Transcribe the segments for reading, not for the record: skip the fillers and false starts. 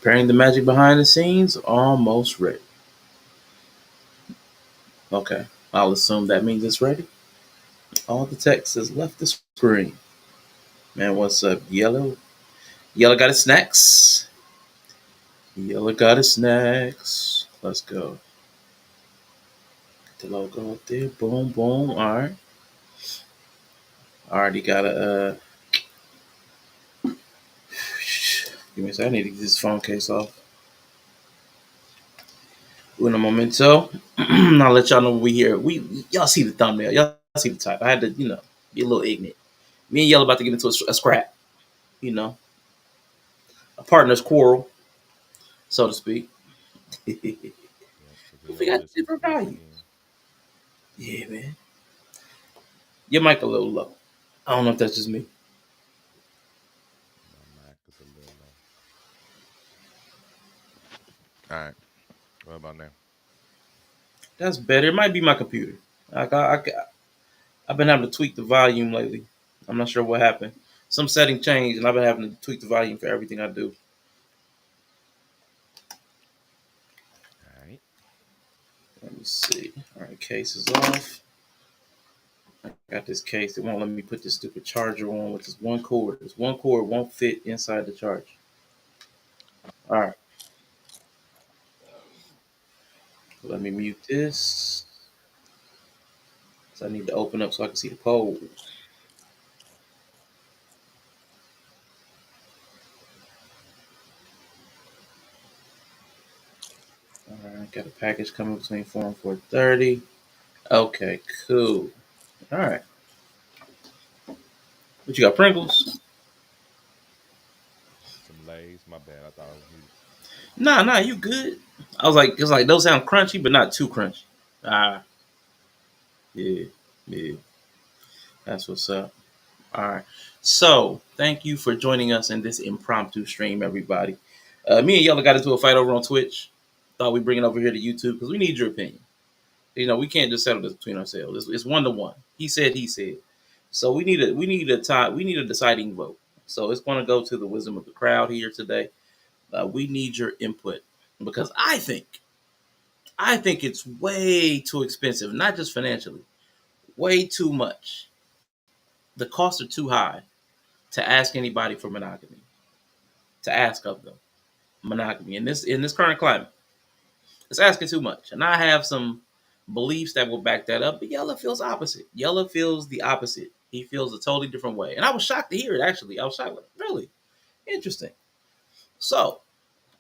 Preparing the magic behind the scenes, almost ready. Okay, I'll assume that means it's ready. All the text has left the screen. Man, what's up, Yellow? Yellow got his snacks. Yellow got his snacks. Let's go. Get the logo up there. Boom, boom. All right. Already got a. Give me a second. I need to get this phone case off. Uno momento. I'll let y'all know what we here. Y'all see the thumbnail. Y'all see the type. I had to, be a little ignorant. Me and Yellow about to get into a scrap. You know, a partner's quarrel, so to speak. We Yeah, because he don't got listen different once values. again. Yeah, man. Your mic a little low. I don't know if that's just me. My mic is a little low. All right. What about now? That's better. It might be my computer. I've been having to tweak the volume lately. I'm not sure what happened. Some setting changed, and I've been having to tweak the volume for everything I do. All right. Let me see. All right, case is off. I got this case. It won't let me put this stupid charger on with this one cord. This one cord won't fit inside the charger. All right, let me mute this. So I need to open up so I can see the poll. All right, got a package coming between 4 and 4:30. Okay, cool. All right. What you got, Pringles? Some lays. My bad. I thought I was muted. Nah, you good. I was like, it's like those sound crunchy, but not too crunchy. Ah, yeah, yeah. That's what's up. All right. So, thank you for joining us in this impromptu stream, everybody. Me and Yella got into a fight over on Twitch. Thought we'd bring it over here to YouTube because we need your opinion. We can't just settle this between ourselves. It's 1-1. He said, he said. So we need a deciding vote. So it's going to go to the wisdom of the crowd here today. We need your input because I think it's way too expensive, not just financially, way too much. The costs are too high to ask anybody for monogamy, to ask of them monogamy in this current climate. It's asking too much, and I have some beliefs that will back that up. But Yella feels opposite. Yella feels the opposite. He feels a totally different way, and I was shocked to hear it. Actually, I was shocked. Like, really interesting. So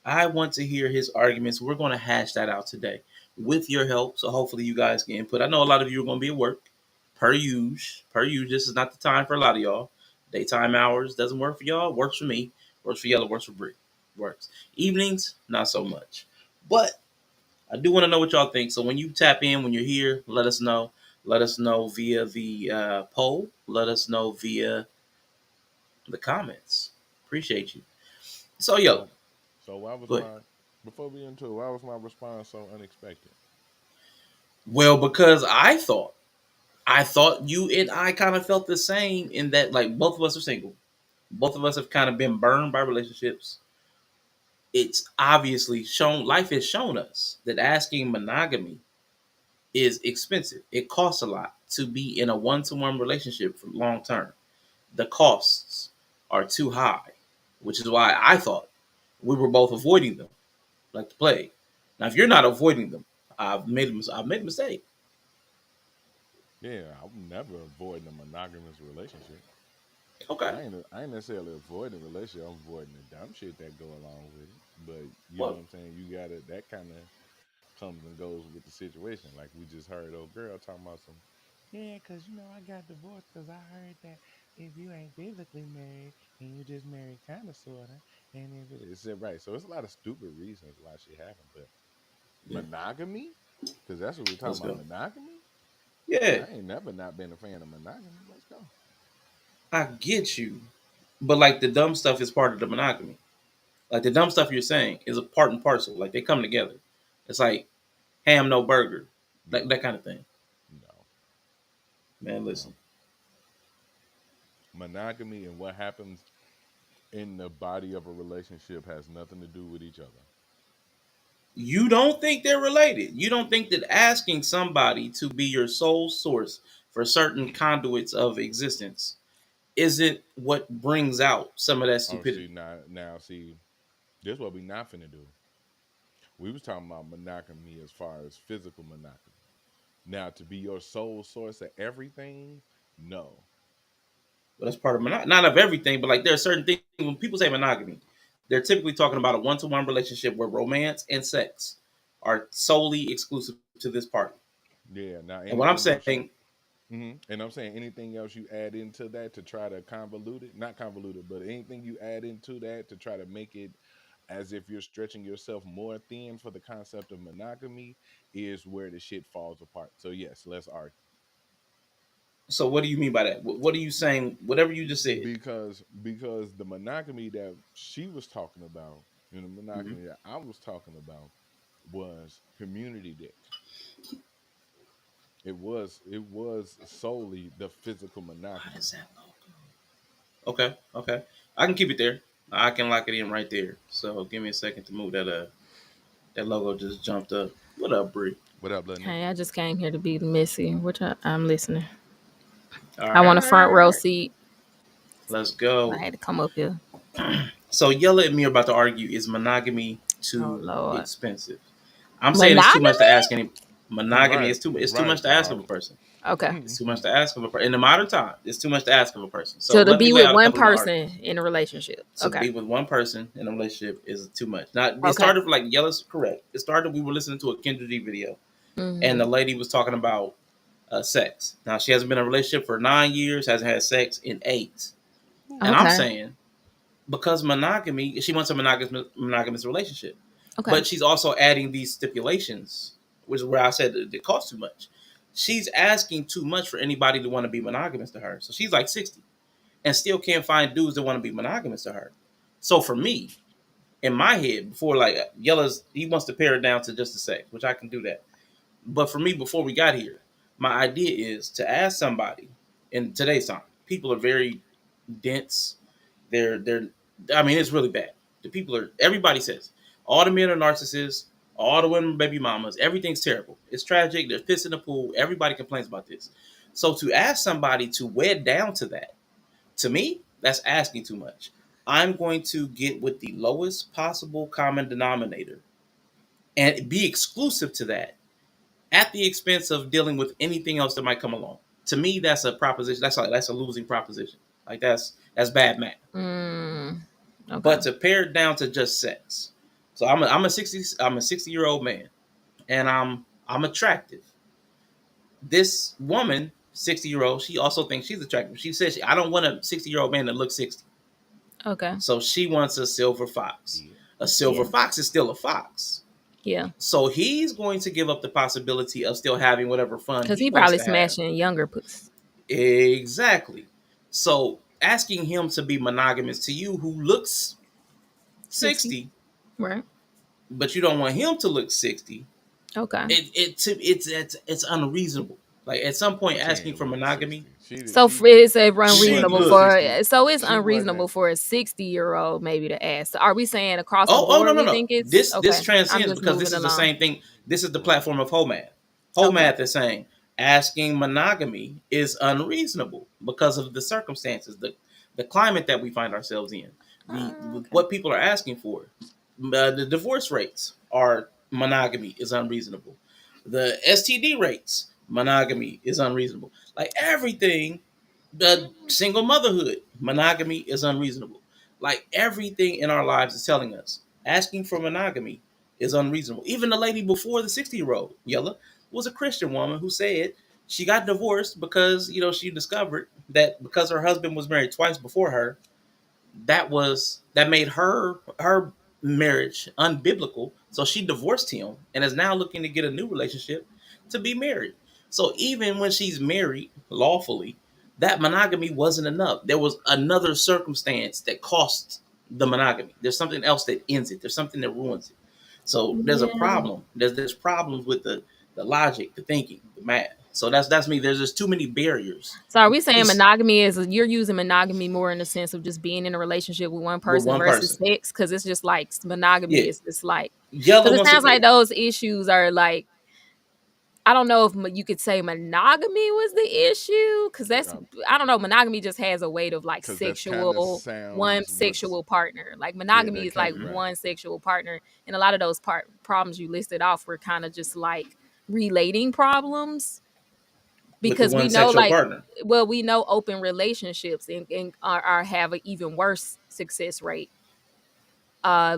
I want to hear his arguments. We're going to hash that out today with your help. So hopefully you guys can input. I know a lot of you are going to be at work. Per use. Per use. This is not the time for a lot of y'all. Daytime hours doesn't work for y'all. Works for me. Works for Yellow. Works for Brie. Works. Evenings, not so much. But I do want to know what y'all think. So when you tap in, when you're here, let us know. Let us know via the poll. Let us know via the comments. Appreciate you. So, yo, So, so why was go ahead. my before we into it? Why was my response so unexpected? Well, because I thought you and I kind of felt the same in that, like, both of us are single. Both of us have kind of been burned by relationships. It's obviously shown, life has shown us that asking monogamy is expensive. It costs a lot to be in a one-to-one relationship for long term. The costs are too high, which is why I thought we were both avoiding them like the plague. Now, if you're not avoiding them, I've made a mistake. Yeah, I'm never avoiding a monogamous relationship. Okay. I ain't necessarily avoiding a relationship. I'm avoiding the dumb shit that go along with it. But you know what Well, I'm saying? You gotta that kind of comes and goes with the situation. Like we just heard old girl talking about some. Yeah, cause you know I got divorced because I heard that if you ain't biblically married and you just married kind of sorta, and if it's right, so it's a lot of stupid reasons why shit happened. But yeah. monogamy, because that's what we're Let's talking about. go. Monogamy. Yeah, I ain't never not been a fan of monogamy. Let's go. I get you. But like the dumb stuff is part of the monogamy. Like the dumb stuff you're saying is a part and parcel. Like they come together. It's like ham no burger. Like No, that kind of thing. no, Man, no. listen. Monogamy and what happens. in the body of a relationship has nothing to do with each other. You don't think they're related. You don't think that asking somebody to be your sole source for certain conduits of existence isn't what brings out some of that Oh, see stupidity. now see, this what we not finna do. We was talking about monogamy as far as physical monogamy. Now to be your sole source of everything, no. But that's part of not of everything, but like there are certain things when people say monogamy, they're typically talking about a one-to-one relationship where romance and sex are solely exclusive to this party. Yeah. Now And what I'm anything else you saying, And I'm saying anything else you add into that to try to convolute it, not convolute it, but anything you add into that to try to make it as if you're stretching yourself more thin for the concept of monogamy is where the shit falls apart. So yes, let's argue. so what do you mean by that? What are you saying? Whatever you just said. Because the monogamy that she was talking about and the Mhm. monogamy that I was talking about was community dick. It was solely the physical Why monogamy. does that logo? Okay, okay. I can keep it there. I can lock it in right there. So give me a second to move that that logo just jumped up. What up, Bree? What up, little nigga? Hey, I just came here to be messy. I'm listening. All I right, all want a right, front all row right. seat. Let's I go. had to come up here. So Yella and me are about to argue: is monogamy Oh too Lord, expensive? I'm saying it's too much to monogamy. ask any monogamy. Right, It's too much right, to ask of dog. a person. Okay, It's too much to ask of a person in the modern time. It's too much to ask of a person. So so to let me be lay with out a one couple of my person arguments. in a relationship. To Okay, be with one person in a relationship is too much. Now it okay. started like Yella's correct. It started we were listening to a Kendra G video, and Hmm. the lady was talking about sex. Now she hasn't been in a relationship for 9 years, hasn't had sex in 8, and I'm Okay, saying because monogamy, she wants a monogamous relationship, okay, but she's also adding these stipulations, which is where I said it costs too much. She's asking too much for anybody to want to be monogamous to her. So she's like 60 and still can't find dudes that want to be monogamous to her. So for me, in my head, before like Yella's, he wants to pare it down to just the sex, which I can do that. But for me, before we got here, my idea is to ask somebody in today's time. People are very dense. They're I mean, it's really bad. The people are everybody says all the men are narcissists, all the women are baby mamas, everything's terrible. It's tragic, there's piss in the pool, everybody complains about this. So to ask somebody to wed down to that, to me, that's asking too much. I'm going to get with the lowest possible common denominator and be exclusive to that at the expense of dealing with anything else that might come along. To me, that's a proposition. That's a losing proposition. Like that's bad math. mm, okay, But to pare it down to just sex. So I'm a 60-year-old man, and I'm attractive. This woman, 60-year-old, she also thinks she's attractive. She says I don't want a 60-year-old man that looks 60. okay. So she wants a silver fox. Yeah. A silver Yeah, fox is still a fox. yeah. So he's going to give up the possibility of still having whatever fun Because he he wants probably to have. smashing younger puss. Exactly. So asking him to be monogamous to you who looks 60, 60, right? but you don't want him to look 60, Okay. it's unreasonable. Like at some point She asking ain't for look monogamy, 60. She did- So she it's she she wasn't unreasonable at look. for 60. it's She wasn't unreasonable at for a 60-year-old maybe to ask. So are we saying across the Oh board no we no. think it's This okay? I'm transcends just because this moving is the along. same thing. This is the Right. platform of Homad. Okay. Homad is saying asking monogamy is unreasonable because of the circumstances, the climate that we find ourselves in, the Okay. what people are asking for. The divorce rates are monogamy is unreasonable. The STD rates, monogamy is unreasonable. Like everything, the single motherhood, monogamy is unreasonable. Like everything in our lives is telling us asking for monogamy is unreasonable. Even the lady before the 60-year-old, Yella, was a Christian woman who said she got divorced because, she discovered that because her husband was married twice before her, that made her marriage unbiblical. So she divorced him and is now looking to get a new relationship to be married. So even when she's married lawfully, that monogamy wasn't enough. There was another circumstance that cost the monogamy. There's something else that ends it. There's something that ruins it. So there's a Yeah. problem. There's problems with the logic, the thinking, the math. So that's me. There's just too many barriers. So are we saying It's monogamy is you're using monogamy more in the sense of just being in a relationship with one with person one versus person. sex? Because it's just like monogamy Yeah, is just like Yella because it wants sounds like to. those issues are like I don't know if you could say monogamy was the issue because that's I don't know. Monogamy just has a weight of like Because that's kind of sexual one sounds what's sexual partner. Like yeah, monogamy that is kind like of right. one sexual partner, and a lot of those problems you listed off were kind of just like relating problems With the because we one know sexual like partner. well we know open relationships and are have an even worse success rate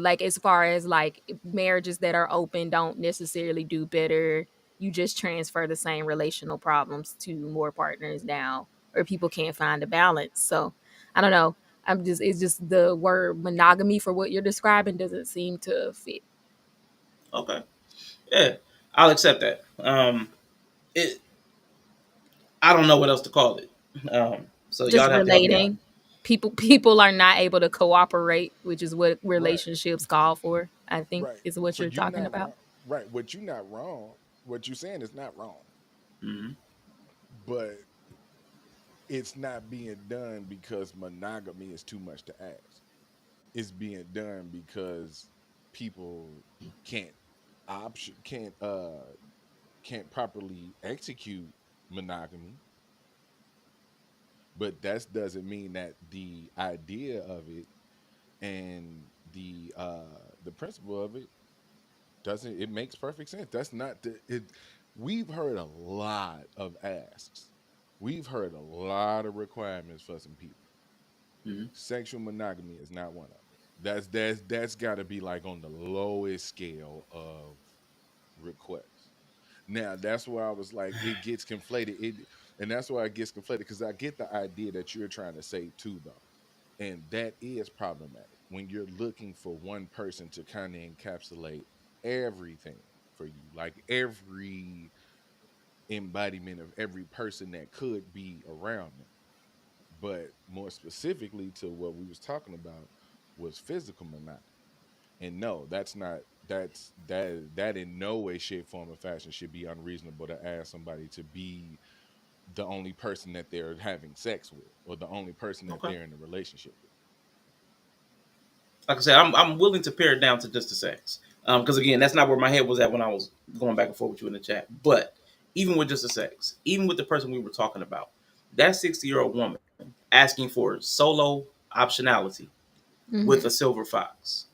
like as far as like marriages that are open don't necessarily do better. You just transfer the same relational problems to more partners now, or people can't find a balance. So I don't know. I'm just it's just the word monogamy for what you're describing doesn't seem to fit. Okay. Yeah, I'll accept that. It. I don't know what else to call it. So Just y'all have to help me out. relating. People are not able to cooperate, which is what Right, relationships call for. I think right. is what So you're you talking not about. wrong. Right. What you not wrong. What you saying is not wrong. Hmm. But it's not being done because monogamy is too much to ask. It's being done because people can't option can't properly execute monogamy, but that doesn't mean that the idea of it and the principle of it doesn't it makes perfect sense. That's not the it we've heard a lot of asks. We've heard a lot of requirements for some people. Hmm. Sexual monogamy is not one of them. That's got to be like on the lowest scale of requests. Now that's why I was like, it gets conflated. And that's why it gets conflated because I get the idea that you're trying to say too, though, and that is problematic when you're looking for one person to kind of encapsulate everything for you, like every embodiment of every person that could be around them. But more specifically to what we was talking about was physical monogamy. And no, that's not that in no way, shape, form, or fashion should be unreasonable to ask somebody to be the only person that they're having sex with or the only person that Okay. they're in a relationship with. Like I said, I'm willing to pare it down to just the sex. Because again, that's not where my head was at when I was going back and forth with you in the chat. But even with just the sex, even with the person we were talking about, that 60-year-old woman asking for solo optionality with Mhm. a silver fox,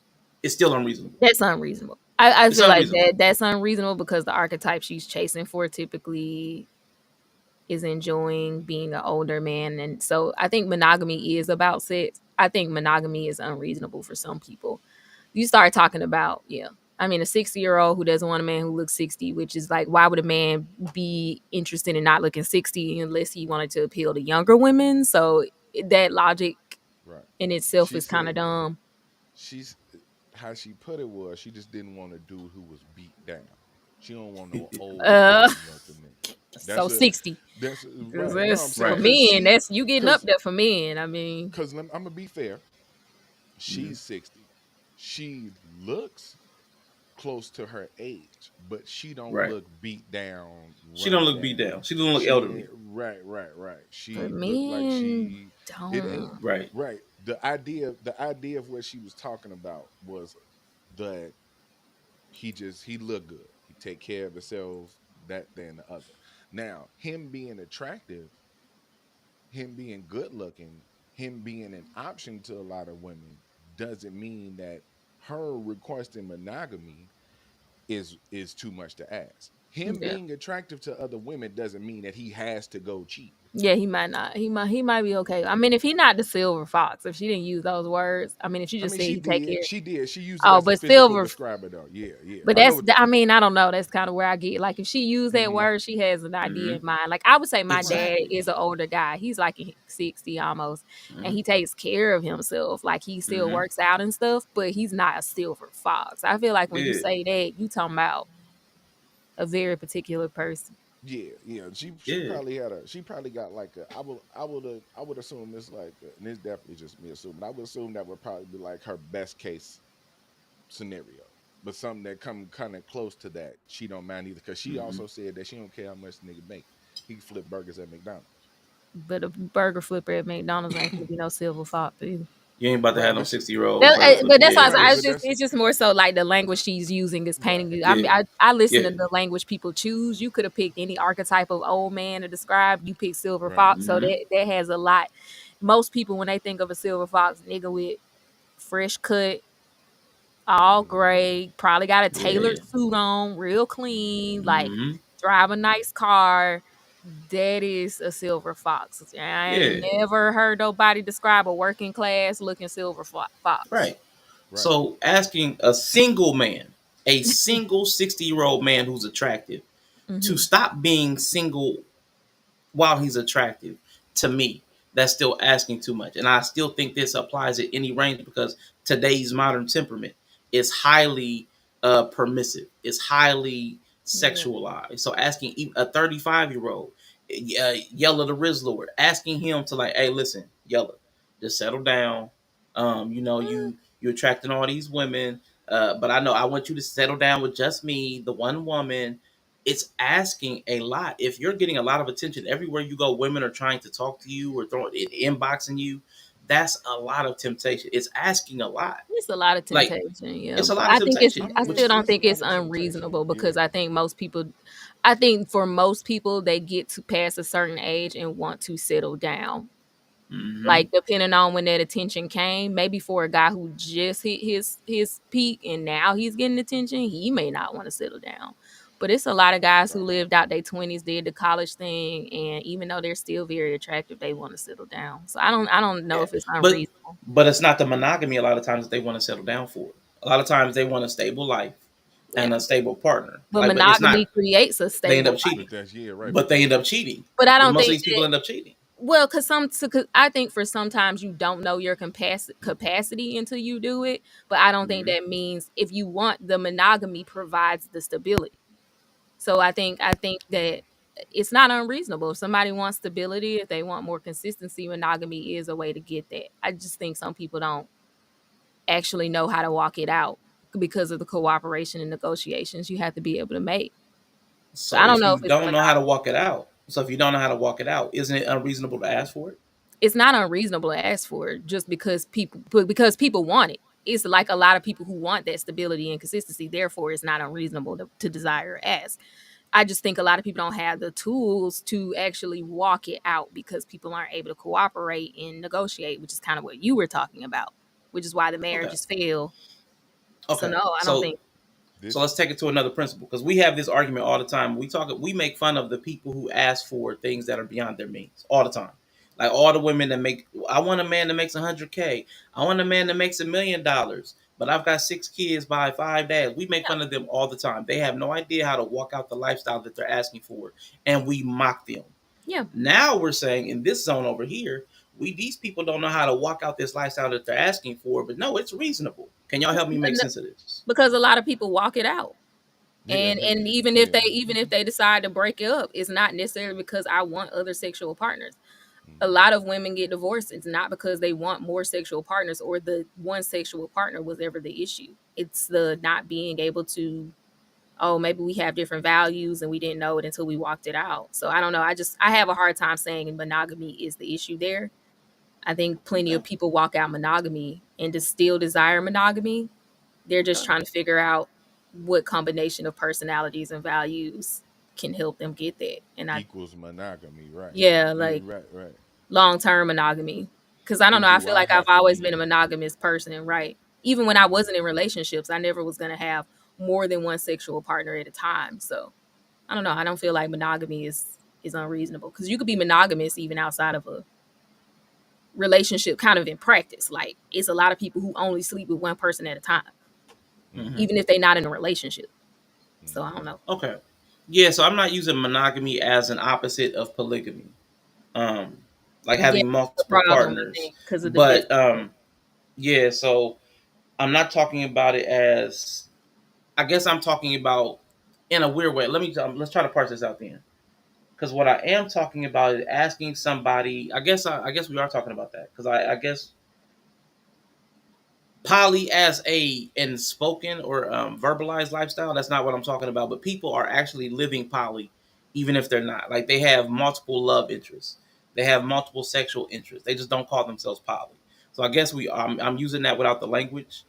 it's still unreasonable. That's unreasonable. I It's feel like unreasonable. that's unreasonable because the archetype she's chasing for typically is enjoying being an older man. And so I think monogamy is about sex. I think monogamy is unreasonable for some people. You start talking about, yeah. I mean, a 60-year-old who doesn't want a man who looks 60, which is like, why would a man be interested in not looking 60 unless he wanted to appeal to younger women? So that logic Right. in itself She is kind said of dumb. she's how she put it was she just didn't want a dude who was beat down. She don't want no old Uh, beat nothing nigga. so That's a 60. that's Because right. No, I'm that's saying for Right. men. That's you getting up cause there for men. I mean, cause I'm gonna be fair. Mm-hmm. She's 60. She looks close to her age, but she don't Right. look beat down, She don't run look beat down. down. She don't look She elderly. ain't right. but She looked like men she it ain't don't. Right. right. The idea of what she was talking about was that he looked good. He take care of himself, that, then the other. Now, him being attractive, him being good looking, him being an option to a lot of women doesn't mean that her requesting monogamy is too much to ask. Him Yeah. being attractive to other women doesn't mean that he has to go cheat. Yeah, he might not. He might be okay. I mean, if he not the silver fox, if she didn't use those words, I mean, if she I just mean, said he take care. She did. She used it Oh, as a but physical silver. describer, though. Yeah, yeah. But I know that's, what the. I mean, I don't know. That's kind of where I get. Like, if she used that Hmm. word, she has an idea Mm-hmm. in mind. Like, I would say my Right. dad Exactly. is an older guy. He's like in 60 almost, and Mm-hmm. he takes care of himself. Like, he still Mm-hmm. works out and stuff, but he's not a silver fox. I feel like when you Yeah. say that, you talking about a very particular person. Yeah, yeah. She Yeah. probably had a she probably got like a I would assume it's like and it's definitely just me assuming. I would assume that would probably be like her best case scenario. But something that come kind of close to that, she don't mind either. Cause she Mm-hmm. also said that she don't care how much the nigga make. He flipped burgers at McDonald's. But a burger flipper at McDonald's ain't gonna be no silver fox either. You ain't about to Right, have no but 60-year-old burger But flipper. that's Yeah, why right, but that's it's just more so like the language she's using is right. painting it. I mean, yeah, I listen yeah. to the language people choose. You could have picked any archetype of old man to describe. You pick silver Right. fox, so Hmm. that has a lot. Most people when they think of a silver fox, nigga with fresh cut, all Mm-hmm. gray, probably got a tailored Yeah. suit on, real clean, like Hmm. drive a nice car. That is a silver fox. I ain't Yeah. never heard nobody describe a working class looking silver fox. Right. Right. So asking a single man, a single 60-year-old man who's attractive, to Hmm. stop being single while he's attractive, to me, that's still asking too much. And I still think this applies at any range because today's modern temperament is highly permissive, it's highly Yeah. sexualized. So asking a 35-year-old, Yella the Riz Lord, asking him to like, hey, listen, Yella, just settle down. Mm, You're attracting all these women, but I know I want you to settle down with just me, the one woman. It's asking a lot. If you're getting a lot of attention everywhere you go, women are trying to talk to you or throwing it, inboxing you. That's a lot of temptation. It's asking a lot. it's a lot of Like temptation, yeah. it's a But lot of I think I temptation. I mean, Which still don't it's a think lot it's of temptation. unreasonable Yeah. because I think most people, I think for most people, they get to past a certain age and want to settle down. hmm Like depending on when that attention came, maybe for a guy who just hit his peak and now he's getting attention, he may not want to settle down. But it's a lot of guys who Right. lived out their 20s, did the college thing, and even though they're still very attractive, they want to settle down. So I don't know yeah, if it's but unreasonable. it's not the monogamy. A lot of times that they want to settle down for. A lot of times they want a stable life Yeah. and a stable partner. But Like, but it's monogamy not. creates a They end stable up life. cheating. But that's yeah, right. But But they that's end up cheating. But I don't Most of think these people that end up cheating. well, cause I think for sometimes you don't know your capacity until you do it. But I don't think Hmm. that means if you want the monogamy provides the stability. So I think that it's not unreasonable. If somebody wants stability, if they want more consistency, monogamy is a way to get that. I just think some people don't actually know how to walk it out because of the cooperation and negotiations you have to be able to make. So So I don't if know you if it's don't know how to walk it out, isn't it unreasonable to ask for it? it's not unreasonable to ask for it just because people want it. It's like a lot of people who want that stability and consistency. Therefore, it's not unreasonable to desire or ask. I just think a lot of people don't have the tools to actually walk it out because people aren't able to cooperate and negotiate, which is kind of what you were talking about, which is why the Okay. marriages fail. So Okay. no, I don't think. So this let's take it to another principle because we have this argument all the time. We make fun of the people who ask for things that are beyond their means all the time. Like all the women that make, I want a man that makes 100K. I want a man that makes $1 million. But I've got 6 kids by 5 dads. We make Yeah, fun of them all the time. They have no idea how to walk out the lifestyle that they're asking for, and we mock them. yeah. Now we're saying in this zone over here, these people don't know how to walk out this lifestyle that they're asking for. But no, it's reasonable. Can y'all help me make sense of this? Because a lot of people walk it out. yeah, And even if they decide to break it up, it's not necessarily because I want other sexual partners. A mm-hmm. lot of women get divorced. It's not because they want more sexual partners or the one sexual partner was ever the issue. It's the not being able to, oh, maybe we have different values and we didn't know it until we walked it out. So I don't know. I have a hard time saying monogamy is the issue there. I think plenty of Okay. people walk out monogamy and just still desire monogamy. They're just Okay. trying to figure out what combination of personalities and values can help them get that. And I, Equals monogamy, right? yeah, Yeah, like right, right. long term monogamy. Because I don't Or know, I do feel I like I've have to always been a be? monogamous person, right? Even when I Mm-hmm. wasn't in relationships, I never was going to have more than one sexual partner at a time. So I don't know. I don't feel like monogamy is unreasonable because you could be monogamous even outside of a relationship, kind of in practice. Like it's a lot of people who only sleep with one person at a time, Mm-hmm. Hmm. even if they're not in a relationship. So I Mm-hmm. don't know. Okay. Yeah, so I'm not using monogamy as an opposite of polygamy. Um, like Yeah, having the multiple problem I partners. think because of the But definition. yeah, so I'm not talking about it as, I guess I'm talking about in a weird way. Let's try to parse this out then. Because what I am talking about is asking somebody. I guess we are talking about that because I guess poly as a in spoken or verbalized lifestyle. That's not what I'm talking about. But people are actually living poly even if they're not. Like they have multiple love interests, they have multiple sexual interests. They just don't call themselves poly. So I guess I'm using that without the language,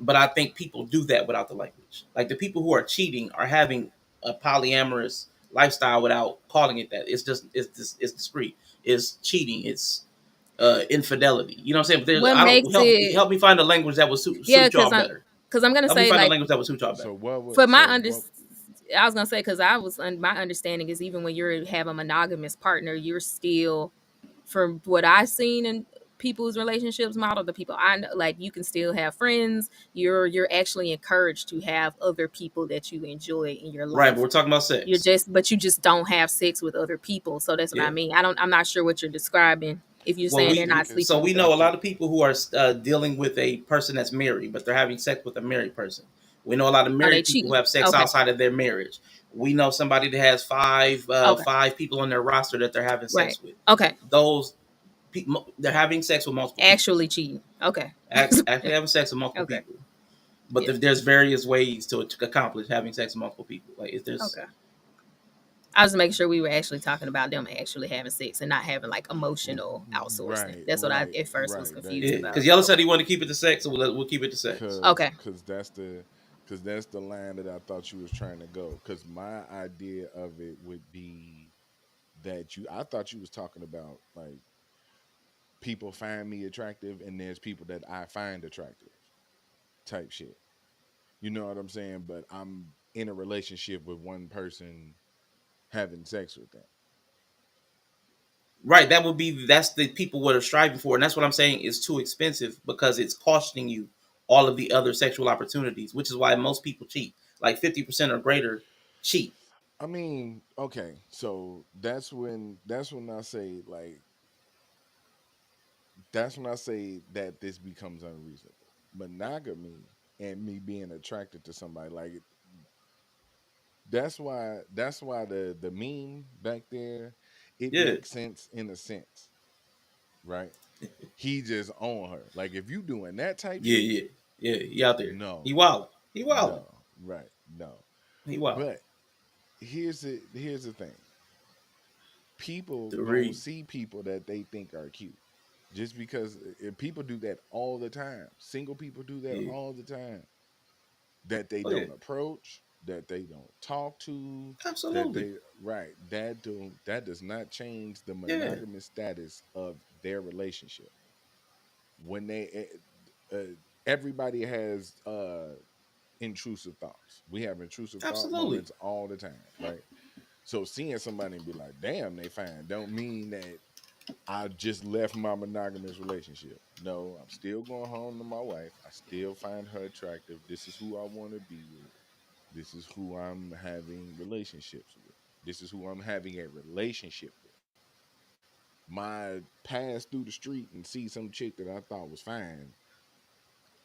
but I think people do that without the language. Like the people who are cheating are having a polyamorous lifestyle without calling it that. It's discreet. It's cheating. It's infidelity. You know what I'm saying? But What I don't makes it? help me find a language that would Yeah, suit y'all I'm better. because I'm gonna Help me say find a like language that would suit y'all better. So what for would my so what I was gonna say because my understanding is even when you have a monogamous partner, you're still, from what I've seen in people's relationships model, the people I know, like you can still have friends. You're actually encouraged to have other people that you enjoy in your Right, but life. we're talking about You're sex. just, but you just don't have sex with other people. So that's what I Yeah. mean. I'm not sure what you're describing. If you're Well, saying they're we not because sleeping so we with know other a lot after of people who are dealing with a person that's married, but they're having sex with a married person. We know a lot of Oh, they married people who cheating. have sex Okay. outside of their marriage. We know somebody that has Okay. five people on their roster that they're having Right. sex with. Okay. Those people, they're having sex with multiple people. Actually cheating. Okay. Actually having sex with multiple Okay. people. But Yeah. there's various ways to accomplish having sex with multiple people. Like if there's Okay. I was making sure we were actually talking about them actually having sex and not having like emotional outsourcing. right, That's what I right, at first was right. confused yeah, because about. Yella said Okay. he wanted to keep it to sex, so we'll keep it to sex. Cause Okay. cause that's the cause that's the line that I thought you was trying to go. Cause my idea of it would be that I thought you was talking about like people find me attractive and there's people that I find attractive type shit. You know what I'm saying? But I'm in a relationship with one person having sex with them. Right, that's the people what are striving for, and that's what I'm saying is too expensive because it's costing you all of the other sexual opportunities, which is why most people cheat. Like 50% or greater cheat. I mean, okay, so that's when I say like that's when I say that this becomes unreasonable. Monogamy and me being attracted to somebody, like that's why the meme back there, it Yeah, makes sense in a sense, right? He just on her. Like if you doing that type yeah, shit, yeah, yeah. He out there. He no, wildin'. He wildin'. no, right, no. He wildin'. But here's the thing. People To gonna read. see people that they think are cute. Just because if people do that all the time. Single people do that Yeah. all the time. That they Oh yeah. don't approach, that they don't talk to, that Absolutely. they right, that does not change the Yeah. monogamous status of their relationship. When everybody has intrusive thoughts. We have intrusive thought Absolutely. moments all the time, right? So seeing somebody and be like, damn, they fine, don't mean that I just left my monogamous relationship. No, I'm still going home to my wife. I still find her attractive. This is who I want to be with. This is who I'm having relationships with. This is who I'm having a relationship with. My pass through the street and see some chick that I thought was fine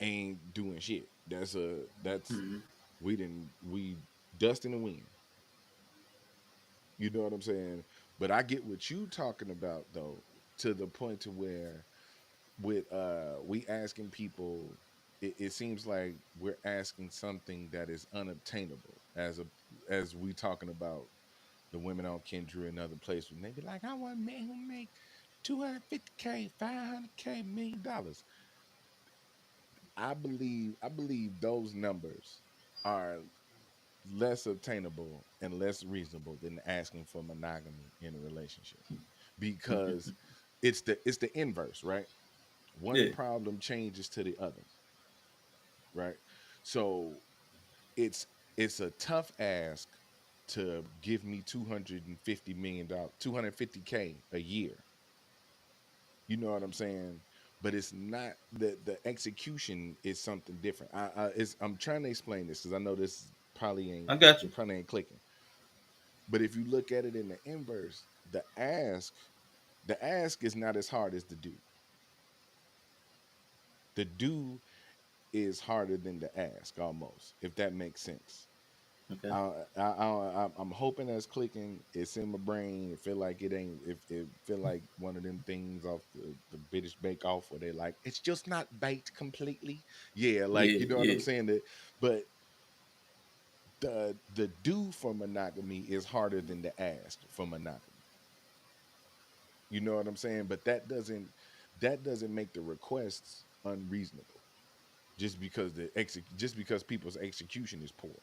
ain't doing shit. That's Mhm. we dust in the wind. You know what I'm saying? But I get what you talking about though, to the point to where with we asking people, it seems like we're asking something that is unobtainable as we talking about the women on Kendra and other places, and they be like, I want a man who make 250K, 500K, $1 million. I believe those numbers are less obtainable and less reasonable than asking for monogamy in a relationship, because it's the inverse, right? One Yeah. problem changes to the other, right? So it's it's a tough ask to give me $250 million, 250K a year. You know what I'm saying? But it's not the execution is something different. I'm trying to explain this because I know this I got you. probably ain't clicking. But if you look at it in the inverse, the ask is not as hard as the do. The do is harder than the ask, almost, if that makes sense. Okay. I'm hoping that's clicking. It's in my brain. It feel like it ain't. It feel like one of them things off the British Bake Off where they like it's just not baked completely. Yeah, like Yeah. you know what I'm Yeah. saying. But the do for monogamy is harder than the ask for monogamy. You know what I'm saying? But that doesn't make the requests unreasonable just because people's execution is poor.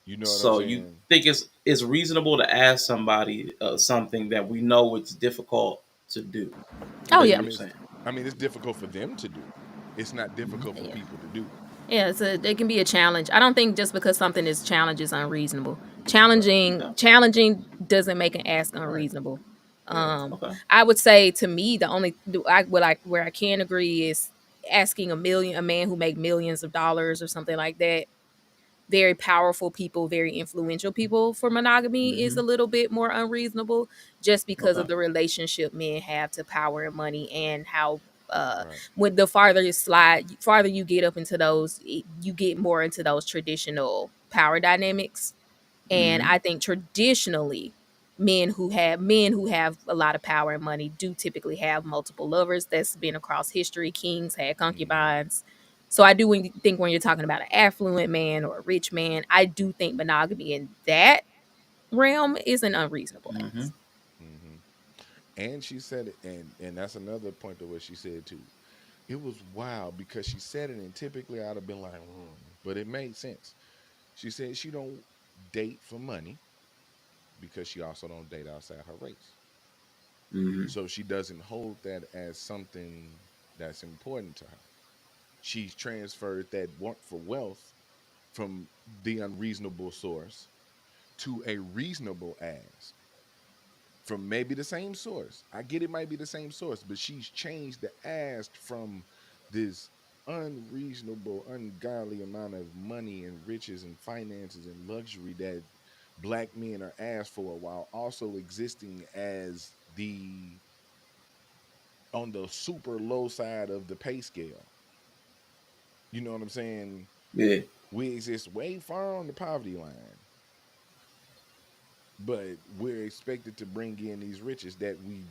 You know what I'm So you saying? think it's reasonable to ask somebody something that we know it's difficult to do? Oh Basically, yeah, I what you're mean, saying. it's difficult for them to do. It's not difficult for yeah. people to do. Yeah, it can be a challenge. I don't think just because something is challenge is unreasonable. Okay. Challenging doesn't make an ask Right. unreasonable. Yeah. Okay. I would say to me the only where I can agree is asking a man who make millions of dollars or something like that, very powerful people, very influential people for monogamy is Hmm. a little bit more unreasonable just because of Okay. the relationship men have to power and money and how Right. when the farther you slide, farther you get up into those, you get more into those traditional power dynamics. And Hmm. I think traditionally, men who have a lot of power and money do typically have multiple lovers. That's been across history. Kings had Hmm. concubines. So I do think when you're talking about an affluent man or a rich man, I do think monogamy in that realm is an unreasonable Hmm. ask. Hmm. And she said it, and that's another point to what she said too. It was wild because she said it, and typically I'd have been like, but it made sense. She said she don't date for money because she also don't date outside her race. Hmm. So she doesn't hold that as something that's important to her. She's transferred that want for wealth from the unreasonable source to a reasonable ask from maybe the same source. I get it might be the same source, but she's changed the ask from this unreasonable, ungodly amount of money and riches and finances and luxury that black men are asked for while also existing as the on the super low side of the pay scale. You know what I'm saying? Yeah. We exist way far on the poverty line, but we're expected to bring in these riches that we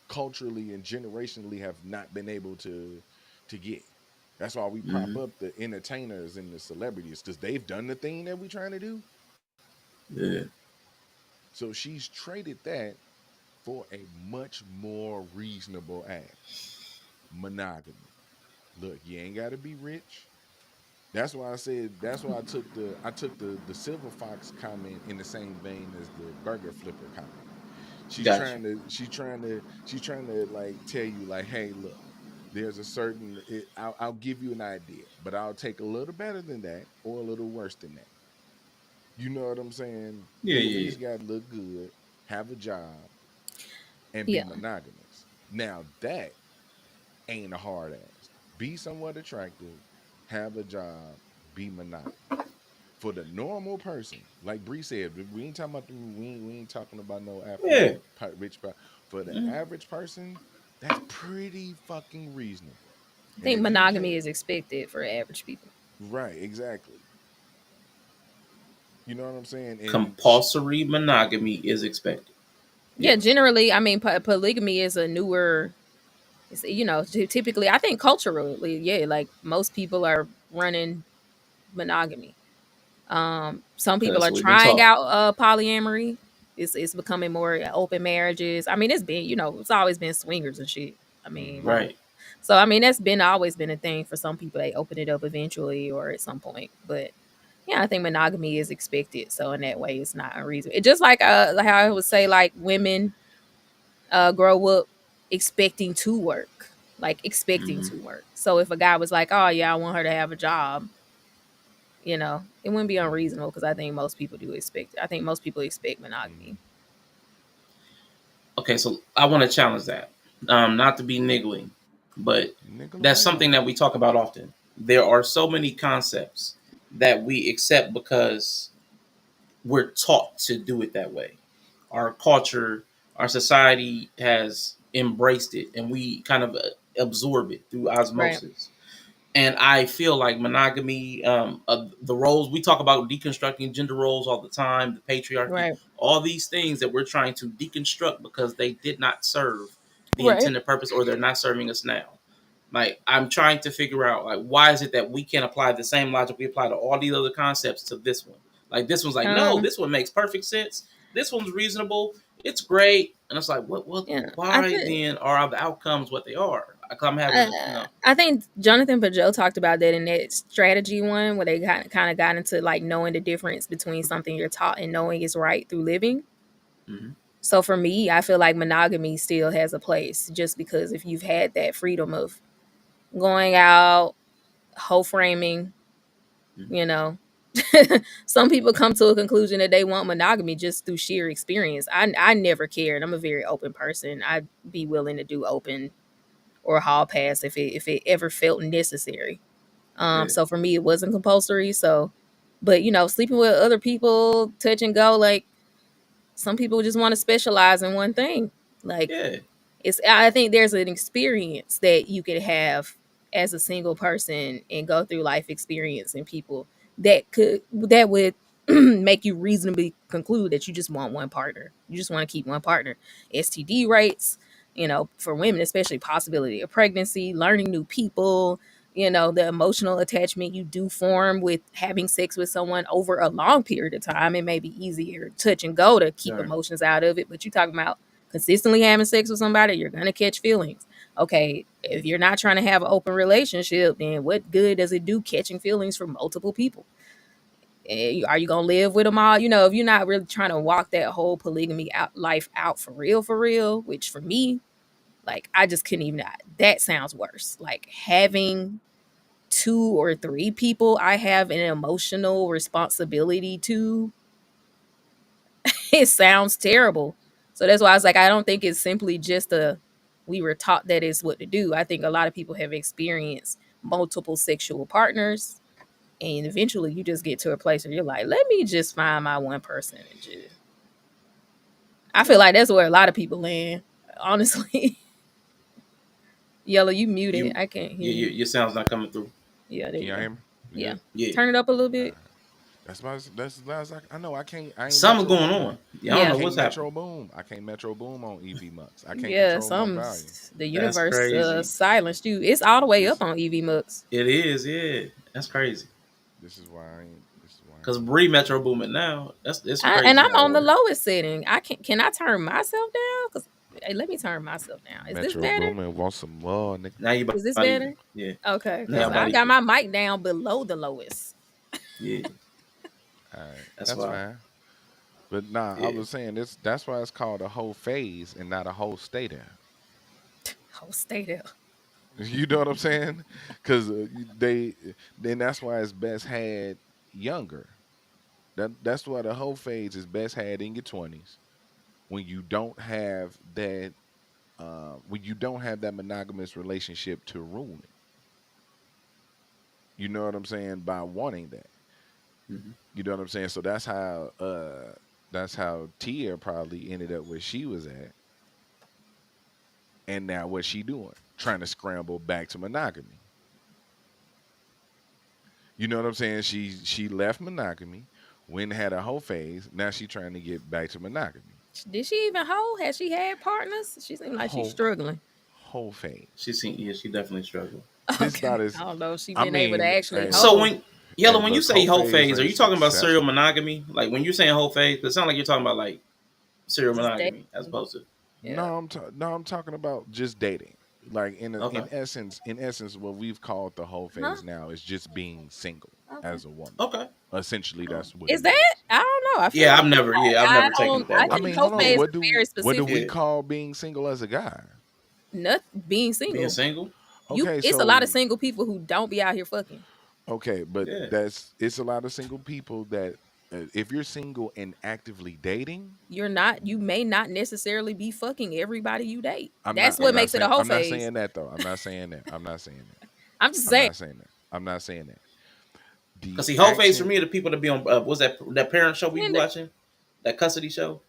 culturally and generationally have not been able to get. That's why we prop Hmm. up the entertainers and the celebrities because they've done the thing that we're trying to do. Yeah. So she's traded that for a much more reasonable ask, monogamy. Look, you ain't got to be rich. That's why I said. That's why I took the silver fox comment in the same vein as the burger flipper comment. Gotcha. She's trying to like tell you like, hey, look, there's a certain. I'll give you an idea, but I'll take a little better than that or a little worse than that. You know what I'm saying? Yeah. You at Yeah. least got to look good, have a job, and be Yeah. monogamous. Now that ain't a hard ask. Be somewhat attractive, have a job, be monogamous. For the normal person, like Bree said, we ain't talking about we ain't talking about no Yeah. affluent rich. For the Mm. average person, that's pretty fucking reasonable. I And think if you monogamy can't, is expected for average people. right, exactly. You know what I'm saying? And Compulsory monogamy is expected. Yeah, Yes. generally, I mean, polygamy is a newer. Typically, I think culturally, yeah, like most people are running monogamy. Some Okay, people that's are what we've been trying taught. out polyamory. It's becoming more open marriages. I mean, it's been it's always been swingers and shit. I mean, mhm, Right. so I mean that's been always been a thing for some people. They open it up eventually or at some point, but yeah, I think monogamy is expected. So in that way, it's not unreasonable. It just like how I would say like women grow up expecting to work, like expecting Hmm. to work. So if a guy was like, "Oh yeah, I want her to have a job," it wouldn't be mhm, unreasonable because I think most people do expect. I think most people expect mhm. monogamy. Okay, so I want to challenge that. Not to be niggling, but Nickel that's away, something that homie. we talk about often. There are so many concepts that we accept because we're taught to do it that way. Our culture, our society has embraced it, and we kind of absorb it through Right, osmosis. And I feel like monogamy, the roles we talk about deconstructing gender roles all the time, the patriarchy, right, all these things that we're trying to deconstruct because they did not serve the right. intended purpose or they're not serving us now. Like I'm trying to figure out like why is it that we can't apply the same logic we apply to all these other concepts to this one? Like this one's like, no, Um, this one makes perfect sense. This one's reasonable. It's great. And it's like, what yeah, I why think. then are the outcomes what they are? Like I'm Uh, having, I think Jonathan Pajot talked about that in that strategy one, where they kind of got into like knowing the difference between something you're taught and knowing is right through living. mm-hmm, So for me, I feel like monogamy still has a place, just because if you've had that freedom of going out, whole framing, mm-hmm, you know, some people come to a conclusion that they want monogamy just through sheer experience. I never cared. I'm a very open person. I'd be willing to do open or hall pass if it ever felt necessary. yeah, So for me, it wasn't compulsory. So, but sleeping with other people, touch and go, like some people just want to specialize in one thing. Like yeah, I think there's an experience that you could have as a single person and go through life experiencing people that would make you reasonably conclude that you just want one partner. You just want to keep one partner. STD rates, for women, especially possibility of pregnancy, learning new people, the emotional attachment you do form with having sex with someone over a long period of time. It may be easier touch and go to keep sure, emotions out of it, but you're talking about consistently having sex with somebody, you're gonna catch feelings. Okay, if you're not trying to have an open relationship, then what good does it do catching feelings from multiple people? Are you gonna live with them all? If you're not really trying to walk that whole polygamy life out for real, which for me, like I just couldn't even. That sounds worse. Like having two or three people I have an emotional responsibility to. It sounds terrible. So that's why I was like, I don't think it's simply just we were taught that is what to do. I think a lot of people have experienced multiple sexual partners, and eventually you just get to a place where you're like, let me just find my one person and just. I feel yeah. like that's where a lot of people land, honestly. Yellow, you muted. You, I can't hear your you. your sound's not coming through. Yeah, there Can you y'all go. hear me? We Yeah. good? Yeah, Turn it up a little All bit. right. That's my that's the last I ain't something Metro going Boom. on. Yeah, I don't I Yeah. know can't what's happening. Metro Boom. I can't Metro Boom on EV Mux. I can't Yeah, control my some volume. the That's universe crazy. silenced you. It's all the way up This on EV Mux. It is, yeah. That's crazy. this is why I ain't this is why I Cause ain't Bree Metro booming now. It's And crazy I'm out of on the order. lowest setting. Can I turn myself down? Cause hey, let me turn myself down. Is this Metro better? Boomin want some love, nigga. Now you Is this about even. better? Yeah. Okay, Now cause All I about right. got equal. my mic down below the lowest. Yeah. All right. That's That's why. fine. But nah, I Yeah. was saying this that's why it's called a whole phase and not a whole state there. Oh, stay there. You know what I'm saying? Because they then that's why it's best had younger. That's why the whole phase is best had in your 20s when you don't have that monogamous relationship to ruin it. You know what I'm saying? By wanting that. Hmm. You know what I'm saying? So that's how Tia probably ended up where she was at, and now what's she doing? Trying to scramble back to monogamy. You know what I'm saying? She left monogamy, went and had a whole phase. Now she trying to get back to monogamy. Did she even hold? Has she had partners? She seemed like she's Whole struggling. whole phase. She seen. Yeah. She definitely struggled. This Okay, about as I don't know if she I been able to mean, actually hey, So hold. when hey, Yellow, when you look, say whole whole phase phase, are ain't you talking about serial successful. monogamy? Like when you're saying whole phase, it sounds like you're talking about like serial Just monogamy as dating. opposed to. Yeah. No, I'm talking about just dating. Like Okay. in essence, what we've called the whole Huh? phase now is just being single Okay. as a woman. Okay. Essentially, Oh. that's what Is it that? is. I don't know. I feel Yeah. like I've I never taken don't. it I that I way. think mean, whole hold on. phase is very What do specific. we Yeah. call being single as a guy? Not being Being single. single. Okay, It's a lot of so single people who don't be out here fucking. okay, but Yeah. it's a lot of single people that if you're single and actively dating, You're not. You may not necessarily be fucking everybody you date. That's what makes it a whole I'm not phase. saying that though. I'm not saying that. I'm not saying that. I'm just I'm saying. not saying that. I'm not saying that. Cause The see, whole phase for action, me are the people that be on. What's that parent show we be When the- watching? That custody show.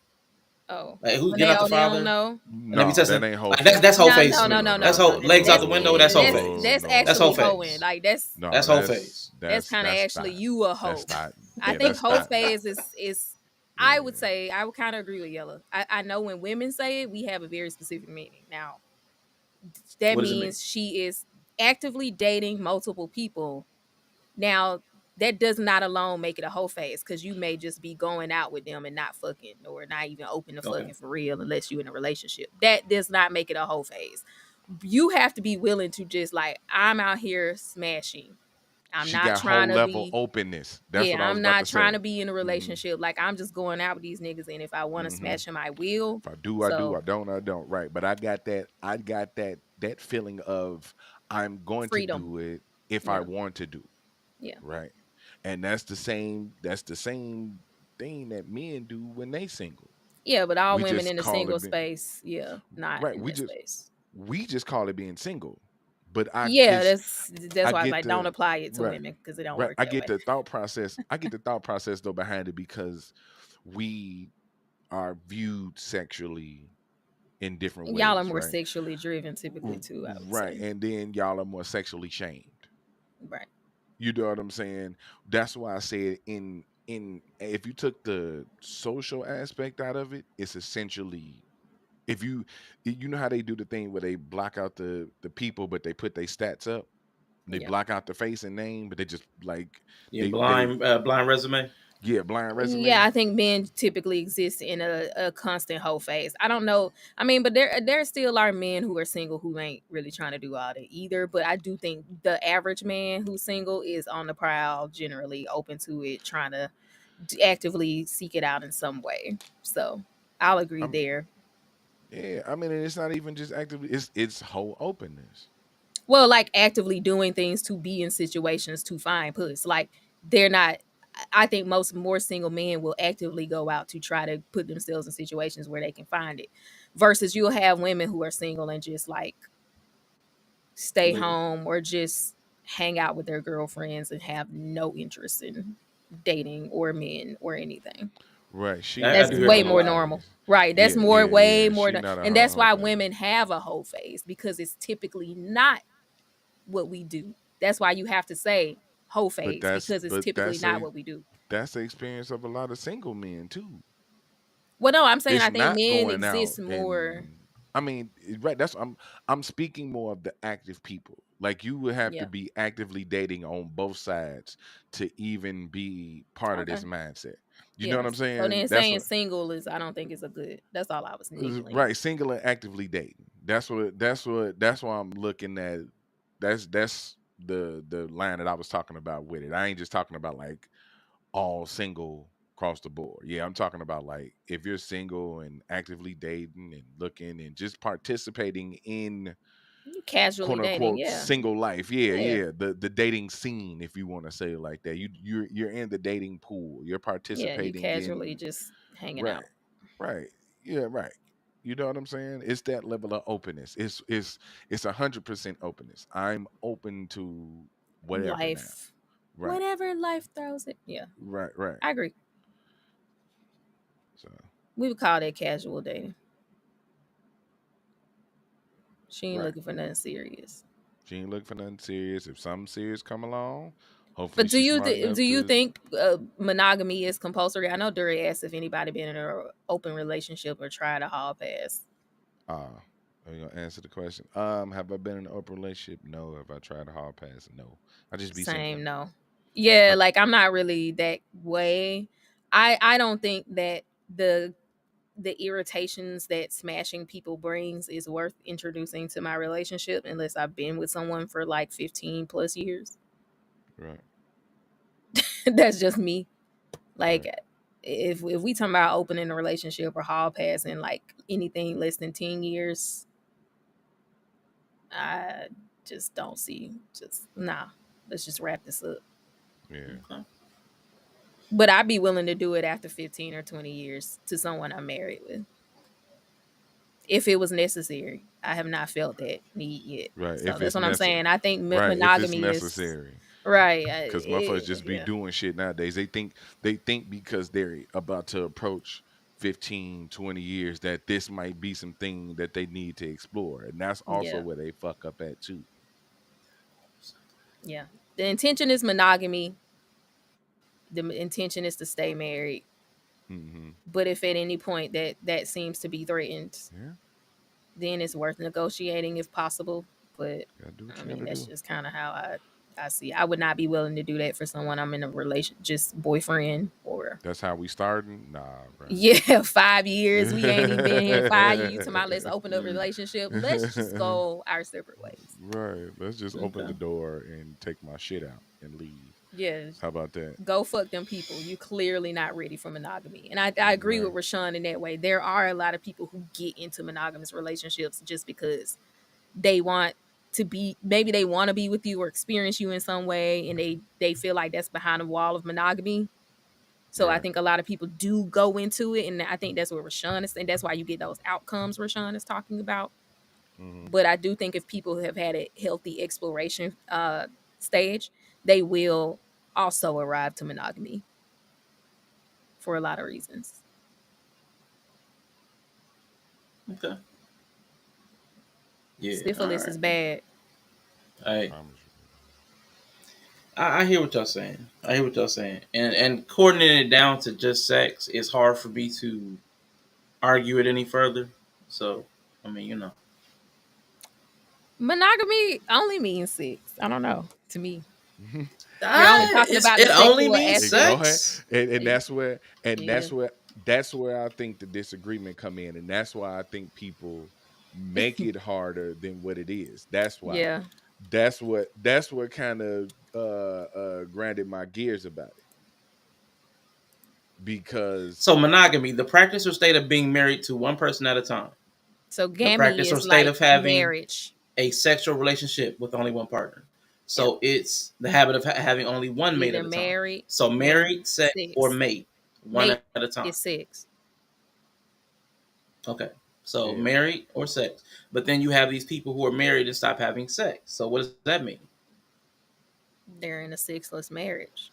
oh, Like who when getting out the they don't father know. and they be no, testing. that ain't whole Like that's phase. whole No, phase no, to no, me. no, That's no, no. whole legs out That's the window. That's whole No, phase. that's That's actually whole no, hoeing. phase. Like that's That's no. whole phase. kind of actually you a hoe. That's not. I Yeah, think that's whole not. phase is. I would Yeah. say I would kind of agree with Yella. I know when women say it, we have a very specific meaning. Now that What does it mean? means she is. actively dating multiple people. Now, that does not alone make it a whole phase, because you may just be going out with them and not fucking, or not even open to Okay. fucking for real unless you in a relationship. That does not make it a whole phase. You have to be willing to just like, I'm out here smashing. I'm She not got trying whole to level be, openness. That's what yeah, I was I'm about to not trying say. to be in a Hmm. relationship. Like, I'm just going out with these niggas, and if I want to Hmm. smash them, I will. If I do, I do. I So, don't, I don't. Right. But I got that. I got that feeling of I'm going to freedom. do it if I Yeah. want to do. Yeah. Right. And that's the same. That's the same thing that men do when they single. Yeah, but all We women just in the call single it being space, yeah, not right. in that space. We just call it being single. But I Yeah, it's that's I why I was get like, don't the apply it to right. women because it don't Right. work I that get way. the thought process. I get the thought process though behind it because we are viewed sexually in different Y'all are ways, more right? sexually driven typically too, I would Right. say. And then y'all are more sexually shamed. Right. You know what I'm saying? That's why I said in if you took the social aspect out of it, it's essentially if you know how they do the thing where they block out the people but they put their stats up. They Yeah. block out the face and name, but they just like Yeah, they blind resume. yeah, blind Yeah, resume. I think men typically exist in a constant hoe phase. I don't know. I mean, but there still are men who are single who ain't really trying to do all that either. But I do think the average man who's single is on the prowl, generally open to it, trying to actively seek it out in some way. So I'll agree I'm there. yeah, I mean, and it's not even just actively, it's whole openness. Well, like actively doing things to be in situations to find puss. Like they're not. I think most more single men will actively go out to try to put themselves in situations where they can find it. Versus you'll have women who are single and just like stay Living. home or just hang out with their girlfriends and have no interest in dating or men or anything. Right. She I not That's do in hear her way that a whole more lot. normal. phase. Right. That's Yeah, more, yeah, way yeah. more. She not in And her that's whole why phase. women have a whole phase, because it's typically not what we do. That's why you have to say whole But phase, because it's typically not what we do. that's the experience of a lot of single men too. Well, no, I'm saying It's I think not men going out exist more. and I mean, right, that's I'm speaking more of the active people. Like you would have to Yeah. be actively dating on both sides to even be part of this Okay. mindset. You know what Yeah. I'm So saying? then That's saying what single is, I don't think is a good. That's all I was niggling. right, single and actively dating. That's why I'm looking at that's the line that I was talking about with it. I ain't just talking about like all single across the board. Yeah, I'm talking about like if you're single and actively dating and looking and just participating in Casually quote dating. unquote Yeah. single life. Yeah, Yeah. yeah. The dating scene, if you want to say it like that. You're in the dating pool. You're Yeah. You participating casually in just hanging right, out. right. Yeah, right. You know what I'm saying? It's that level of openness. It's 100% openness. I'm open to whatever now. Life. Right, Whatever life throws it. Yeah. right, right. I agree. So We would call that casual dating. She ain't right. looking for nothing serious. She ain't looking for nothing serious. If something serious come along, hopefully But she's smart do enough you to. think monogamy is compulsory? I know Dury asked if anybody been in an open relationship or tried a hall pass. Uh, are you gonna answer the question? Have I been in an open relationship? No. Have I tried a hard pass? No. I just be Same, simping. no. Yeah, I like I'm not really that way. I don't think that the the irritations that smashing people brings is worth introducing to my relationship unless I've been with someone for like 15 plus years. right, That's just me. Like right. if we talking about opening a relationship or hall passing like anything less than 10 years, I just don't see, just nah. Let's just wrap this up. Yeah, Okay. But I'd be willing to do it after 15 or 20 years to someone I'm married with if it was necessary. I have not felt that need yet. right. So If that's it's what I'm necessary, saying. I think right. If it's monogamy is necessary, right. because motherfuckers just be Yeah. doing shit nowadays. They think because they're about to approach 15, 20 years that this might be something that they need to explore, and that's also Yeah. where they fuck up at too. Yeah. The intention is monogamy. The intention is to stay married. Hmm. But if at any point that seems to be threatened, Yeah. then it's worth negotiating if possible. But Gotta do what I you mean, gotta that's do. just kind of how I see. I would not be willing to do that for someone I'm in a relation, just boyfriend or That's how we starting. Nah, bro. yeah, 5 years. We ain't even been here 5 years. You talking about let's open up a relationship. Let's just go our separate ways. Right. Let's just open Okay. the door and take my shit out and leave. Yeah, How about that? go fuck them people. You clearly not ready for monogamy. And I agree with Right. Rashawn in that way. There are a lot of people who get into monogamous relationships just because they want to be, maybe they want to be with you or experience you in some way, and they feel like that's behind the wall of monogamy. So I Right. think a lot of people do go into it, and I think that's what Rashawn is, and that's why you get those outcomes Rashawn is talking about. Hmm. But I do think if people have had a healthy exploration stage, they will also arrive to monogamy for a lot of reasons. Okay. Yeah. All Syphilis right. is bad. Hey, Promise you. I hear what y'all saying. I hear what y'all saying. And coordinating it down to just sex is hard for me to argue it any further. So, I mean, Monogamy only means sex. I don't know. To me, Mhm. you're only talking it's about the it only sexual means It go aspect. ahead, sex. and Yeah, that's where I think the disagreement come in, and that's why I think people make it harder than what it is. That's why. yeah. That's what kind of grinded my gears about it because So monogamy, the practice or state of being married to one person at a time. So The gamy practice or is state like of having marriage. a sexual relationship with only one partner. Yep. So it's the habit of having only one mate Either at a time. married So or married, sex, or sex. mate, one Mate at a time. is sex. Okay. So yeah, married or sex. But then you have these people who are married and stop having sex. So what does that mean? They're in a sexless marriage.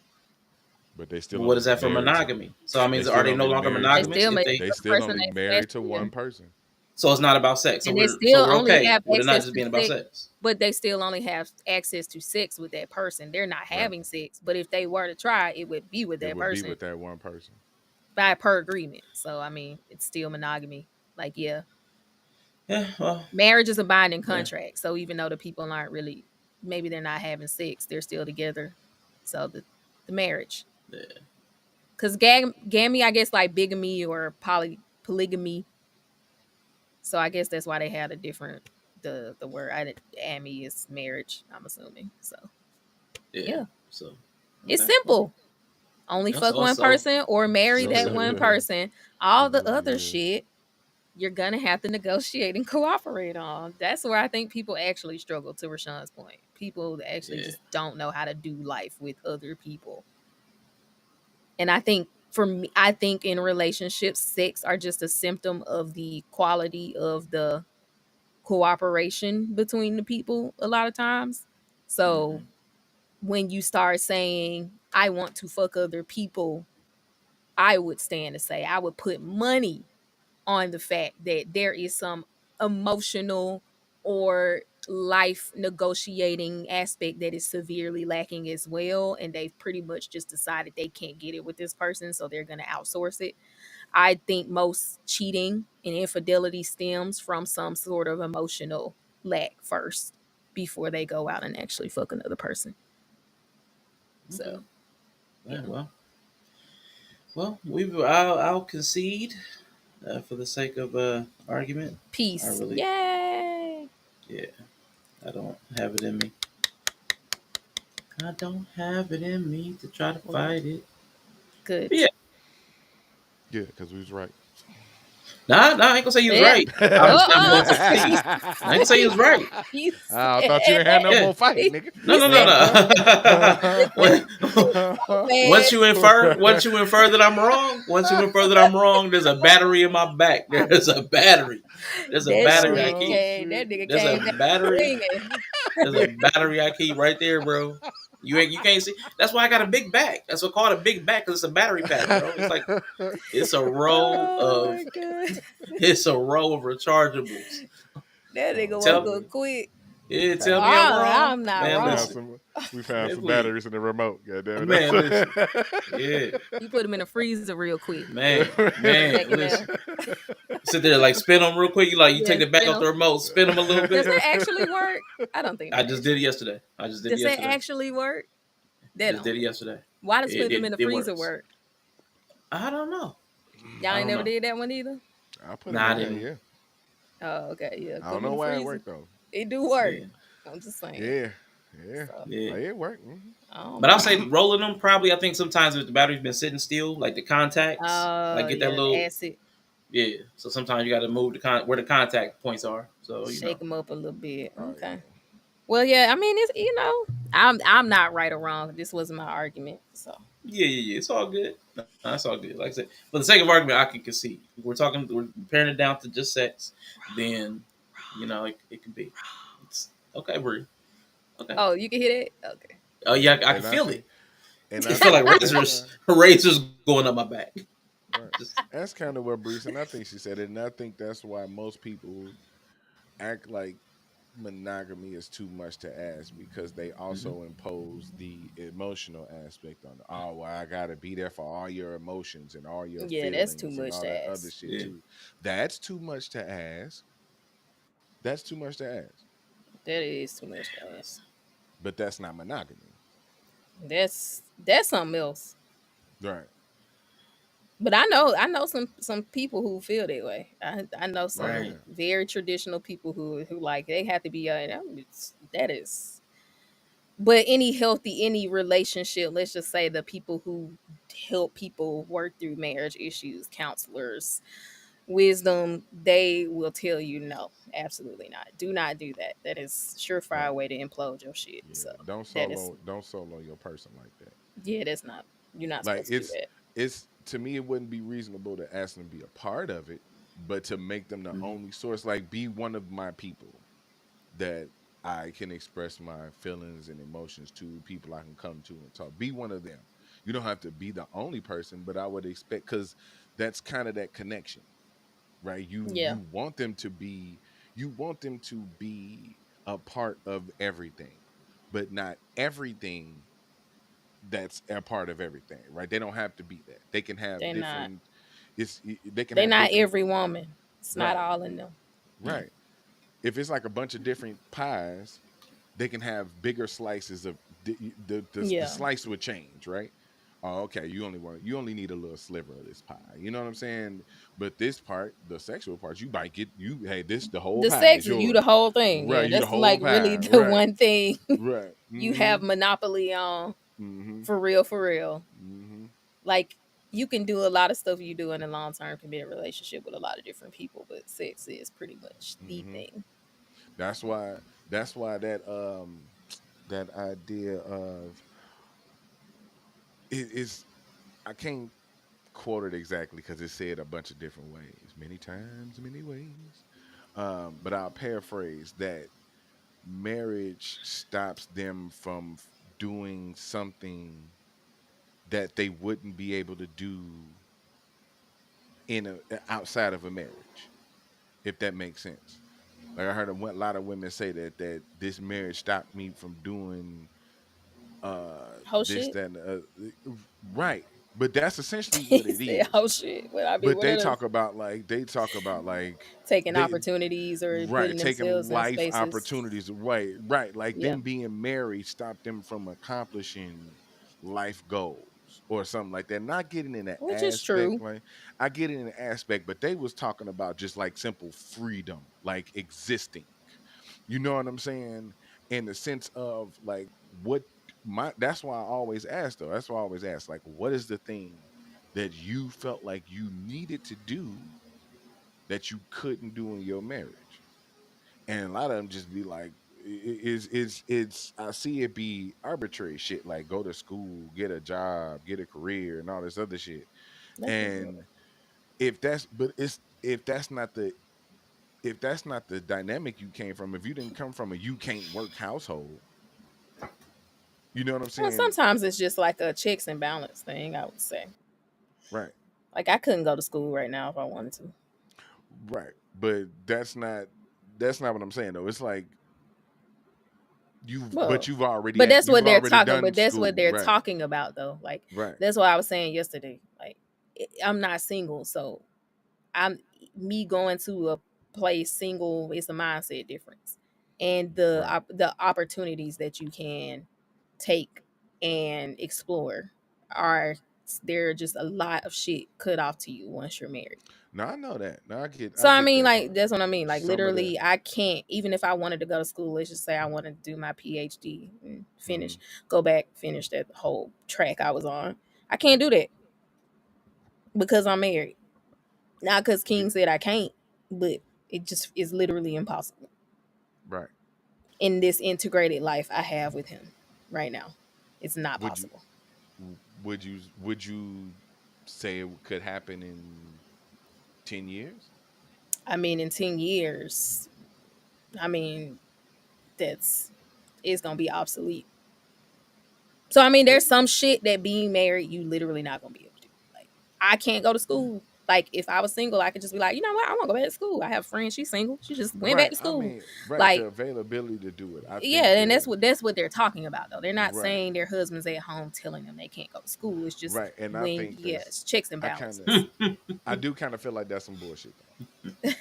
but they still What only is that for married to monogamy? So I they mean, are still they no only longer married They to monogamous still if may they? they the still person only that's married to one yeah. person. So it's not about sex. And they So still we're only okay have with it not access just to being about sex, sex. but they still only have access to sex with that person. They're not Right. having sex, but if they were to try, it would be with It that would be person with that one person. by per agreement. So I mean, it's still monogamy. Like yeah, Yeah. Well. marriage is a binding Yeah. contract. So even though the people aren't really, maybe they're not having sex, they're still together. So the marriage, Yeah. because gammy, I guess like bigamy or polygamy. So I guess that's why they had a different the word. Amy is marriage. I'm assuming. So Yeah. yeah, So. it's Okay. Well. simple. Only Yeah, fuck so one so person or marry so that simple. one person. All the other Yeah. shit you're gonna have to negotiate and cooperate on. That's where I think people actually struggle. To Rashawn's point, people that actually Yeah. just don't know how to do life with other people. And I think for me, I think in relationships, sex are just a symptom of the quality of the cooperation between the people a lot of times. So Mm-hmm. when you start saying, I want to fuck other people, I would stand to say, I would put money on the fact that there is some emotional or life negotiating aspect that is severely lacking as well. And they've pretty much just decided they can't get it with this person. So they're going to outsource it. I think most cheating and infidelity stems from some sort of emotional lack first before they go out and actually fuck another person. Okay. So, Yeah, yeah. well, I'll concede for the sake of argument. I Peace. really, Yay. yeah, I don't have it in me. I don't have it in me to try to Well, fight it. But good. yeah, Yeah, because we was right. nah, I ain't gonna say he was Yeah. right. I'm just never Uh gonna oh. concede. I ain't gonna say he was right. You I said thought you ain't had no that. Yeah, more fight, You nigga. no, no, no, said no. when, man. once you infer that I'm wrong, there's a battery in my back. There's a battery. There's a That battery I shit Oh keep. came. shit. That nigga There's a came back battery. swinging. There's a battery I keep right there, bro. You can't see. That's why I got a big back. That's what called a big back because it's a battery pack, bro. It's like it's a row Oh of my god. it's a row of rechargeables. That nigga Oh woke Tell up man. quick. Yeah, Kind tell of. me I'm wrong, I'm not We man. found wrong. Listen, some. We found man, some please, batteries in the remote. God damn man, listen, it. yeah, You put them in the freezer real quick. man, Second listen. there. Sit there like spin them real quick. You like you take Yeah, the back spin off the 'em. remote, spin them a little Does bit. that actually work? I don't think I that just did it actually. yesterday. I just did it Does that yesterday. actually work? That Just don't did it work. yesterday. Why does It putting them in it, the it freezer works. work? I don't know. Y'all I ain't don't never know. did that one either. I put them Nah, I in there. didn't. Yeah. Oh, okay, yeah. I Put don't them in know the why it freezer. worked though. It do work. Yeah, I'm just saying. Yeah. Yeah. So yeah. Like it worked. I don't But I'll know. say rolling them probably. I think sometimes if the battery's been sitting still, like the contacts, like Oh get that yeah, the little acid. yeah. So sometimes you got to move where the contact points are. So you Shake know. them up a little bit. Oh Okay. yeah. Well, yeah. I mean, it's I'm not right or wrong. This wasn't my argument. So Yeah, yeah, yeah. It's all good. No, that's all good. Like I said, for the sake of argument, I can concede. If we're paring it down to just sex, then it can be. It's okay, Bree. Okay. oh, you can hear that. Okay. Oh yeah, I can And I feel it. think and I It feel think like that's why razors going up my back. right. Just That's kind of what Brees and I think she said it, and I think that's why most people act like monogamy is too much to ask because they mhm. also impose the emotional aspect on it. Oh, well, I gotta be there for all your emotions and all your Yeah, that's too feelings and much all to that other ask. shit Yeah. too. That's too much to ask. That's too much to ask. That is too much to ask. But that's not monogamy. That's something else. Right. But I know some people who feel that way. I know Oh some Right. yeah. very traditional people who like they have to be that is. But any relationship, let's just say the people who help people work through marriage issues, counselors, wisdom, they will tell you no, absolutely not. Do not do that. That is surefire Right. way to implode your shit. Yeah. So Don't that is solo your person like that. yeah, that's not you're not Like supposed to do that. it's to me it wouldn't be reasonable to ask them to be a part of it, but to make them the Mhm. only source, like be one of my people that I can express my feelings and emotions to, people I can come to and talk. Be one of them. You don't have to be the only person, but I would expect, because that's kind of that connection, right? Yeah. You want them to be a part of everything, but not everything that's a part of everything, right? They don't have to be that. They can have They're not. different. They can They're have not different. every woman. It's not Right, all in them. right. If it's like a bunch of different pies, they can have bigger slices of the Yeah. slice would change, right? Oh, okay. You only need a little sliver of this pie. You know what I'm saying? But this part, the sexual part, you might get you. Hey, this the whole The pie sex is is you the yours, whole thing. right? Yeah, You the that's whole like really pie, the right? one thing Right. you Mm-hmm. have monopoly on Mm-hmm. for real, for real. Mm-hmm. Like you can do a lot of stuff you do in a long term committed relationship with a lot of different people, but sex is pretty much the Mm-hmm. thing. That's why. That's why that idea of it is. I can't quote it exactly because it said a bunch of different ways, many times, many ways. But I'll paraphrase that marriage stops them from doing something that they wouldn't be able to do in outside of a marriage, if that makes sense. Like I heard lot of women say that this marriage stopped me from doing Whole this shit. that and right, but that's essentially what He it said is. whole shit. Well, I mean, But what are those they talk about like taking they opportunities or right putting taking themselves in life spaces? opportunities, right, like Yeah, them being married stopped them from accomplishing life goals or something like that. Not getting in an which is aspect true. like I get in an aspect, but they was talking about just like simple freedom, like existing. You know what I'm saying? In the sense of like what my that's why I always ask though. That's why I always ask, like, what is the thing that you felt like you needed to do that you couldn't do in your marriage? And a lot of them just be like, it's I see it be arbitrary shit like go to school, get a job, get a career, and all this other shit. That's what's up. And if that's but it's if that's not the dynamic you came from, if you didn't come from a you can't work household, you know what I'm Well, saying? sometimes it's just like a checks and balance thing. I would say. Right, Like I couldn't go to school right now if I wanted to. right. But that's not what I'm saying though. It's like but Well, but that's what you've they're already talking. done But that's what school, they're right? talking about, though. Like Right. that's what I was saying yesterday. Like I'm not single, so I'm me going to a place single. It's a mindset difference, and Right. the opportunities that you can take and explore are there are just a lot of shit cut off to you once you're married. No, I know that. No, So I I get mean, that like part. that's what I mean. Like Some of the literally, I can't even if I wanted to go to school. Let's just say I want to do my PhD and mhm. finish, go back, finish that whole track I was on. I can't do that because I'm married. Not because Yeah, King said I can't, but it just is literally impossible right. in this integrated life I have with him right now. It's not Would you possible. would you say it could happen in 10 years? I mean, in 10 years, I mean, that's it's gonna be obsolete. So I mean, there's Really? some shit that being married, you literally not gonna be able to do. Like, I can't go to school. Like, if I was single, I could just be like, you know what, I want to go back to school. I have a friend, she's single. She just went back Right. to I school. mean, right, the Like, availability to do it. I yeah, think and the that's what they're talking about though. They're not right. saying their husbands at home telling them they can't go to school. It's just Right. And I when think that's yes, checks and I kind of balances. I do kind of feel like that's some bullshit though.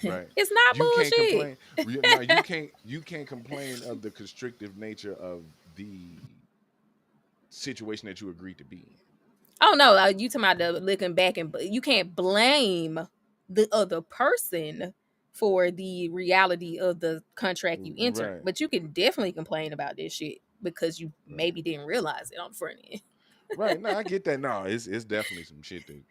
Right. It's not You can't bullshit. complain. No, you can't complain of the constrictive nature of the situation that you agreed to be in. Oh no, you talking about the looking back and you can't blame the other person for the reality of the contract you enter, Right. but you can definitely complain about this shit because you Right. maybe didn't realize it on the front end. Right. No, I get that. No, it's definitely some shit that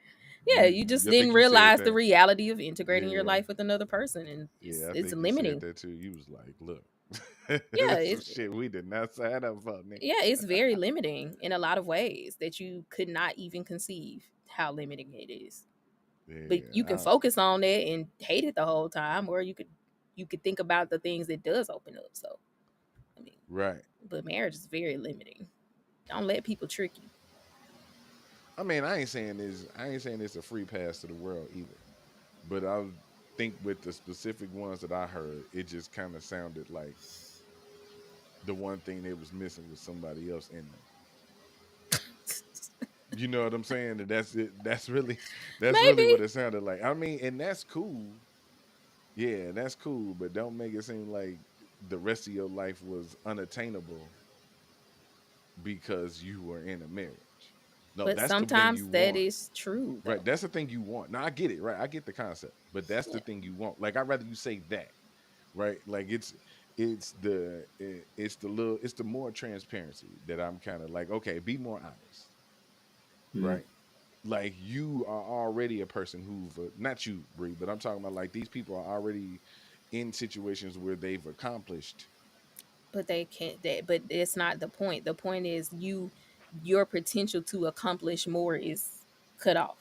Yeah, you just I think didn't you said realize the that. reality of integrating your Yeah. life with another person, and Yeah, I it's think you said limiting. that too. You was like, look, Yeah, this some shit we did not sign up for, nigga. it's very limiting in a lot of ways that you could not even conceive how limiting it is. But you can Yeah. focus on that and hate it the whole time, or you could think about the things it does open up. So I mean, Right. but marriage is very limiting. Don't let people trick you. I mean, I ain't saying it's a free pass to the world either. But I think with the specific ones that I heard, it just kind of sounded like the one thing they was missing was somebody else in them. You know what I'm saying? And that's it. That's really what Maybe, it sounded like. I mean, and that's cool. Yeah, that's cool, but don't make it seem like the rest of your life was unattainable because you were in a marriage. No, but that's the thing sometimes you that want. is true Right. though. That's the thing you want. Now I get it, right? I get the concept. But that's the Yeah, thing you want. Like I'd rather you say that. Right? Like it's the little it's the more transparency that I'm kind of like, okay, be more honest. Mm. Right? Like you are already a person who've not you, Bree, but I'm talking about like these people are already in situations where they've accomplished. but they can't. That, but it's not the point. The point is your potential to accomplish more is cut off.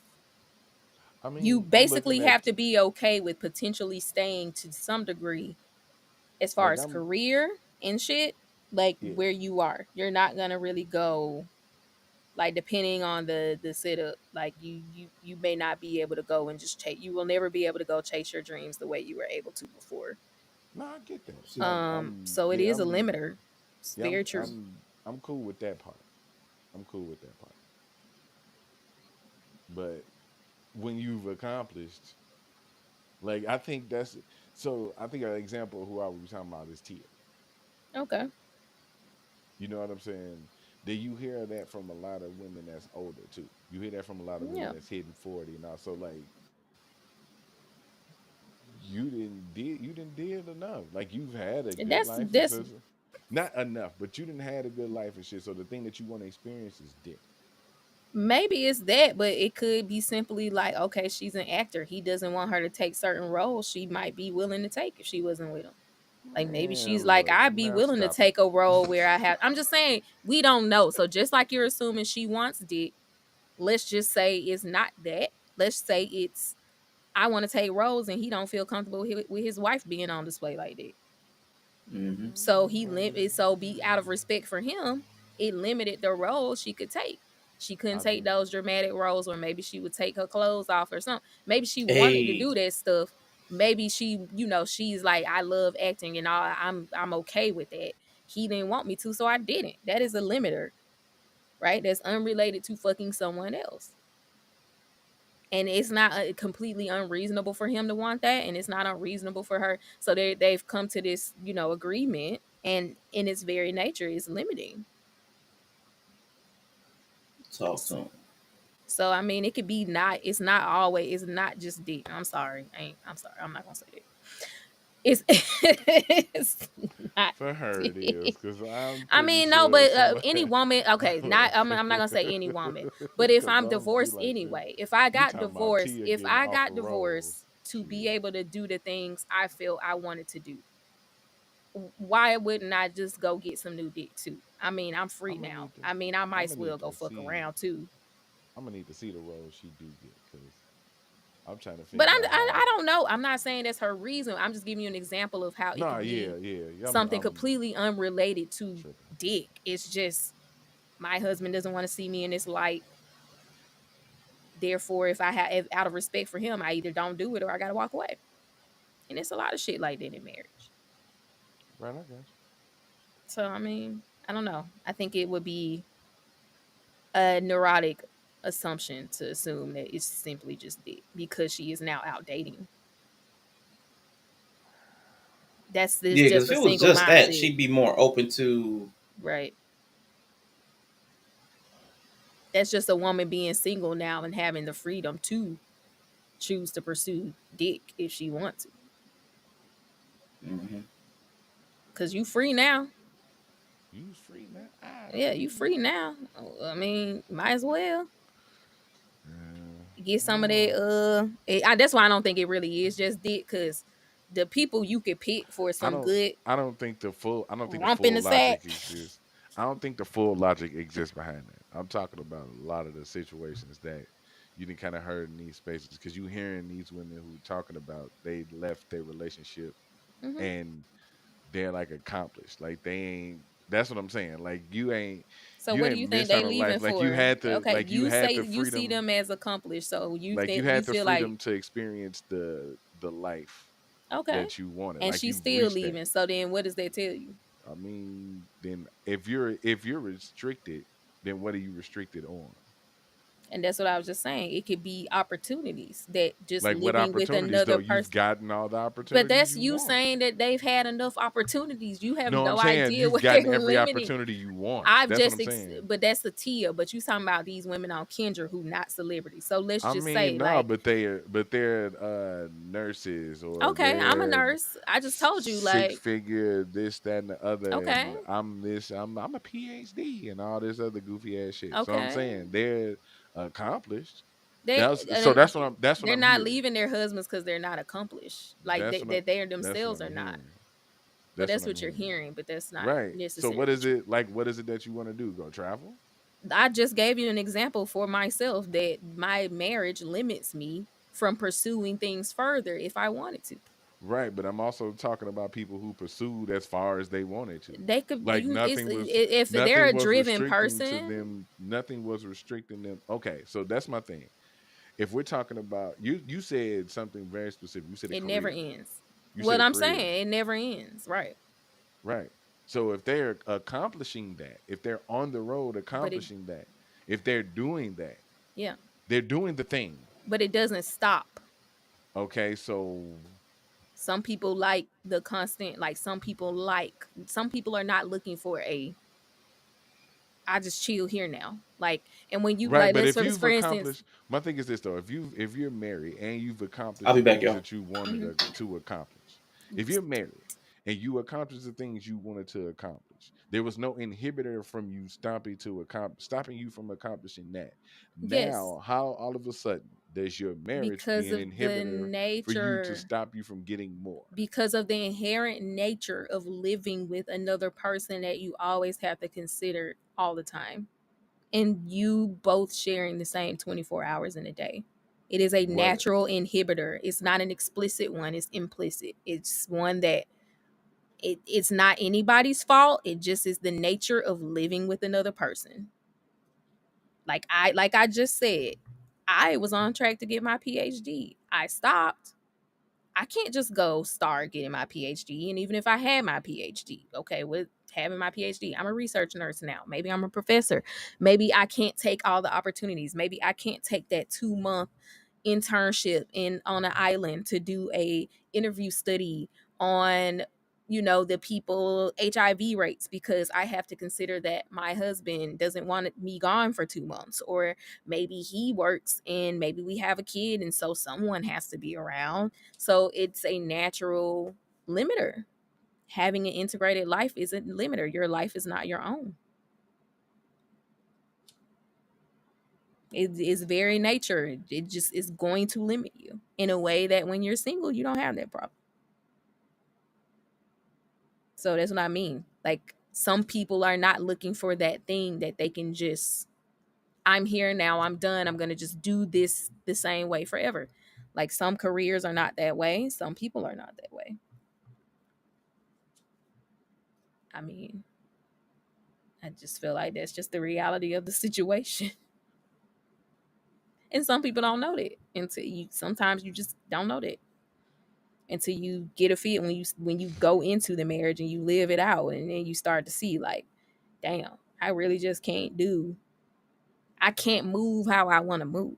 I You mean, I'm looking basically have at to be okay with potentially staying to some degree as far like as I'm career and shit, like yeah. where you are. You're not gonna really go like depending on the setup. Like you may not be able to go and just chase. You will never be able to go chase your dreams the way you were able to before. No, I get that. See, So it Yeah, is a limiter. It's yeah, very true. I'm cool with that part. I'm cool with that part. But when you've accomplished, like I think that's so I think an example of who I was talking about is Tia. Okay. You know what I'm saying? Do you hear that from a lot of women that's older too? You hear that from a lot of women Yeah. that's hitting 40 and also like you didn't did enough. Like you've had a And good that's life and that's so not enough, but you didn't had a good life and shit. So the thing that you want to experience is different. maybe it's that, but it could be simply like, okay, she's an actor. He doesn't want her to take certain roles she might be willing to take if she wasn't with him. Like maybe she's Man, like, look, I'd be now willing to stop it. take a role where I have. I'm just saying we don't know. So just like you're assuming she wants dick, let's just say it's not that. Let's say it's I want to take roles and he don't feel comfortable with his wife being on display like that. hmm So so be out of respect for him, it limited the roles she could take. She couldn't I take think those dramatic roles, or maybe she would take her clothes off or something. Maybe she wanted to hey, do that stuff. Maybe she's like, I love acting and all. I'm okay with that. he didn't want me to, so I didn't. That is a limiter, right? That's unrelated to fucking someone else. And it's not completely unreasonable for him to want that, and it's not unreasonable for her. So they've come to this, agreement, and in its very nature is limiting. Talk to him. So I mean, it could be not. It's not always. It's not just dick. I'm sorry. I'm sorry. I'm not gonna say that. It's it's not For her, it is dick. because I'm I pretty mean, no, sure but somebody. any woman. Okay, not. I'm not gonna say any woman. But if Because I'm I'm be divorced like, anyway, if I you got talking about divorced, Tia if getting I off got the rolls? divorced to be Shit, able to do the things I feel I wanted to do, why wouldn't I just go get some new dick too? I mean, I'm free I'm gonna now. need to. I mean, I I'm might as gonna well need go to fuck see. around too. I'm gonna need to see the roles she do get because I'm trying to But figure out I how. don't know. I'm not saying that's her reason. I'm just giving you an example of how it Nah, could be yeah. something I'm completely unrelated to tripping. dick. It's just my husband doesn't want to see me in this light. Therefore, if I have out of respect for him, I either don't do it or I gotta walk away. And it's a lot of shit like that in marriage. Right, I got you. So I mean, I don't know. I think it would be a neurotic assumption to assume that it's simply just dick because she is now out dating. That's this Yeah, because just if a it was single just that, mindset, she'd be more open to. right? That's just a woman being single now and having the freedom to choose to pursue dick if she wants to. Mhm. Cause you free now. You free now? I Yeah, you free free now? now. I mean, might as well get I some don't of know. that. That's why I don't think it really is just dick. Cause the people you could pick for I some don't. good I don't think the full. I don't think the rump in full the sack. logic exists. I don't think the full logic exists behind that. I'm talking about a lot of the situations that you didn't kind of heard in these spaces because you hearing these women who talking about they left their relationship Hmm. and they're like accomplished. Like they ain't. That's what I'm saying. Like So you what do ain't you think missed out they on leaving life. for? Okay, Like you you had say the you see freedom. them as accomplished. So you Like you think you had the feel like freedom to experience the life okay, that you wanted. and Like she's you've still reached that. leaving. So then, what does that tell you? I mean, then if you're restricted, then what are you restricted on? And that's what I was just saying. It could be opportunities that just Like what living with opportunities though? another You've person. gotten all the But opportunities that's you you want. saying that they've had enough opportunities. You have No, I'm no saying idea you've what they're gotten every limiting. opportunity you want. That's what I'm saying. But that's a Tia. But you talking about these women on Kendra who not celebrities. So let's I just mean, say no, like, but they're nurses or okay, I'm a they're nurse. I just told you six like, figure this, that, and the other, okay, and I'm a PhD and all this other goofy ass shit. So I'm okay, saying they're accomplished. they That's what they're I'm not hearing. leaving their husbands because they're not accomplished. Like That's what I'm that they that's what themselves are I'm not. hearing. Well, That's what that's I'm what you're hearing. hearing, but that's not Right. So what necessarily is true. it like? What is it that you want to do? Go travel? I just gave you an example for myself that my marriage limits me from pursuing things further if I wanted to. Right, but I'm also talking about people who pursued as far as they wanted to. They could Like you it's nothing was if they're nothing a was driven restricting to person, them. Nothing was restricting them. Okay, so that's my thing. If we're talking about you said something very specific. You said a it never career. ends. You said What a I'm career. saying, it never ends, right? Right. So if they're accomplishing that, if they're on the road But it accomplishing that, if they're doing that, yeah, they're doing the thing. but it doesn't stop. Okay, so Some people like the constant like some people are not looking for a I just chill here now. Like and when you right, like but let's if for you've for instance, accomplished, my thing is this though: if you're married and you've I'll accomplished be the back, things y'all. that you wanted mhm, to accomplish, if you're married and you accomplished the things you wanted to accomplish, there was no inhibitor from you stopping you from accomplishing that. yes, Now, how all of a sudden does your marriage be because an of the inhibitor for you to nature stop you from getting more? because of the inherent nature of living with another person that you always have to consider all the time and you both sharing the same 24 hours in a day. It is a What? natural inhibitor. It's not an explicit one, it's implicit. It's one that it's not anybody's fault. It just is the nature of living with another person. Like I just said, I was on track to get my PhD. I stopped. I can't just go start getting my PhD. And even if I had my PhD, okay, what having my PhD. I'm a research nurse now. Maybe I'm a professor. Maybe I can't take all the opportunities. Maybe I can't take that 2 month internship in on an island to do a interview study on the people HIV rates, because I have to consider that my husband doesn't want me gone for 2 months, or maybe he works and maybe we have a kid and so someone has to be around. So it's a natural limiter. Having an integrated life is a limiter. Your life is not your own. It is very nature. It just is going to limit you in a way that when you're single, you don't have that problem. So that's what I mean. Like, some people are not looking for that thing that they can just, I'm here now, I'm done, I'm going to just do this the same way forever. Like, some careers are not that way. Some people are not that way. I mean, I just feel like that's just the reality of the situation. And some people don't know that until you, sometimes you just don't know that until you get a feel, when you go into the marriage and you live it out, and then you start to see like, damn, I really just I can't move how I want to move.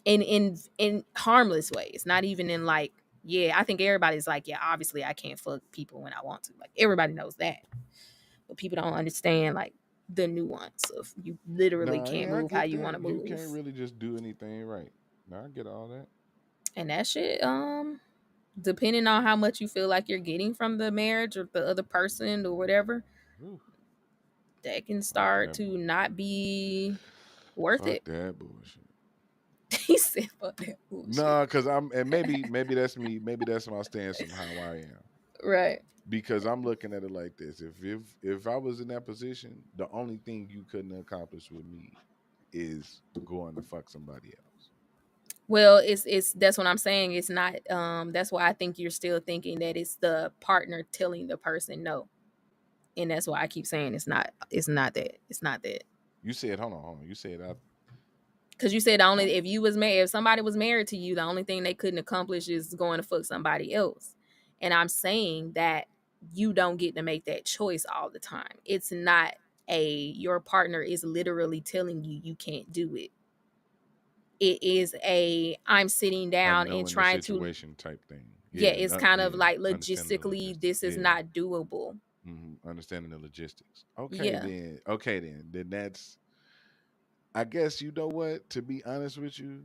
In harmless ways, not even in like, yeah, I think everybody's like, yeah, obviously I can't fuck people when I want to. Like, everybody knows that. But people don't understand like the nuance of, you literally Nah, can't yeah, I move how get you want that. to You can't move. really just do anything right. Nah, I get all that. And that shit, depending on how much you feel like you're getting from the marriage or the other person or whatever, Ooh, that can fuck start that to bull. not be worth Fuck it. that bullshit. He said, fuck that bullshit. Nah, cause I'm, and maybe that's me. Maybe that's my stance on how I am. Right. Because I'm looking at it like this: if I was in that position, the only thing you couldn't accomplish with me is going to fuck somebody else. Well, it's that's what I'm saying. It's not, that's why I think you're still thinking that it's the partner telling the person no. And that's why I keep saying it's not that. It's not that. You said, hold on. You said I. Because you said, only if you was married, if somebody was married to you, the only thing they couldn't accomplish is going to fuck somebody else. And I'm saying that you don't get to make that choice all the time. It's not your partner is literally telling you you can't do it. It is I'm sitting A down and knowing the trying to, situation type thing. yeah, Yeah, it's kind of yeah. like Understanding the logistically, logistics. this is Yeah, not doable. understanding the logistics. Okay, Yeah. then. Okay, then that's. I guess you know what. To be honest with you,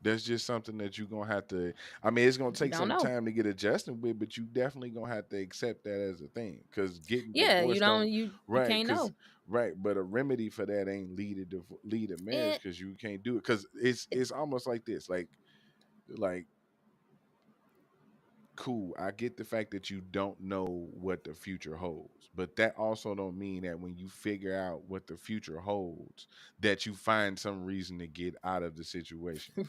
that's just something that you're gonna have to. I mean, it's gonna You take don't some know. time to get adjusted with, but you definitely gonna have to accept that as a thing. Because getting Yeah, you divorced don't, don't you right. can't Because know. right, but a remedy for that ain't lead a marriage And because you can't do it. Because it's almost like this. Like cool, I get the fact that you don't know what the future holds, but that also don't mean that when you figure out what the future holds that you find some reason to get out of the situation.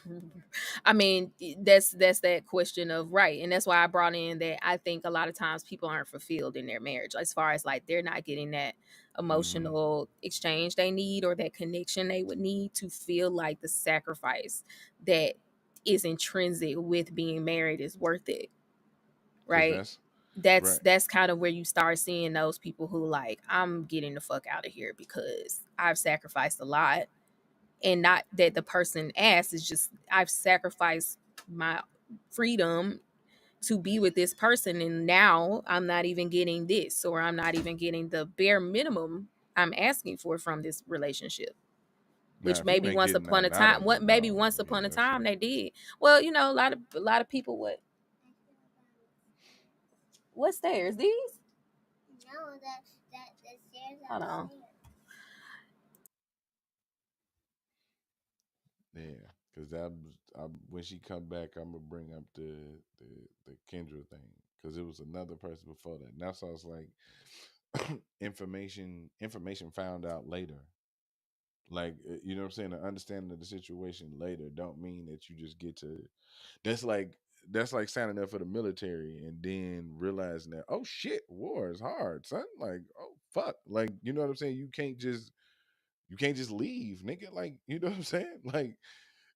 I mean, that's that question of, right, and that's why I brought in that I think a lot of times people aren't fulfilled in their marriage, as far as like they're not getting that Hmm. emotional exchange they need, or that connection they would need to feel like the sacrifice that is intrinsic with being married is worth it, Because right? that's that's right. that's kind of where you start seeing those people who like, I'm getting the fuck out of here because I've sacrificed a lot. And not that the person asks, is just, I've sacrificed my freedom to be with this person, and now I'm not even getting this, or I'm not even getting the bare minimum I'm asking for from this relationship. Now, Which if you maybe ain't once getting upon a nothing out time, of what it, maybe no, once upon yeah, a that's time it. they did. Well, a lot of people, what stairs these? No, the stairs. Hold on. Yeah, because when she come back, I'm gonna bring up the Kendra thing because it was another person before that. And that's why I was like, information found out later. Like you know what I'm saying. The understanding of the situation later don't mean that you just get to. That's like that's like signing up for the military and then realizing that, oh shit, war is hard, son. Like, oh fuck, like you know what I'm saying. You can't just leave, nigga. Like you know what I'm saying. Like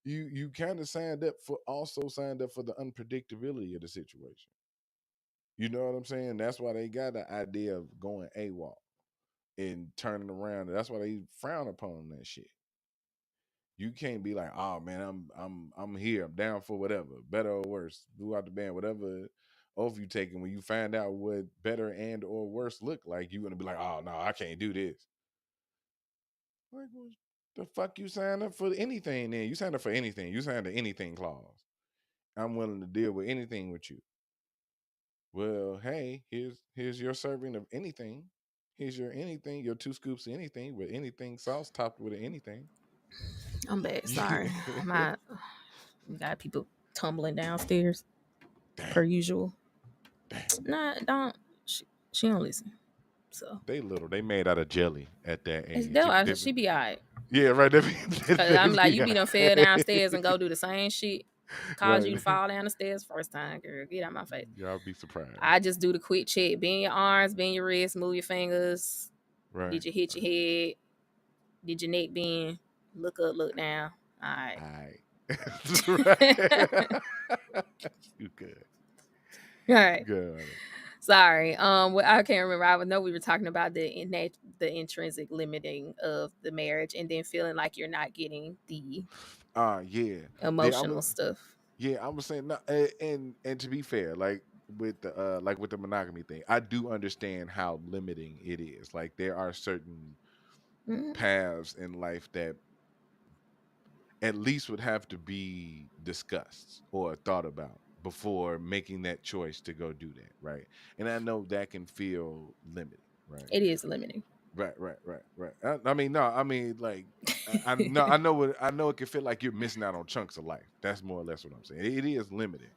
you kind of signed up for the unpredictability of the situation. You know what I'm saying? That's why they got the idea of going AWOL and turning around. That's why they frown upon that shit. You can't be like, oh man, I'm here, I'm down for whatever, better or worse, blew out the band, whatever oath you taking. When you find out what better and or worse look like, you gonna be like, oh no, I can't do this. Like, well, the fuck you signed up for anything? Then you signed up for anything. You signed the anything clause. I'm willing to deal with anything with you. Well, hey, here's your serving of anything. Here's your anything, your 2 scoops of anything with anything sauce topped with anything. I'm bad. Sorry. My we got people tumbling downstairs per Dang, usual. dang. Nah, don't. She don't listen. So They little. They made out of jelly at that it's age. though. I said she be alright. Yeah, right. Cause I'm like, you be done fell downstairs and Right. go do the same shit. Cause you to fall down the stairs first time, girl. Get out my face. Y'all be surprised. I just do the quick check. Bend your arms, bend your wrists, move your fingers. Right. Did you hit your head? Did your neck bend? Look up, look down. All right. All right. Right. You good. All right. Good on it. Sorry. Well, I can't remember. I know we were talking about the intrinsic limiting of the marriage, and then feeling like you're not getting the Yeah. Yeah, emotional stuff. I was saying no, and to be fair, like with the monogamy thing, I do understand how limiting it is. Like there are certain Mhm. paths in life that at least would have to be discussed or thought about before making that choice to go do that, right? And I know that can feel limiting, right? It is limiting. Right. I mean, no, I mean, like, I know I know it can feel like you're missing out on chunks of life. That's more or less what I'm saying. It is limiting,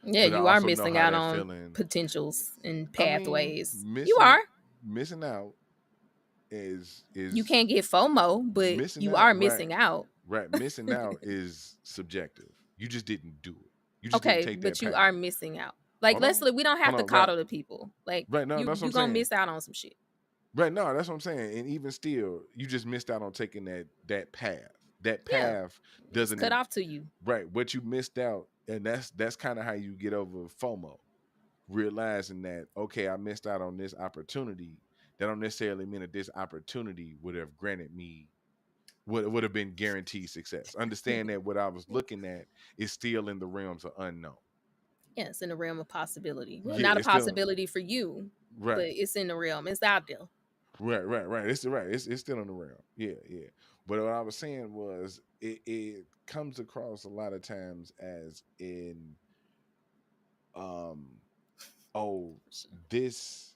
Yeah, but I you are also know missing how out that on feeling. potentials and I mean, pathways. You are. missing out You is can't get FOMO, but missing you out. are Right, missing out. right. Missing out is subjective. You just didn't do it. You just didn't Okay, take that but you path. are missing out. Like, Hold on, we don't have to right, coddle the people. Like, right. No, that's what you I'm gonna saying. miss out on some shit. Right, no, that's what I'm saying. And even still, you just missed out on taking that path. That Yeah, path it's cut doesn't off to you. right. What you missed out, and that's kind of how you get over FOMO, realizing that okay, I missed out on this opportunity. That don't necessarily mean that this opportunity would have granted me would have been guaranteed success. Understand that what I was looking at is still in the realms of unknown. Yeah, it's in the realm of possibility. Well, Yeah, not a it's still possibility for you, but right. it's in the realm. It's out there. Right. It's right. It's still in the realm. Yeah. But what I was saying was, it comes across a lot of times as in, um, oh, this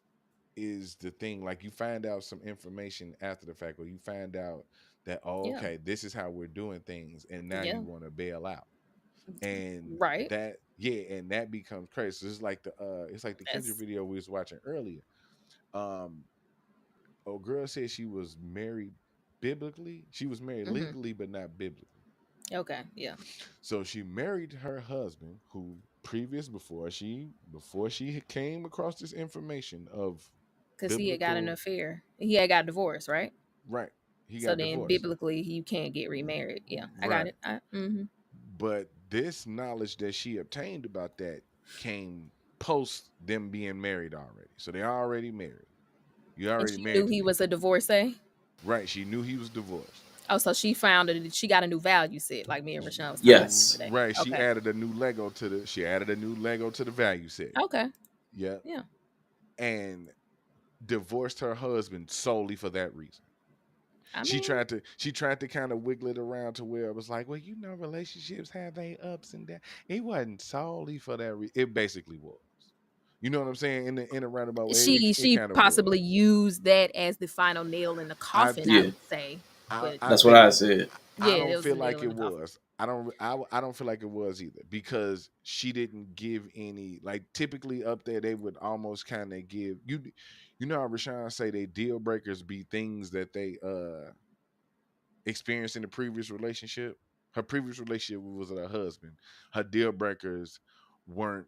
is the thing. Like you find out some information after the fact, or you find out that oh, Yeah, okay, this is how we're doing things, and now yeah, you want to bail out, and right. and that becomes crazy. So it's like the Kendrick That's video we was watching earlier. Um, Oh, girl said she was married biblically. She was married hmm legally, but not biblically. okay. Yeah, So she married her husband, who before she came across this information of because he had got an biblical, affair. He had got divorced, right? right? He So got then, divorced, biblically, you can't get remarried. Yeah, I got right? it. Mm-hmm. But this knowledge that she obtained about that came post them being married already. So they're already married. You And already she knew married to he me, was a divorcee. right? She knew he was divorced. Oh, so she found it. She got a new value set, like me and Rashawn was talking about Yes. today. Right. Okay. She added a new Lego to the value set. Okay. Yeah. Yeah. And divorced her husband solely for that reason. I She mean, tried to kind of wiggle it around to where it was like, well, relationships have their ups and downs. It wasn't solely for that reason. It basically was. You know what I'm saying? In a roundabout way, it she kind of was. possibly used that as the final nail in the I coffin. I Yeah. would say, but I That's what think I said. I yeah, don't it was feel the like nail in it the coffin. was. I don't feel like it was either, because she didn't give any, like, typically up there they would almost kind of give you. You know how Rashawn say they deal breakers be things that they experienced in the previous relationship. Her previous relationship was with her husband. Her deal breakers weren't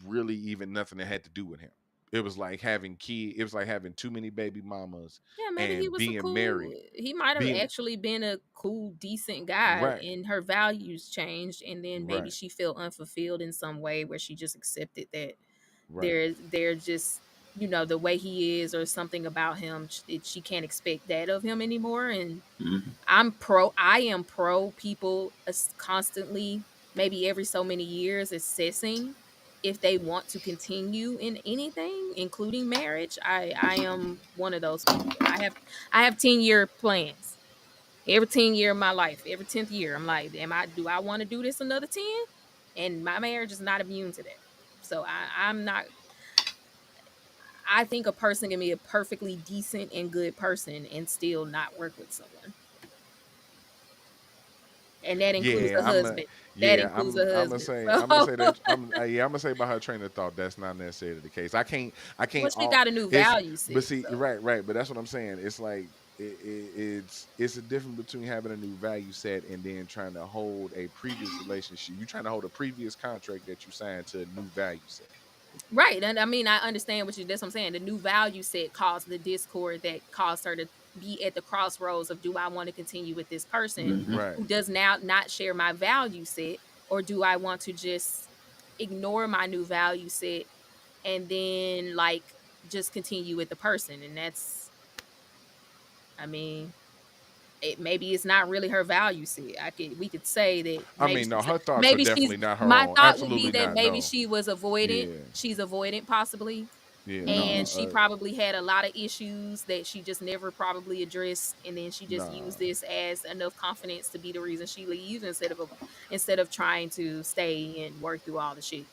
really even nothing that had to do with him. It was like having kids. It was like having too many baby mamas Yeah, maybe he and was a being cool. married. He might have Being actually been a cool, decent guy, right, and her values changed, and then maybe right. she felt unfulfilled in some way where she just accepted that. Right. They're just, the way he is or something about him. She can't expect that of him anymore. And Mhm. I am pro people constantly, maybe every so many years, assessing if they want to continue in anything, including marriage. I am one of those people. I have 10-year plans. Every 10 year of my life, every 10th year, I'm like, do I want to do this another 10? And my marriage is not immune to that. So I'm not. I think a person can be a perfectly decent and good person and still not work with someone. And that includes Yeah, a I'm a husband. That yeah, includes a husband. I'm gonna So, say that I'm gonna say about her train of thought that's not necessarily the case. I well, can't she all got a new it's value but set. see So, right, but that's what I'm saying. It's like it's a difference between having a new value set and then trying to hold a previous relationship. You trying to hold a previous contract that you signed to a new value set. right. And I mean, I understand that's what I'm saying. The new value set caused the discord that caused her to be at the crossroads of, do I want to continue with this person Mhm. Right. who does now not share my value set, or do I want to just ignore my new value set and then like just continue with the person? And that's, I mean, maybe it's not really her value set. We could say that I mean, no, her thoughts are maybe she's definitely not her my own. thought would be Absolutely that not. maybe No. she was avoidant. Yeah. She's avoidant possibly. Yeah. And No. she probably had a lot of issues that she just never probably addressed, and then she just used Nah. this as enough confidence to be the reason she leaves, instead of trying to stay and work through all the shit.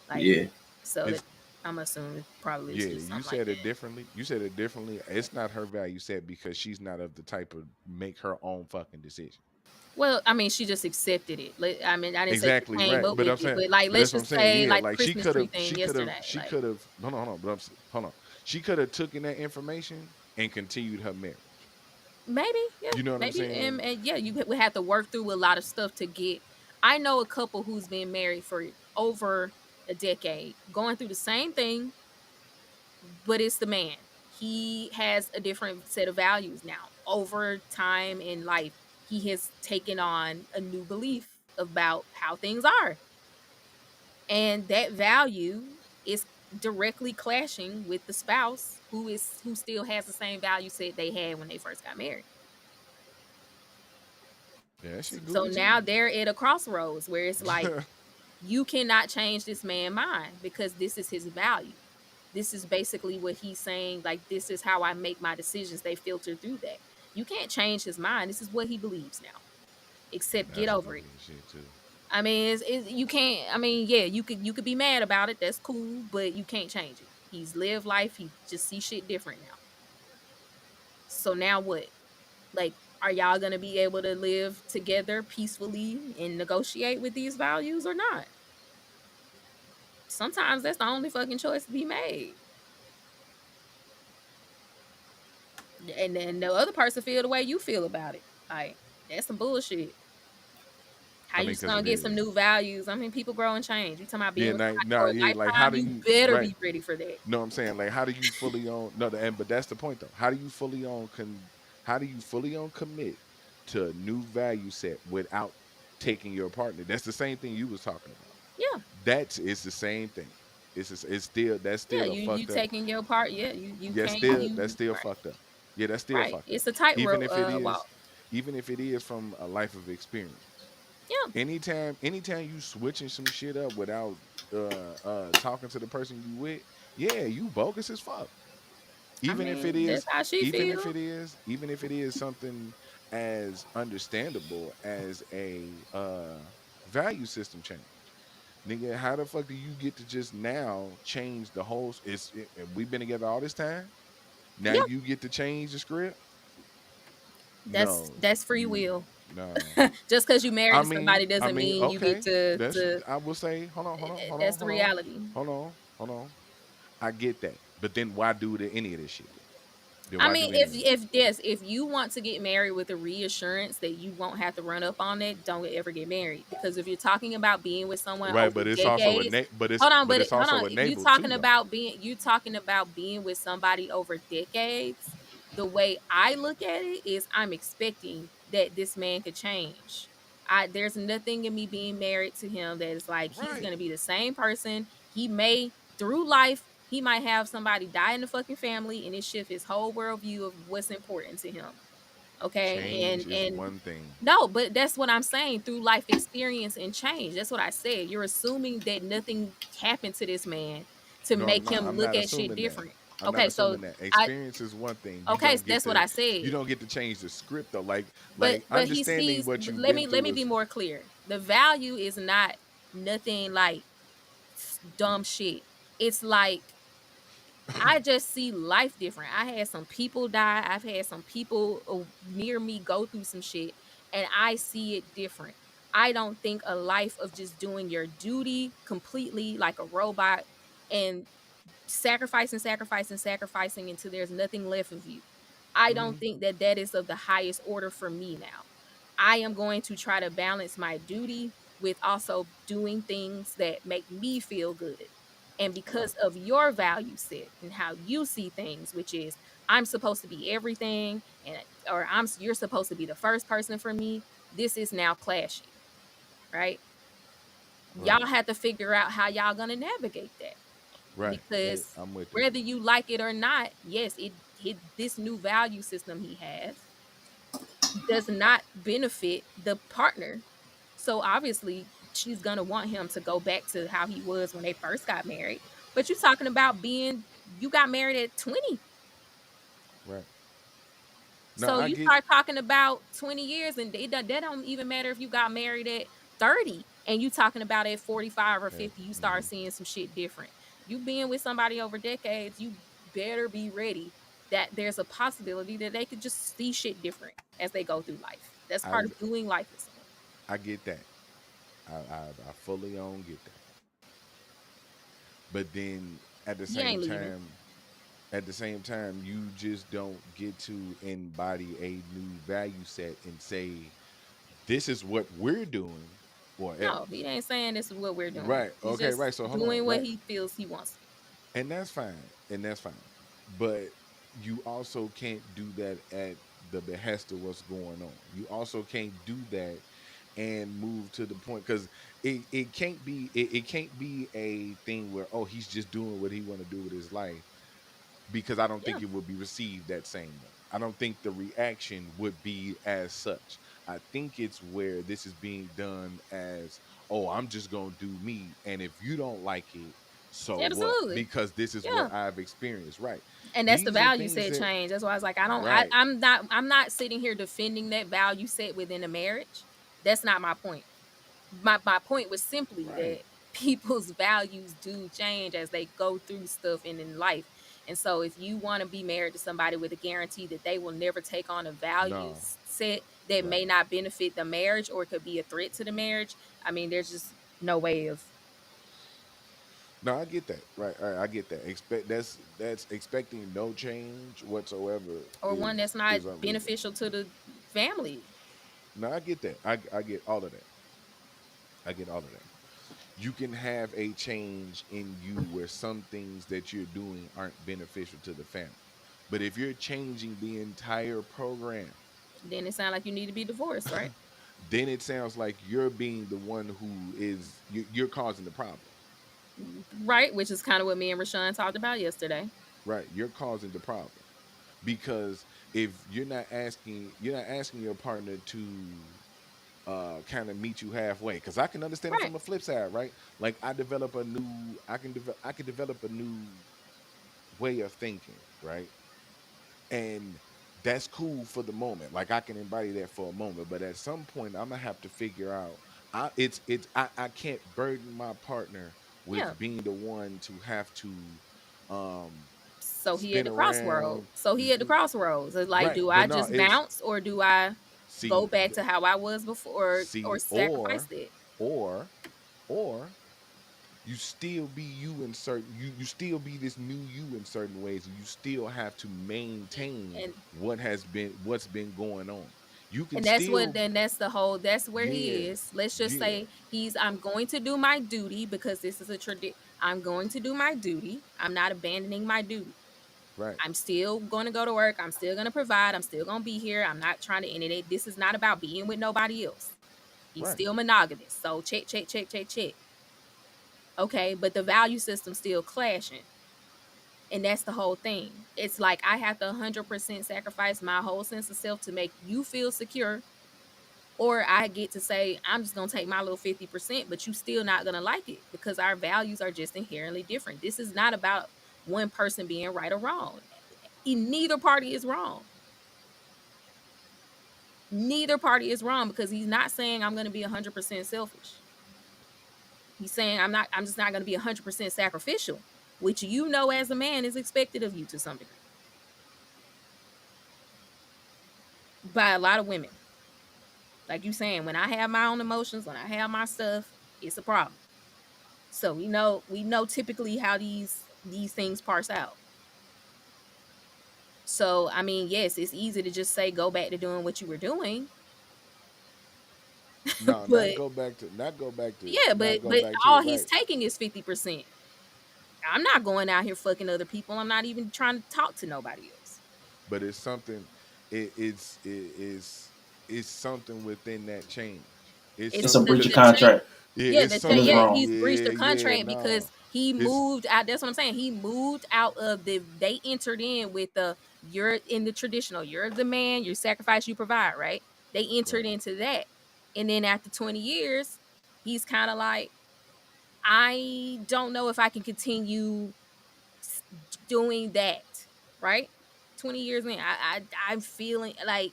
Like, Yeah. so that It's I'm assuming probably it's Yeah, just you something like said it that. differently. You said it differently. It's not her value set because she's not of the type of make her own fucking decision. Well, I mean, she just accepted it. I mean, I didn't say she Exactly came right. up But with I'm it, saying, but like, but let's that's what I'm just saying. say Yeah, like the like Christmas tree thing yesterday. she Like, could have, no, but hold on. She could have taken that information and continued her marriage. maybe, yeah, You know what I'm maybe, and, saying? and yeah, you would have to work through a lot of stuff to get. I know a couple who's been married for over a decade, going through the same thing, but it's the man. He has a different set of values now. Over time in life, he has taken on a new belief about how things are, and that value is directly clashing with the spouse who still has the same value set they had when they first got married. Yeah, that shit So goofy now too. they're at a crossroads where it's like, you cannot change this man's mind because this is his value. This is basically what he's saying, like, this is how I make my decisions. They filter through that. You can't change his mind. This is what he believes now. Except get That's some over it. bullshit shit too. I mean, you can't. I mean, yeah, you could be mad about it. That's cool, but you can't change it. He's lived life. He just sees shit different now. So now what? Like, are y'all gonna be able to live together peacefully and negotiate with these values or not? Sometimes that's the only fucking choice to be made. And then the other person feel the way you feel about it. Like, that's some bullshit. How I you mean, just because gonna it get some is. new values? I mean, people grow and change. You talking about being Yeah, with nah, somebody nah, for a yeah. Like, how lifetime? do You you better right? be ready for that. No, I'm saying like, how do you fully own? No, and but that's the point though. How do you fully own? How do you fully own commit to a new value set without taking your partner? That's the same thing you was talking about. Yeah, That's it's the same thing. It's still that's yeah. still a You fucked up. taking your part. Yeah, you Yeah, can't. still that's You still right, fucked up. Yeah, that's still right. fucked up. It's a Even tightrope if it walk. is, even if it is from a life of experience. Yeah, Anytime you switching some shit up without talking to the person you with, yeah, you bogus as fuck. I Even if it mean, that's is, how she feel. even if it is something as understandable as a value system change. Nigga, how the fuck do you get to just now change the whole we've been together all this time? Now Yeah, you get to change the script? that's No, that's free you will. no. Just because you married to somebody I doesn't mean, mean you get okay. to That's to. I will say, hold on, hold on, hold That's on, the hold on, reality. hold on. I get that, but then why do any of this shit? Then I why mean, do any if of it? if you want to get married with a reassurance that you won't have to run up on it, don't ever get married. Because if you're talking about being with someone Right, over but it's also decades, but it's hold also on. You enabled talking too though. about being with somebody over decades. The way I look at it is, I'm expecting that this man could change. There's nothing in me being married to him that is like he's Right. gonna be the same person. He may. through life, he might have somebody die in the fucking family, and it shift his whole worldview of what's important to him. Okay, Change is and one thing. no, but that's what I'm saying, through life experience and change. That's what I said. You're assuming that nothing happened to this man to No, I'm make not. him I'm look not at shit assuming that. different. I'm not Okay, so assuming that. I Experience is one thing. okay, so that's what I You said. don't get to change the script though. But Like he understanding sees, what you've let been me through be is more clear. The value is not nothing like dumb shit. It's like I just see life different. I had some people die. I've had some people near me go through some shit, and I see it different. I don't think a life of just doing your duty completely like a robot and sacrificing, sacrificing, sacrificing until there's nothing left of you. I don't Mhm. think that that is of the highest order for me now. I am going to try to balance my duty with also doing things that make me feel good. And Right. because of your value set and how you see things, which is I'm supposed to be everything, and or you're supposed to be the first person for me, this is now clashing, right? Right. Y'all have to figure out how y'all gonna navigate that, Right. because I'm with that. whether you like it or not, yes, this new value system he has does not benefit the partner. So obviously she's gonna want him to go back to how he was when they first got married. But you're talking about you got married at 20. Right. No, So I you get. start talking about 20 years, and that don't even matter if you got married at 30 and you talking about at 45 or Hey, 50, you start mhm. seeing some shit different. You being with somebody over decades, you better be ready that there's a possibility that they could just see shit different as they go through life. That's I part of doing life with someone. I get that. I fully on get that. But then at the He same ain't leaving. time, you just don't get to embody a new value set and say this is what we're doing or No, he else. ain't saying this is what we're doing. Right. He's Okay. just Right. So hold on. doing what Right. he feels he wants to. And that's fine. And that's fine. But you also can't do that at the behest of what's going on. You also can't do that and move to the point because it can't be a thing where, oh, he's just doing what he want to do with his life, because I don't Yeah. think it would be received that same way. I don't think the reaction would be as such. I think it's where this is being done as, oh, I'm just going to do me. And if you don't like it, so what? Absolutely. Because this is Yeah. what I've experienced. Right. And that's the These are value things set that, change. That's why I was like, I don't, right, I'm not sitting here defending that value set within a marriage. That's not my point. My point was simply right. that people's values do change as they go through stuff and in life. And so if you want to be married to somebody with a guarantee that they will never take on a value No, set that right. may not benefit the marriage or could be a threat to the marriage, I mean, there's just no way of, No, I get that. Right. I get that. That's expecting no change whatsoever or one that's not is unreasonable. beneficial to the family. No, I get that. I get all of that. I get all of that. You can have a change in you where some things that you're doing aren't beneficial to the family. But if you're changing the entire program, Then it sounds like you need to be divorced, right? then it sounds like you're being the one who is you're causing the problem. Right, which is kind of what me and Rashawn talked about yesterday. Right? You're causing the problem. Because if you're not asking your partner to kind of meet you halfway, because I can understand it Right. from the flip side, right? Like I can develop a new way of thinking, right? And that's cool for the moment. Like I can embody that for a moment, but at some point I'm gonna have to figure out I can't burden my partner Yeah. with being the one to have to um So he at spin the around. crossroad. So he at the crossroads. It's like, Right. do But I no, just it's bounce or do I go see back to how I was before or see sacrifice that? or or you still be you in certain you still be this new you in certain ways, and you still have to maintain And what's been going on. You can and that's what still then that's the whole that's where he yeah, is. Let's just yeah, say I'm going to do my duty because this is a tradition. I'm going to do my duty. I'm not abandoning my duty. right, I'm still going to go to work. I'm still going to provide. I'm still going to be here. I'm not trying to end it. This is not about being with nobody else. He's right. still monogamous. So check, check, check, check, check. Okay, but the value system's still clashing. And that's the whole thing. It's like I have to 100% sacrifice my whole sense of self to make you feel secure, or I get to say I'm just gonna take my little 50%, but you still not gonna like it because our values are just inherently different. This is not about one person being right or wrong. Neither party is wrong. Neither party is wrong because he's not saying I'm gonna be 100% selfish. He's saying I'm just not gonna be 100% sacrificial, which as a man is expected of you to some degree by a lot of women. Like you saying, when I have my own emotions, when I have my stuff, it's a problem. So we know typically how these things parse out. So I mean, yes, it's easy to just say go back to doing what you were doing, No, but yeah, not go but back to all it. he's Right. taking is 50%. I'm not going out here fucking other people. I'm not even trying to talk to nobody else. But it's something. It's something within that change. It's It's It's a something the breach of because the change. contract. yeah, Yeah, it's the And change. it's Yeah, something. wrong. he's breached Yeah, the yeah, contract no. because he It's moved out. That's what I'm saying. He moved out of They entered in with the you're in the traditional. You're the man. You sacrifice. You provide. Right. They entered right. into that, and then after 20 years, he's kind of like, I don't know if I can continue s- doing that, right? 20 years in, I'm feeling like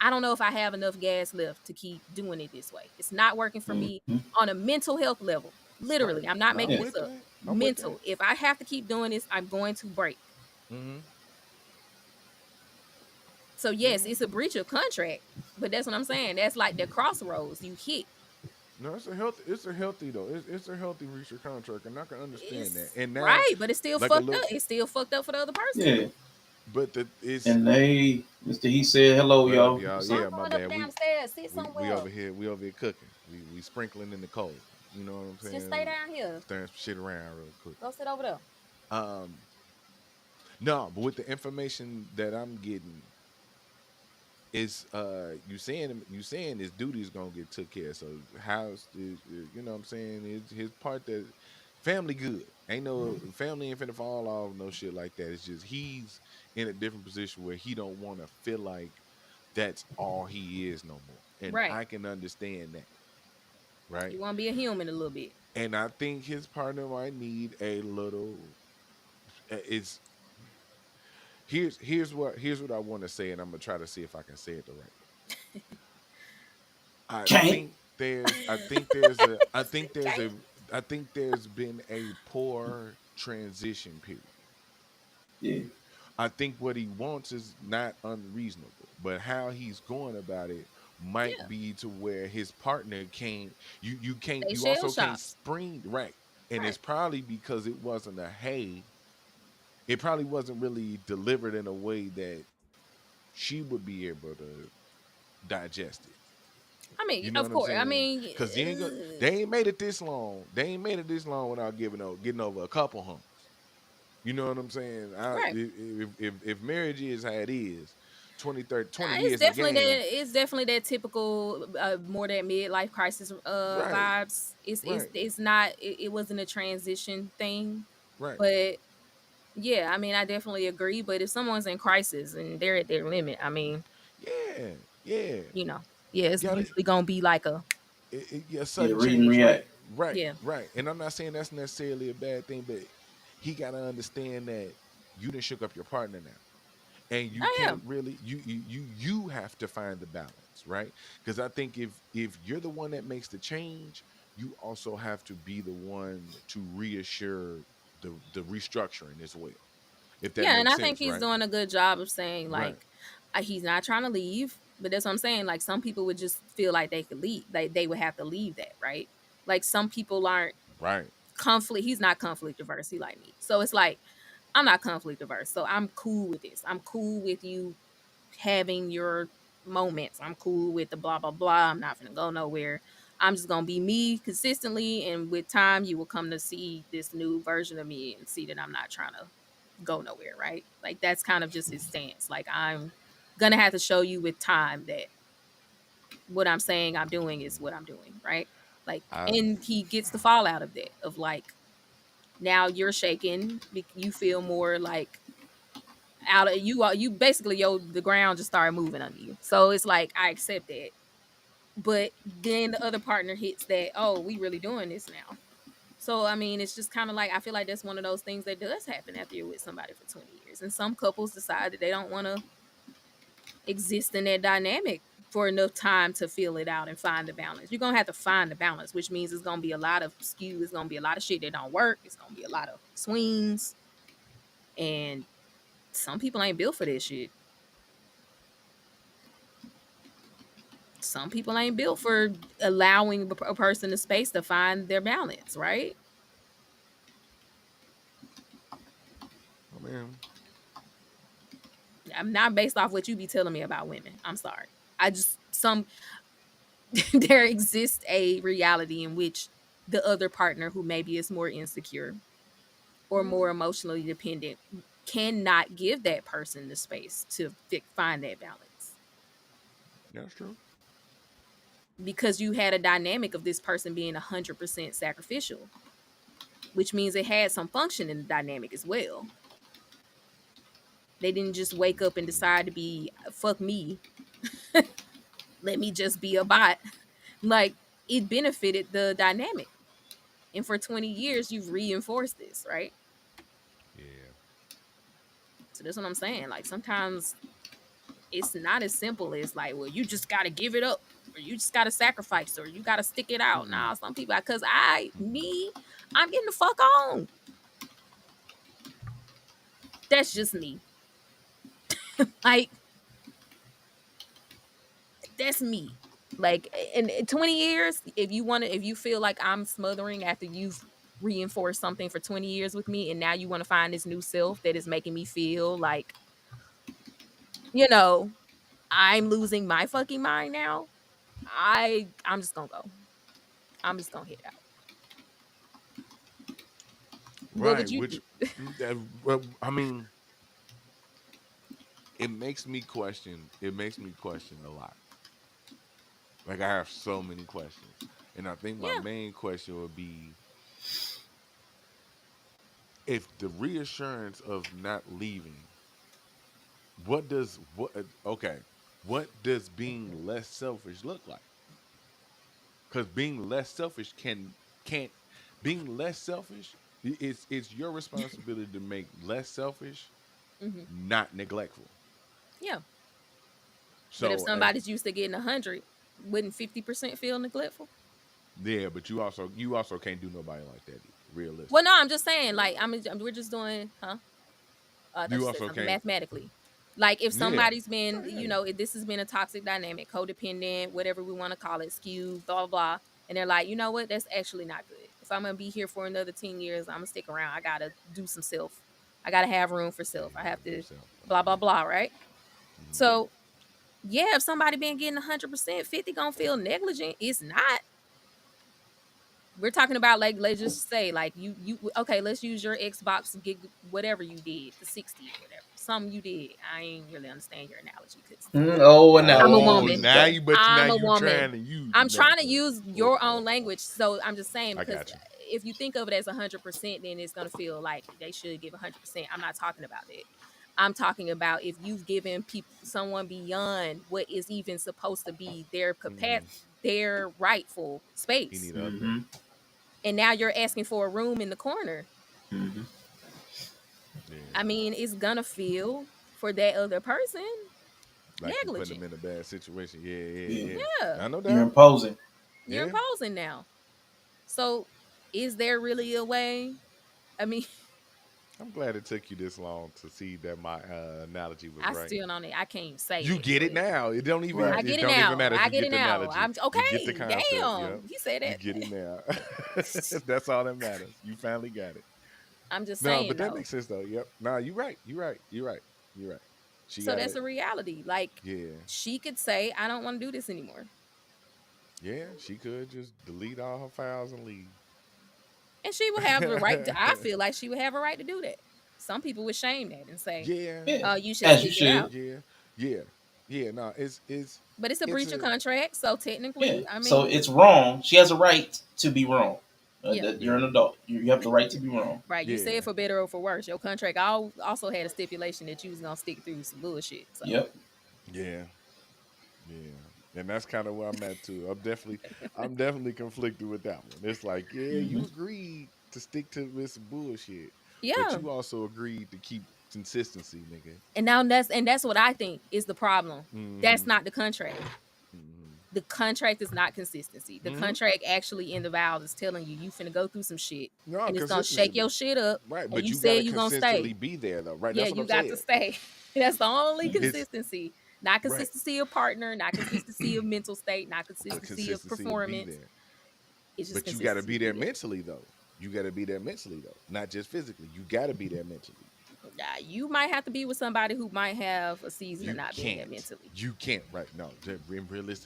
I don't know if I have enough gas left to keep doing it this way. It's not working for me Mm-hmm. on a mental health level. Right. Literally, I'm not No, I'm making Yeah. this with up. that. I'm with that. Mental. If I have to keep doing this, I'm going to break. Mm-hmm. So yes, Yeah. it's a breach of contract, but that's what I'm saying. That's like the crossroads you hit. No, it's a healthy. It's a healthy though. It's a healthy research contract, and I can understand that. It's And now, right, but it's still like a fucked up. little, It's still fucked up for the other person. Yeah. but the it's And hey, Mr. He said hello, what up, y'all. y'all? What's I'm up? Yeah, my going up bad. and downstairs. Sit We somewhere. over here. We over here cooking. We sprinkling in the cold. You know what I'm Just stay saying? down here. Stirring some shit around real quick. Go sit over there. Um, no, but with the information that I'm getting, it's you saying his duty is gonna get took care of. So how's the you know what I'm saying his part that family good ain't no family ain't finna fall off no shit like that. It's just he's in a different position where he don't want to feel like that's all he is no more, and Right. I can understand that, right? You want to be a human a little bit. And I think his partner might need a little. It's here's what I want to say, and I'm gonna try to see if I can say it the right way. I Can't. think Okay. I think there's been a poor transition period. Yeah. I think what he wants is not unreasonable, but how he's going about it might Yeah. be to where his partner can't They you shell also can't shocked. spring right. And it's Right. probably because it probably wasn't really delivered in a way that she would be able to digest it. I mean, You know of what I'm course. I saying? mean, Because they ain't made it this long. They ain't made it this long without getting over a couple humps. You know what I'm saying? right. If marriage is how it is, 20, 30, 20 It's years in the definitely game, that. It's definitely that typical, more that midlife crisis right, vibes. It's right, it's not. It wasn't a transition thing, right. but yeah. I mean, I definitely agree. But if someone's in crisis and they're at their limit, I mean, Yeah, yeah. you know, yeah, it's Got usually gonna be like a a Yeah. sudden Read and change, right? react. Right, yeah. right. And I'm not saying that's necessarily a bad thing, but he got to understand that you done shook up your partner now. And you Oh yeah, can't really you have to find the balance, right? Because I think if you're the one that makes the change, you also have to be the one to reassure the restructuring as well, if that yeah, and makes I think sense, he's right? doing a good job of saying Right, like he's not trying to leave, but that's what I'm saying. Like some people would just feel like they could leave, like they would have to leave that, right? Like some people aren't right. conflict. He's not conflict averse. He like me, so it's like I'm not conflict averse, so I'm cool with this. I'm cool with you having your moments. I'm cool with the blah blah blah. I'm not gonna go nowhere. I'm just gonna be me consistently, and with time, you will come to see this new version of me and see that I'm not trying to go nowhere, right? Like that's kind of just his stance. Like I'm gonna have to show you with time that what I'm saying I'm doing is what I'm doing, right? Like, I and he gets the fallout of that, of like, Now you're shaking. You feel more like out of you. You basically the ground just started moving under you. So it's like I accept that. But then the other partner hits that. Oh, we really doing this now. So I mean, it's just kind of like I feel like that's one of those things that does happen after you're with somebody for 20 years. And some couples decide that they don't want to exist in that dynamic for enough time to feel it out and find the balance. You're gonna have to find the balance, which means it's gonna be a lot of skew, it's gonna be a lot of shit that don't work, it's gonna be a lot of swings, and some people ain't built for this shit. Some people ain't built for allowing a person the space to find their balance, right? I mean, I'm not based off what you be telling me about women. I'm sorry. I just some there exists a reality in which the other partner who maybe is more insecure or more emotionally dependent cannot give that person the space to find that balance that's true. because you had a dynamic of this person being 100% sacrificial, which means it had some function in the dynamic as well. They didn't just wake up and decide to be fuck me, let me just be a bot. Like it benefited the dynamic. And for 20 years, you've reinforced this, right? Yeah. So that's what I'm saying. Like sometimes it's not as simple as like, well, you just gotta give it up, or you just gotta sacrifice, or you gotta stick it out. Mm-mm. Nah, some people, because I'm getting the fuck on. That's just me. Like that's me. Like in 20 years, if you feel like I'm smothering after you've reinforced something for 20 years with me, and now you want to find this new self that is making me feel like, you know, I'm losing my fucking mind now. I'm just gonna go. I'm just gonna head out. What would Right. you Which, do? well, I mean, it makes me question. It makes me question a lot. Like I have so many questions, and I think my Yeah. main question would be if the reassurance of not leaving. What does what? Okay. What does being less selfish look like? Because being less selfish can't being less selfish. It's your responsibility to make less selfish, Hmm. not neglectful. Yeah. But if So as somebody's used to getting 100, wouldn't 50% feel neglectful? yeah, but you also can't do nobody like that either. Well, no, Realistically, I'm just saying, like, we're just doing, huh? I thought you you said also something can't. mathematically. Like, if Yeah, somebody's been, if this has been a toxic dynamic, codependent, whatever we want to call it, skew, blah, blah, blah, and they're like, you know what, that's actually not good. If I'm going to be here for another 10 years, I'm going to stick around. I got to do some self. I got to have room for yeah, self. I you have gotta do to, self. blah, blah, blah, right? Mhm. So, yeah, if somebody been getting 100%, 50 gonna feel negligent. It's not. We're talking about like let's just say like you okay, let's use your Xbox gig whatever you did, the 60 or whatever. Something you did. I ain't really understand your analogy because Oh, I'm a analogies. Oh, woman. now Okay. you, but now I'm a you woman. trying to use I'm trying to metaphor. use Oh, your oh, own oh. language. So I'm just saying I because got you. if you think of it as 100%, then it's gonna feel like they should give 100%. I'm not talking about that. I'm talking about if you've given people someone beyond what is even supposed to be their Hmm. their rightful He space, need an upgrade. Mm-hmm. and now you're asking for a room in the corner. Mm-hmm. Yeah, I mean, it's gonna feel for that other person like you putting him negligent. in a bad situation. Yeah, Yeah. yeah, Yeah, yeah. I no You're doubt. imposing. you're Yeah, imposing now. So, is there really a way? I mean, I'm glad it took you this long to see that my analogy was I right. still don't. I can't even say You it, get it but now. It don't even I Right. it get it don't even now. matter if I you get it get the now. analogy. I'm You get the okay. concept. Yep. Damn, he said You that. get it now. That's all that matters. You finally got it. I'm just No, saying but that though. makes sense though. Yep. Nah, you're right. You're right. You're right. You're right. She So got that's it. a reality. Like Yeah. she could say, "I don't want to do this anymore," Yeah. She could just delete all her files and leave. and she would have the right to. I feel like she would have a right to do that. Some people would shame that and say, Yeah. Yeah. "Oh, you should As you stick it should. out." Yeah. Yeah. Yeah. No, But it's a it's breach of a contract, so Yeah. technically, I So mean, it's wrong. She has a right to be wrong. Yeah. That you're Yeah, an adult. You have the right to be wrong. Right. You say yeah, it for better or for worse. Your contract also had a stipulation that you was gonna stick through some bullshit. So Yep. yeah, yeah. And that's kind of where I'm at too. I'm definitely conflicted with that one. It's like, yeah, Hmm. you agreed to stick to this bullshit, but yeah. you also agreed to keep consistency, nigga. And that's what I think is the problem. That's Mm-hmm. not the contract. Mm-hmm. The contract is not consistency. The Mm-hmm. contract actually in the vows is telling you you finna go through some shit No, and it's gonna consistency, shake your shit up right? and But you you gotta said you gonna stay. consistently be there, though, right? Yeah, That's what you I'm got to saying. stay. That's the only Hmm. It's consistency. Not right, consistency of partner, not consistency of mental state, not but consistency of consistency to be performance. there. It's just But you got to consistency be to there be there. mentally, though. You got to be there mentally, though, not just physically. You got to be there mentally. You might have to be with somebody who might have a season of You not being there can't. mentally. You can't. Right? No,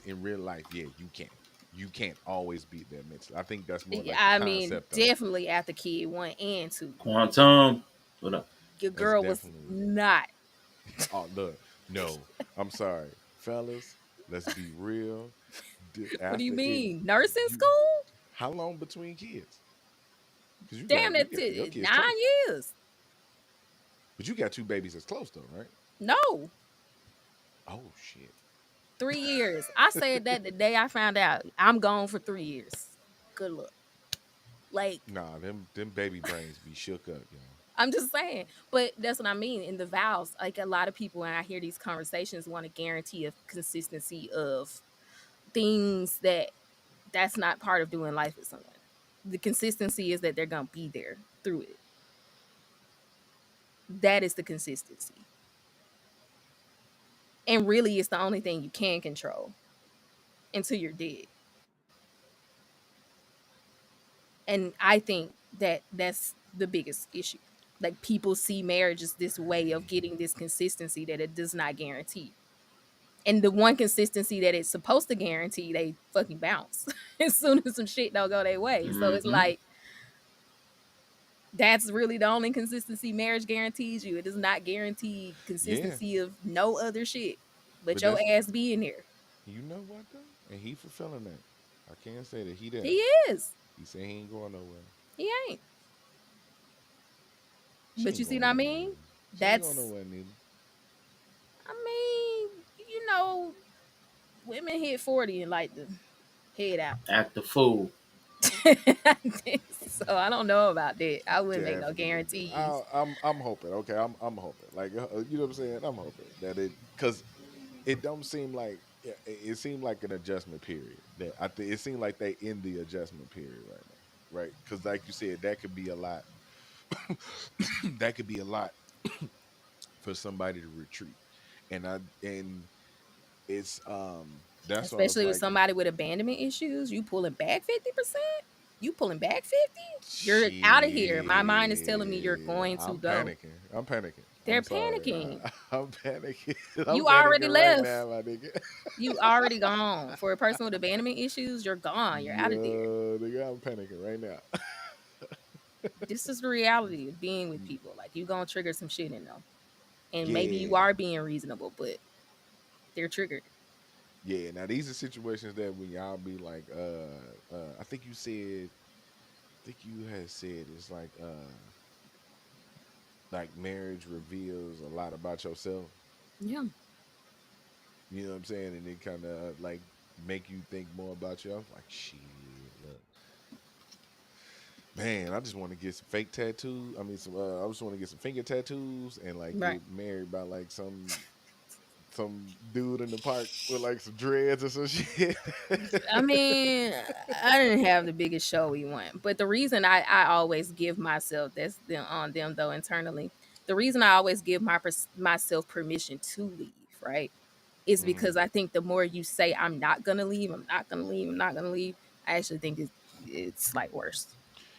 in real life, yeah, you can't. You can't always be there mentally. I think that's more Yeah, like the I mean, concept of it. definitely after kid 1 and 2. Quantum. What up? Your That's girl was definitely. not. Oh, look, no, I'm sorry, fellas. Let's be real. What do you After it, mean? Nursing you. school? How long between kids? Because Damn, you that's got your kids nine close, years. but you got two babies that's close though, right? No, Oh shit. 3 years. I said that the day I found out. I'm gone for 3 years. Good luck. Like, Nah, them baby brains be shook up, y'all. I'm just saying, but that's what I mean in the vows. Like a lot of people, when I hear these conversations, want a guarantee of consistency of things that's not part of doing life with someone. The consistency is that they're gonna be there through it. That is the consistency, and really, it's the only thing you can control until you're dead. And I think that that's the biggest issue. Like people see marriage as this way of getting this consistency that it does not guarantee. And the one consistency that it's supposed to guarantee, they fucking bounce as soon as some shit don't go their way. So it's Hmm. like that's really the only consistency marriage guarantees you. It does not guarantee Yeah, consistency of no other shit, but but your that's ass being there. you know what though, and he fulfilling that. I can't say that he He there. is. He said he ain't going nowhere. He ain't. She But ain't you see going what I nowhere mean? neither. She ain't going That's nowhere neither. I mean, women hit 40 and like to head out. Act the fool. So I don't know about that. I wouldn't make no Definitely do. guarantees. I'm hoping. Okay, I'm hoping. Like you know what I'm saying. I'm hoping that because it don't seem like yeah, it seemed like an adjustment period. That I think it seemed like they in the adjustment period right now, right? Because like you said, that could be a lot. That could be a lot for somebody to retreat, and it's that's why I was Especially with like, somebody with abandonment issues. You pulling back 50%? You pulling back 50? You're out of here. My mind is telling me you're shit, going to I'm go. panicking. I'm panicking. They're I'm sorry. panicking. I'm panicking. I'm You already panicking right left. now, my nigga. You already gone. For a person with abandonment issues, you're gone. You're out of there. Yo, nigga, I'm panicking right now. This is the reality of being with people. Like you gonna trigger some shit in them. And maybe you Yeah, are being reasonable, but they're triggered. yeah. Now these are situations that when y'all be like, I think you said, I think you had said it's like marriage reveals a lot about yourself. Yeah. You know what I'm saying? And it kind of like make you think more about you. I was like, shit, look, man, I just want to get some fake tattoos. I mean, some. I just want to get some finger tattoos and like Right. get married by like some dude in the park with like some dreads or some shit. I mean, I didn't have the biggest show we want, but the reason I always give myself that's them on them though internally. The reason I always give myself permission to leave, right, is Hmm. because I think the more you say I'm not gonna leave, I'm not gonna leave, I'm not gonna leave, I actually think it's like worse.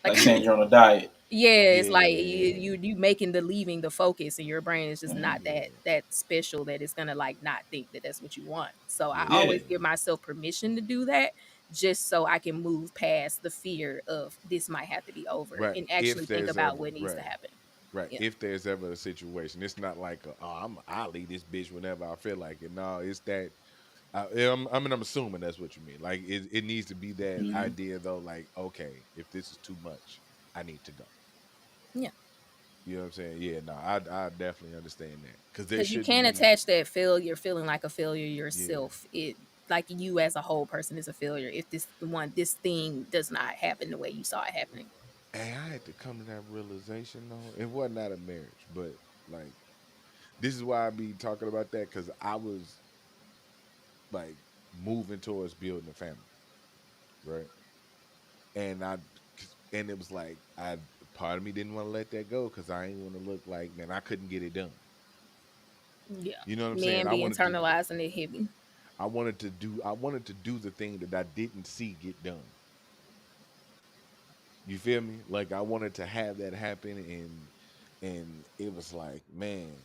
Like Like saying you're on a diet. yeah, it's like Yeah, you making the leaving the focus, and your brain is just Hmm. not that yeah, that special that it's gonna like not think that that's what you want. So I Yeah. always yeah, give myself permission to do that, just so I can move past the fear of this might have to be over right. and actually If think there's about ever what needs to right, happen. right. Yeah, If there's ever a situation, it's not like I leave this bitch whenever I feel like it. No, it's that I'm assuming that's what you mean. Like it needs to be that Mhm. idea though. Like, okay, if this is too much, I need to go. Yeah. You know what I'm saying? Yeah, no, I definitely understand that because there Because you shouldn't can't be. attach that failure, feeling like a failure Yeah, yourself. It like you as a whole person is a failure if this thing does not happen the way you saw it happening. and I had to come to that realization though. It wasn't out of marriage, but like this is why I be talking about that because I was like moving towards building a family, right? And and it was like I part of me didn't want to let that go because I didn't want to look like man I couldn't get it done. Yeah. You know what I'm saying? Men be internalizing it heavy. I wanted to do the thing that I didn't see get done. You feel me? Like I wanted to have that happen, and it was like, man,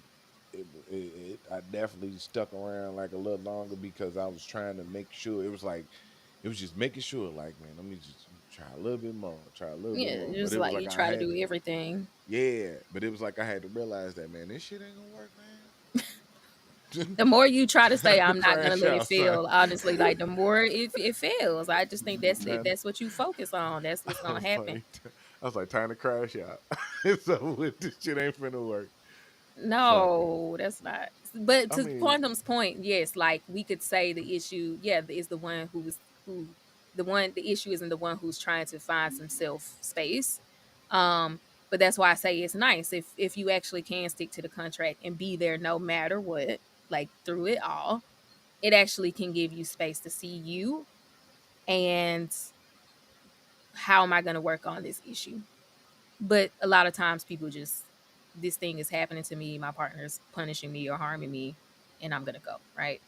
I definitely stuck around like a little longer because I was trying to make sure. It was like, it was just making sure, like, man, let me just try a little bit more, try a little bit Yeah, more. But just it was like like you I try to had do to, everything. yeah. But it was like I had to realize that, man, this shit ain't gonna work, man. The more you try to say Time to I'm not gonna crash let it out, son. fail, honestly, like the more it fails. I just think that's it. Time, That's what you focus on. That's what's I gonna was happen. like, time to crash out. So this shit ain't finna work. Fuck it. No, that's not. But I to mean, Quantum's point, yes, like we could say the issue, yeah, is the one who the issue isn't the one who's trying to find some self space. Um, but that's why I say it's nice if you actually can stick to the contract and be there no matter what, like through it all. It actually can give you space to see you and how am I going to work on this issue. But a lot of times people just this thing is happening to me, my partner's punishing me or harming me, and I'm gonna go, right?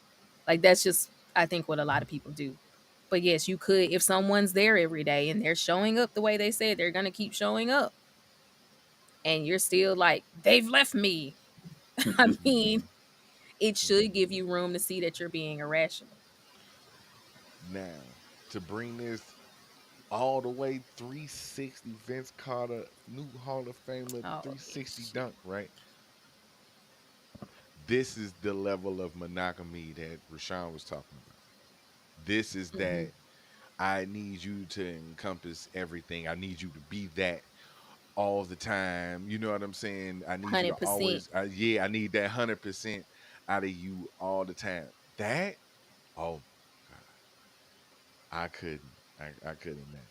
Like that's just I think what a lot of people do. But yes, you could if someone's there every day and they're showing up the way they said they're gonna keep showing up, and you're still like, they've left me. I mean, it should give mm, you room to see that you're being irrational. now to bring this all the way 360, Vince Carter, new Hall of Famer, Oh 360 shit. dunk, right? This is the level of monogamy that Rashawn was talking about. This is Mm-hmm. that I need you to encompass everything. I need you to be that all the time. You know what I'm saying? I need you to 100%. always, yeah, I need that 100% out of you all the time. That, oh my God, I couldn't imagine.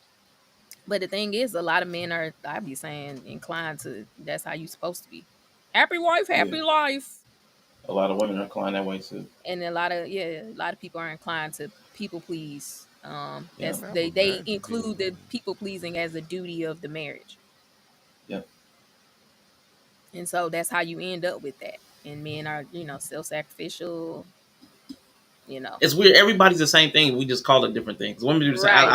But the thing is, a lot of men are, I be saying, inclined to that's how you supposed to be. Happy wife, Yeah, happy life. a lot of women are inclined that way too. And a lot of people are inclined to people please. Yeah, I That's mean, I'm a they marriage include the dude. people pleasing as a duty of the marriage. yeah. And so that's how you end up with that. And men are, self sacrificial, you know. It's weird. Everybody's the same thing. We just call it different things. Women do the same. Right.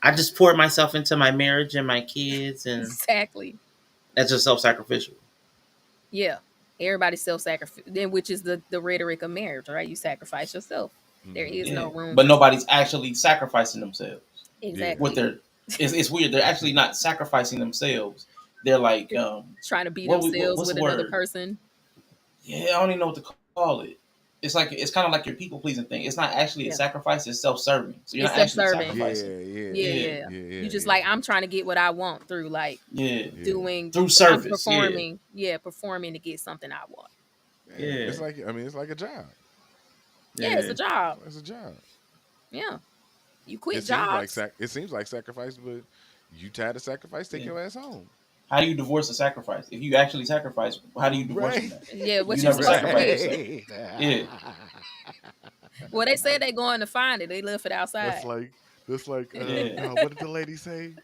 I just poured myself into my marriage and my kids, and Exactly. that's just self-sacrificial. Yeah. Everybody's self sacrifice then which is the rhetoric of marriage, right? You sacrifice yourself. There Hmm. is no Yeah, room but for nobody's actually sacrificing themselves. Yeah. What exactly. they're it's weird. They're actually not sacrificing themselves. They're like, Trying to be what themselves what's with the another word? person. Yeah, I don't even know what to call it. It's like it's kind of like your people pleasing thing. It's not actually a Yeah. sacrifice. It's self-serving. So you're It's not actually self-serving. sacrificing. Yeah, yeah, Yeah, Yeah, yeah. yeah, You yeah, just yeah, like I'm trying to get what I want through like yeah. yeah. doing Through I'm service. Yeah, performing, performing to get something I want. Yeah. yeah, It's like I mean, it's like a job. Yeah, it's yeah, a job. It's a job. Yeah. You quit jobs. It seems like sacrifice, but you tired of sacrifice, take yeah. your ass home. How do you divorce a sacrifice? If you actually sacrifice, how do you divorce from Right. that? Yeah, You what you never supposed to sacrifice quit. yourself. Right. Yeah, Well, they said they going to find it. They left it That's outside. like yeah. what did the lady say?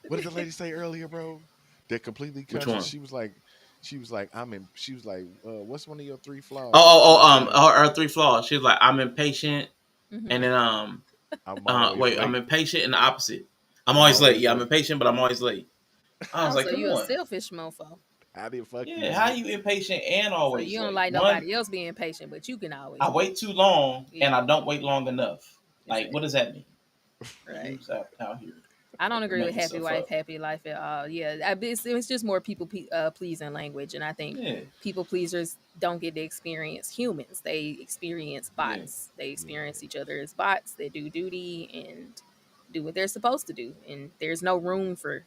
What did the lady say earlier, bro? That completely Which conscious. one? She was like, she was like, what's one of your three flaws? She Oh, was like, her three flaws. She was like, I'm impatient, and Hmm. then I'm always wait, I'm late. impatient and the opposite. I'm I'm always late. always Yeah, I'm late. impatient, but I'm always late. I was Oh, like, so come you a on. selfish mofo. How the fuck you Yeah, how know? you impatient and So always you don't late? like One, nobody else being patient, but you can always I be. wait too long and Yeah, I don't wait long enough. Like, what exactly. does that mean? Right. You out here. I don't agree with Making happy stuff wife, up. happy life at all. Yeah, it's just more people pleasing language, and I think Yeah, people pleasers don't get to experience humans. They experience yeah. bots. They Yeah. experience each other as bots. They do duty and do what they're supposed to do, and there's no room for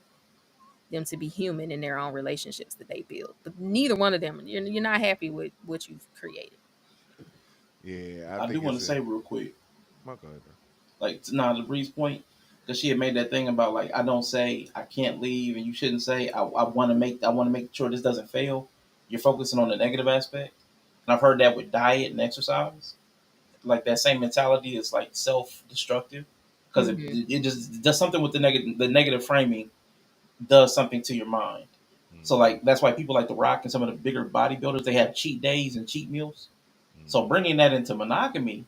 them to be human in their own relationships that they build. But neither one of them, you're not happy with what you've created. Yeah, I I do think want it's to a say real quick, my go ahead, bro. like to Bree's point, because she had made that thing about like I don't say I can't leave, and you shouldn't say I want to make sure this doesn't fail. You're focusing on the negative aspect, and I've heard that with diet and exercise. Like that same mentality is like self destructive because Hmm. it just does something with the negative framing does something to your mind. So Mm-hmm. like that's why people like The Rock and some of the bigger bodybuilders they have cheat days and cheat meals. So Mm-hmm. bringing that into monogamy,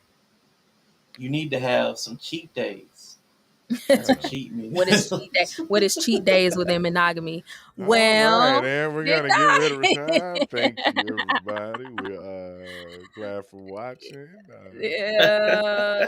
you need to have some cheat days and Fair some enough. cheat What is meals. cheat day? What is cheat days within monogamy? All right, Well, and we're did gonna get rid of I? Rashawn. Thank you, everybody. We're glad for watching. Yeah.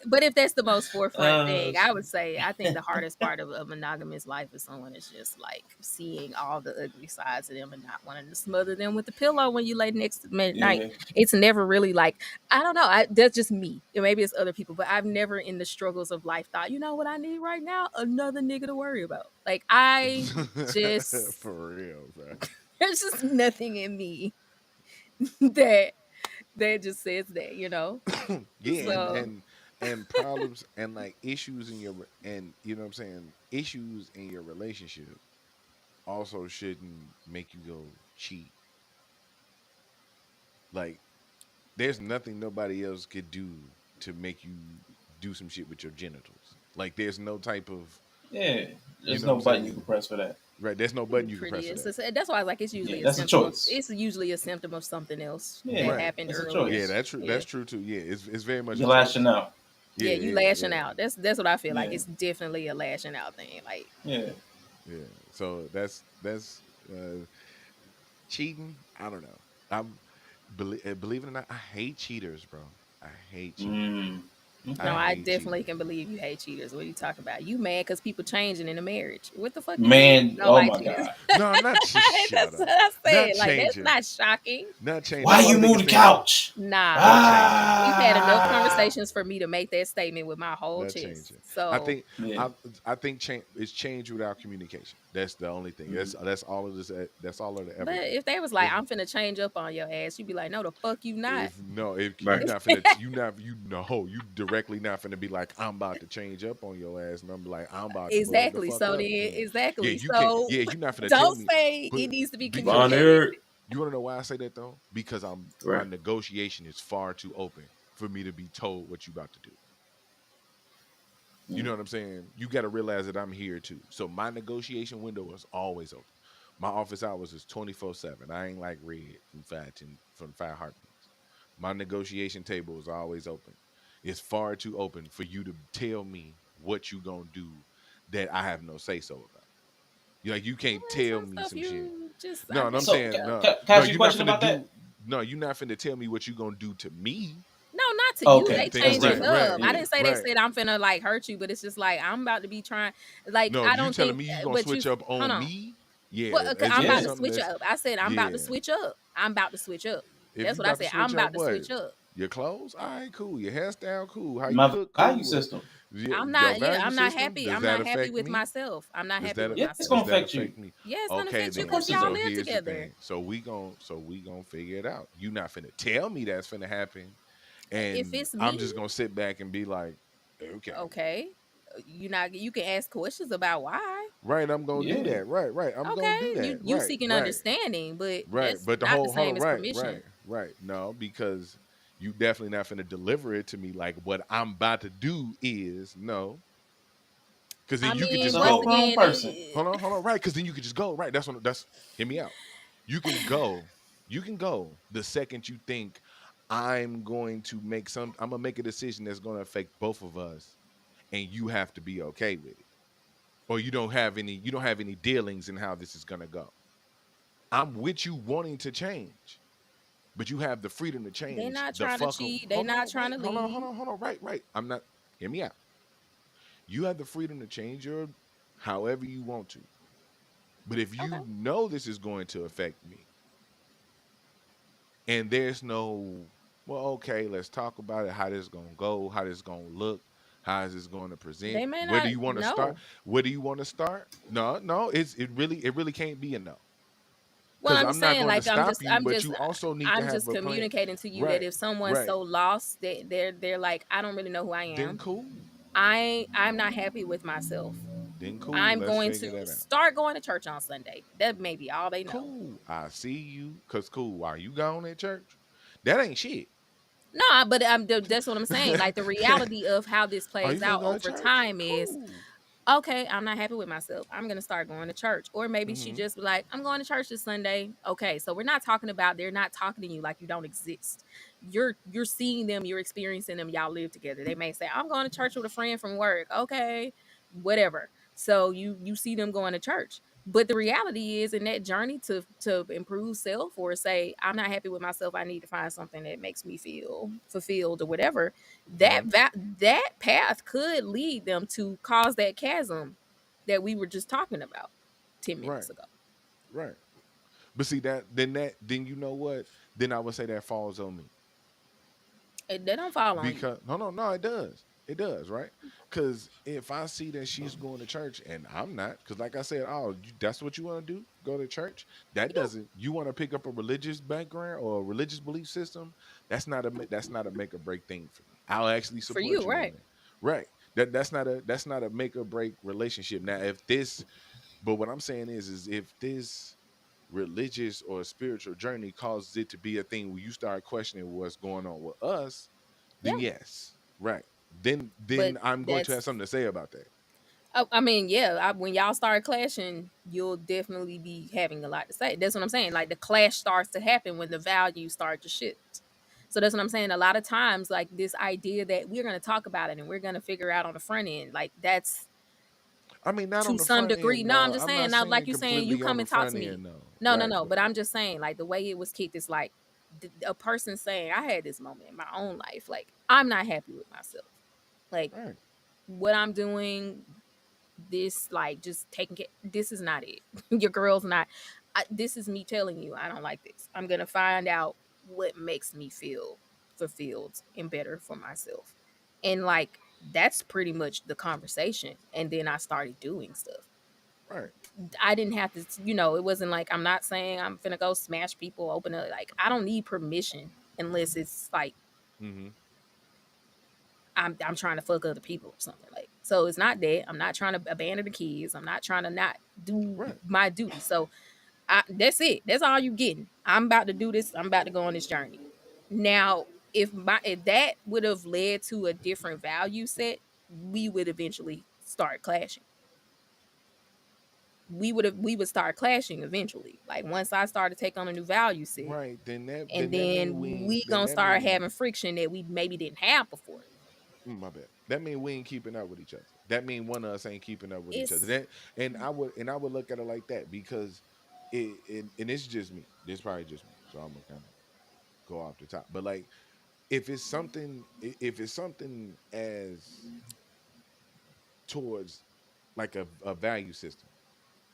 But if that's the most forefront thing, I would Shit. say I think the hardest part of a monogamous life is someone that's just like seeing all the ugly sides of them and not wanting to smother them with the pillow when you lay next to them at night. Yeah, It's never really like I don't know. That's just me. And maybe it's other people, but I've never in the struggles of life thought, you know what I need right now? Another nigga to worry about. Like I just For real, bro. there's just nothing in me that just says that, Yeah, So and problems and like issues in your and you know what I'm saying, issues in your relationship also shouldn't make you go cheat. Like there's nothing nobody else could do to make you do some shit with your genitals. Like there's no type of, yeah. you There's know what no I'm button you can saying? press for that. Right, there's no button you can pretty press for is. that. That's why I was like Yeah, that's a choice. it's usually a symptom of something else that Yeah, Right. happened that's a Yeah, earlier. choice. that's true. Yeah. That's true too. Yeah, it's very much a You're choice. lashing out. Yeah, Yeah, you yeah, lashing yeah. out. That's what I feel like. Yeah, It's definitely a lashing out thing. Like yeah. Yeah. So that's uh cheating. I don't know. I'm believe it or not, I hate cheaters, bro. I hate cheaters. Mm. no, I Okay. I hate definitely cheaters. can believe you hate cheaters. What are you talking about? You mad because people changing in a marriage. What the fuck you mean? Man, No oh like my cheaters. God. No, not just shut That's up. what I Not said. Like that's changing. not shocking. Not changing. Why My you move the biggest thing is couch? Nah. not changing. We've had enough Ah. conversations for me to make that statement with my whole Not chest. changing. I So think Yeah. I I think change it's change without communication. That's the only thing. Mhm. That's all of this. That's all it'll but ever be. if they was like, If I'm finna change up on your ass, you'd be like, no, the fuck you not. if no, if you Right. not finna, you not you know, you directly not finna be like, I'm about to change up on your ass, and I'm like, I'm about to bug the Exactly. fuck So up. then, Then yeah, exactly. you can't. So Yeah, you not finna tell don't me, say but it needs to be because Von communicated. Erich. you wanna know why I say that though? Because my Right. negotiation is far too open for me to be told what you about to do. You Yeah. know what I'm saying? You got to realize that I'm here too. So my negotiation window is always open. My office hours is 24/7. I ain't like red from five heartbeats. My negotiation table is always open. It's far too open for you to tell me what you gonna do that I have no say so about. You like you Well, can't there's tell some me stuff some shit. you just, I No, and I'm think, So, saying no, can I no. ask you a You're not question finna about that? do. No, you're not finna tell me what you gonna do to me. no, not to you. Okay, They Think that's changing different. right, up. I Yeah. didn't say they right. said I'm finna like hurt you, but it's just like I'm about to be trying. Like No, I you don't telling think, me you gonna but you switch up hold on on. me? Yeah, Well, as I'm if it's about to Yeah. something switch that's up. I said I'm about to yeah. switch up. I'm about to switch up. If That's you what I about to said. I'm switch up, about to what? switch up. Your clothes? All right, cool. Your hairstyle, cool. How you My look, value cool. system. Yeah, your value I'm not system, happy. does I'm that not happy affect with me? myself. I'm not Does happy with Yeah, it's myself. gonna does that affect you. affect me? Yeah, it's gonna Okay, affect you Of then. because course it y'all So will. live here's the together. thing. So we gonna figure it out. You not finna tell me that's finna happen, If and it's I'm me, just gonna sit back and be like, okay. okay. You can ask questions about why. Right, I'm gonna do Yeah. that. Right, right. I'm gonna Okay, do you that. you Right, seeking right. understanding, but Right. that's But the not the whole hold same on, as right, permission. right, right. No, because you definitely not finna deliver it to me like what I'm about to do is no. Cause then I you could It's mean, just a once whole go. grown again, person. Hold on, right. Cause then you could just go. Right. That's hear me out. You can go. You can go the second you think I'm gonna make a decision that's gonna affect both of us, and you have to be okay with it. Or you don't have any dealings in how this is gonna go. I'm with you wanting to change. But you have the freedom to they change not the trying to fuck. cheat. They Hold not on, trying wait, to leave. hold on. Right, right. I'm not. Hear me out. You have the freedom to change your however you want to. But if Okay. you know this is going to affect me, and there's no, well, okay, let's talk about it, how this is gonna go, how this is gonna look, how is this going to present, They may where do not you want to start, know. where do you want to start? No, no, it really can't be a no. Well, Because I'm I'm just not saying, going to like, I'm stop just, you, I'm but just, you also need to I'm have just a plan. communicating to you that Right, if someone's right. so lost that they're like, I don't really know who I Then am. cool. I'm not happy with myself. Then cool. I'm Let's going figure to that out. start going to church on Sunday. That may be all they know. Cool. I see you. Cause cool. While you gone at church, that ain't shit. No, but that's what I'm saying. Like the reality of how this Are plays you gonna out go to over church? time is Cool. okay, I'm not happy with myself. I'm gonna start going to church. Or maybe she Mm-hmm. just be like, I'm going to church this Sunday. Okay. So we're not talking about they're not talking to you like you don't exist. You're seeing them, you're experiencing them, y'all live together. They may say, I'm going to church with a friend from work. Okay, whatever. So you see them going to church. But the reality is in that journey to improve self or say, I'm not happy with myself, I need to find something that makes me feel fulfilled or whatever, Mm-hmm. that path could lead them to cause that chasm that we were just talking about 10 Right. minutes ago. Right. But see then you know what? Then I would say that falls on me. They don't fall on you. Because no, it does. It does, right? Because if I see that she's going to church and I'm not, because like I said, oh, that's what you want to do, go to church. That Yeah, doesn't. You want to pick up a religious background or a religious belief system. That's not a make or break thing for me. I'll actually for support you, you on right? that, right? That's not a make or break relationship. Now, if this, but what I'm saying is if this religious or spiritual journey causes it to be a thing where you start questioning what's going on with us, then Yeah, yes, right. Then but I'm going to have that's something to say about that. I mean, yeah. When y'all start clashing, you'll definitely be having a lot to say. That's what I'm saying. Like the clash starts to happen when the values start to shift. So that's what I'm saying. A lot of times, like this idea that we're going to talk about it and we're going to figure out on the front end, like that's I mean, not on to the some front degree. end. No, I'm No, just I'm saying. not Now, like saying you saying, you completely on come the and talk to front me. end. No, No, no, right, no. but But I'm just saying, like the way it was kicked is like a person saying, I had this moment in my own life. Like I'm not happy with myself. Like right, what I'm doing, this like just taking care. This is not it. Your girl's not. This is me telling you, I don't like this. I'm gonna find out what makes me feel fulfilled and better for myself, and like that's pretty much the conversation. And then I started doing stuff. right. I didn't have to, it wasn't like I'm not saying I'm finna go smash people, open it. Like I don't need permission unless it's like Mm-hmm. I'm trying to fuck other people or something. Like so it's not that. I'm not trying to abandon the kids. I'm not trying to not do Right, my duty. So that's it. That's all you getting. I'm about to do this. I'm about to go on this journey. Now, if that would have led to a different value set, we would eventually start clashing. We would start clashing eventually. Like once I started taking on a new value set, right. Then that and then that mean then we we then gonna that start mean having friction that we maybe didn't have before. my bad. That mean we ain't keeping up with each other. That mean one of us ain't keeping up with each other. It's That and I would look at it like that because and it's just me. This probably just me. So I'm gonna kind of go off the top. But like if it's something as towards like a value system,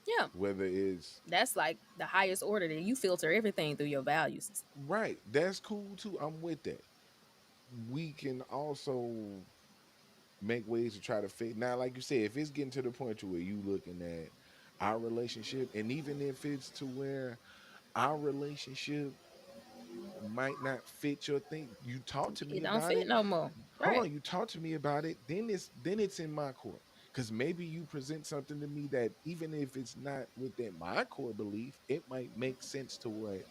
yeah, whether it's that's like the highest order. That you filter everything through your value system. right, that's cool too. I'm with that. We can also make ways to try to fit. Now, like you said, if it's getting to the point to where you looking at our relationship, and even if it's to where our relationship might not fit your thing, you talk to It me don't about fit it. no more. Hold Right. on, you talk to me about it, then it's in my court. Because maybe you present something to me that even if it's not within my core belief, it might make sense to what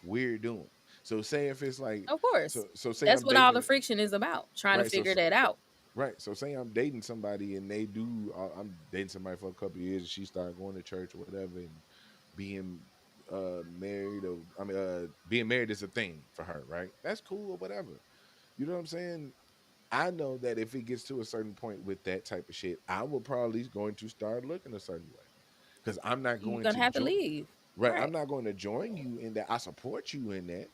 we're doing. So say if it's like Of course. so say That's I'm what all the dating friction is about, trying to right. figure that out. Right. So say I'm dating somebody and they do I'm dating somebody for a couple of years and she started going to church or whatever and being married or being married is a thing for her, right? That's cool or whatever. You know what I'm saying? I know that if it gets to a certain point with that type of shit, I will probably going to start looking a certain way. Because I'm not You're going gonna to have to join leave. right. I'm Right. not going to join you in that. I support you in that,